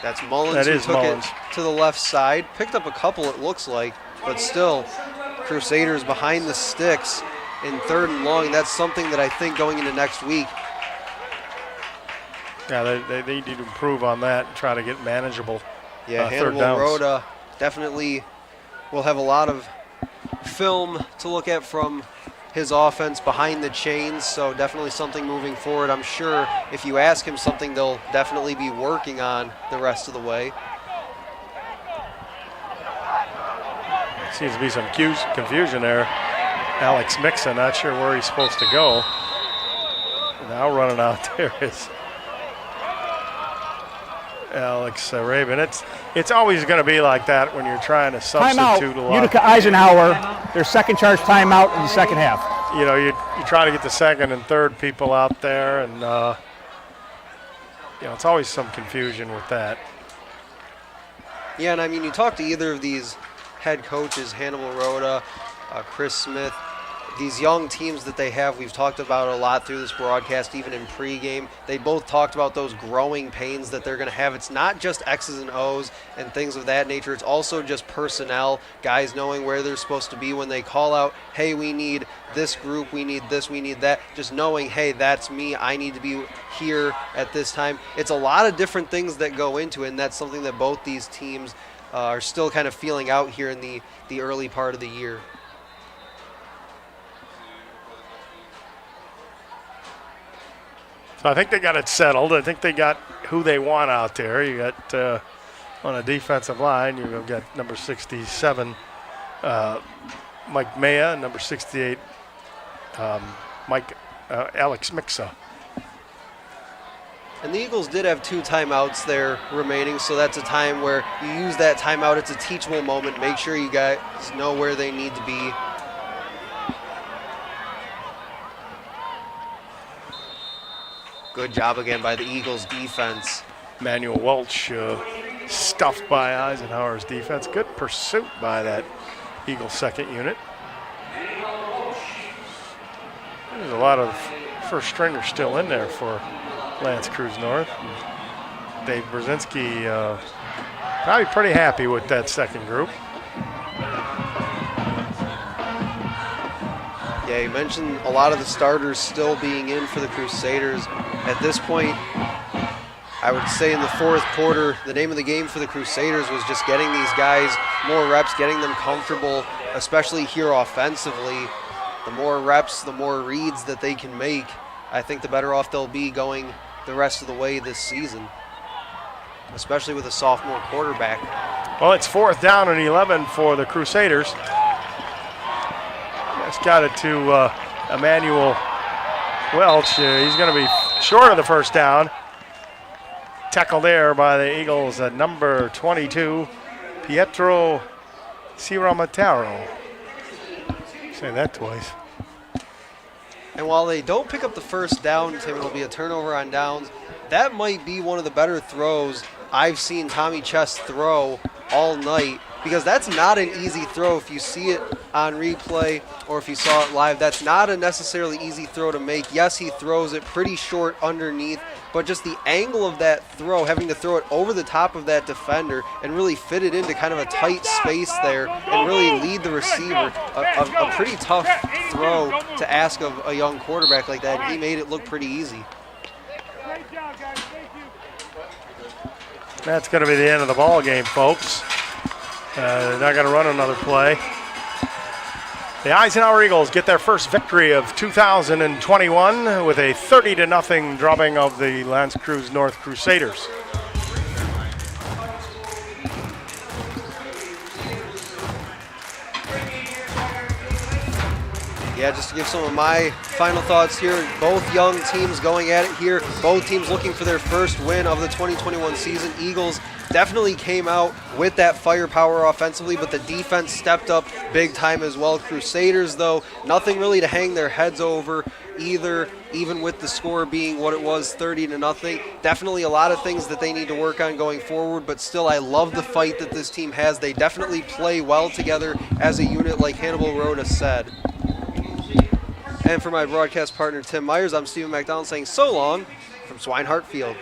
That's Mullins that who is took Mullins. it to the left side. Picked up a couple, it looks like, but still, Crusaders behind the sticks in 3rd and long. That's something that I think going into next week. Yeah, they need to improve on that and try to get manageable. Yeah, third Hannibal downs. Rhoda definitely will have a lot of film to look at from his offense behind the chains, so definitely something moving forward. I'm sure if you ask him something, they'll definitely be working on the rest of the way. Seems to be some confusion there. Alex Mixa, not sure where he's supposed to go. Now running out there is Alex Rabin. It's always going to be like that when you're trying to substitute timeout. a lot. Utica Eisenhower, their second charge timeout in the second half. You know, you're trying to get the second and third people out there, and you know, it's always some confusion with that. Yeah, and I mean, you talk to either of these head coaches, Hannibal Rhoda, Chris Smith, these young teams that they have, we've talked about a lot through this broadcast, even in pregame. They both talked about those growing pains that they're going to have. It's not just X's and O's and things of that nature. It's also just personnel, guys knowing where they're supposed to be when they call out, hey, we need this group, we need this, we need that. Just knowing, hey, that's me, I need to be here at this time. It's a lot of different things that go into it, and that's something that both these teams are still kind of feeling out here in the early part of the year. So I think they got it settled. I think they got who they want out there. You got on a defensive line, you've got number 67, Mike Maya, and number 68, Alex Mixa. And the Eagles did have 2 timeouts there remaining, so that's a time where you use that timeout. It's a teachable moment. Make sure you guys know where they need to be. Good job again by the Eagles defense. Manuel Welch stuffed by Eisenhower's defense. Good pursuit by that Eagles second unit. There's a lot of first stringers still in there for Lance Creuse North. Dave Brzezinski probably pretty happy with that second group. Yeah, you mentioned a lot of the starters still being in for the Crusaders. At this point, I would say in the fourth quarter, the name of the game for the Crusaders was just getting these guys more reps, getting them comfortable, especially here offensively. The more reps, the more reads that they can make, I think the better off they'll be going the rest of the way this season, especially with a sophomore quarterback. Well, it's 4th down and 11 for the Crusaders. That's got it to Emmanuel Welch. He's going to be short of the first down. Tackled there by the Eagles at number 22, Pietro Ciramataro. Say that twice. And while they don't pick up the first down, Tim, it'll be a turnover on downs. That might be one of the better throws I've seen Tommy Chess throw all night, because that's not an easy throw. If you see it on replay or if you saw it live, that's not a necessarily easy throw to make. Yes, he throws it pretty short underneath, but just the angle of that throw, having to throw it over the top of that defender and really fit it into kind of a tight space there and really lead the receiver, a pretty tough throw to ask of a young quarterback like that. He made it look pretty easy. That's going to be the end of the ball game, folks. They're not going to run another play. The Eisenhower Eagles get their first victory of 2021 with a 30-0 drubbing of the Lance Creuse North Crusaders. Yeah, just to give some of my final thoughts here, both young teams going at it here, both teams looking for their first win of the 2021 season. Eagles definitely came out with that firepower offensively, but the defense stepped up big time as well. Crusaders, though, nothing really to hang their heads over either, even with the score being what it was, 30-0. Definitely a lot of things that they need to work on going forward, but still, I love the fight that this team has. They definitely play well together as a unit, like Hannibal Rhoda said. And for my broadcast partner, Tim Myers, I'm Stephen McDonald saying so long from Swinehart Field.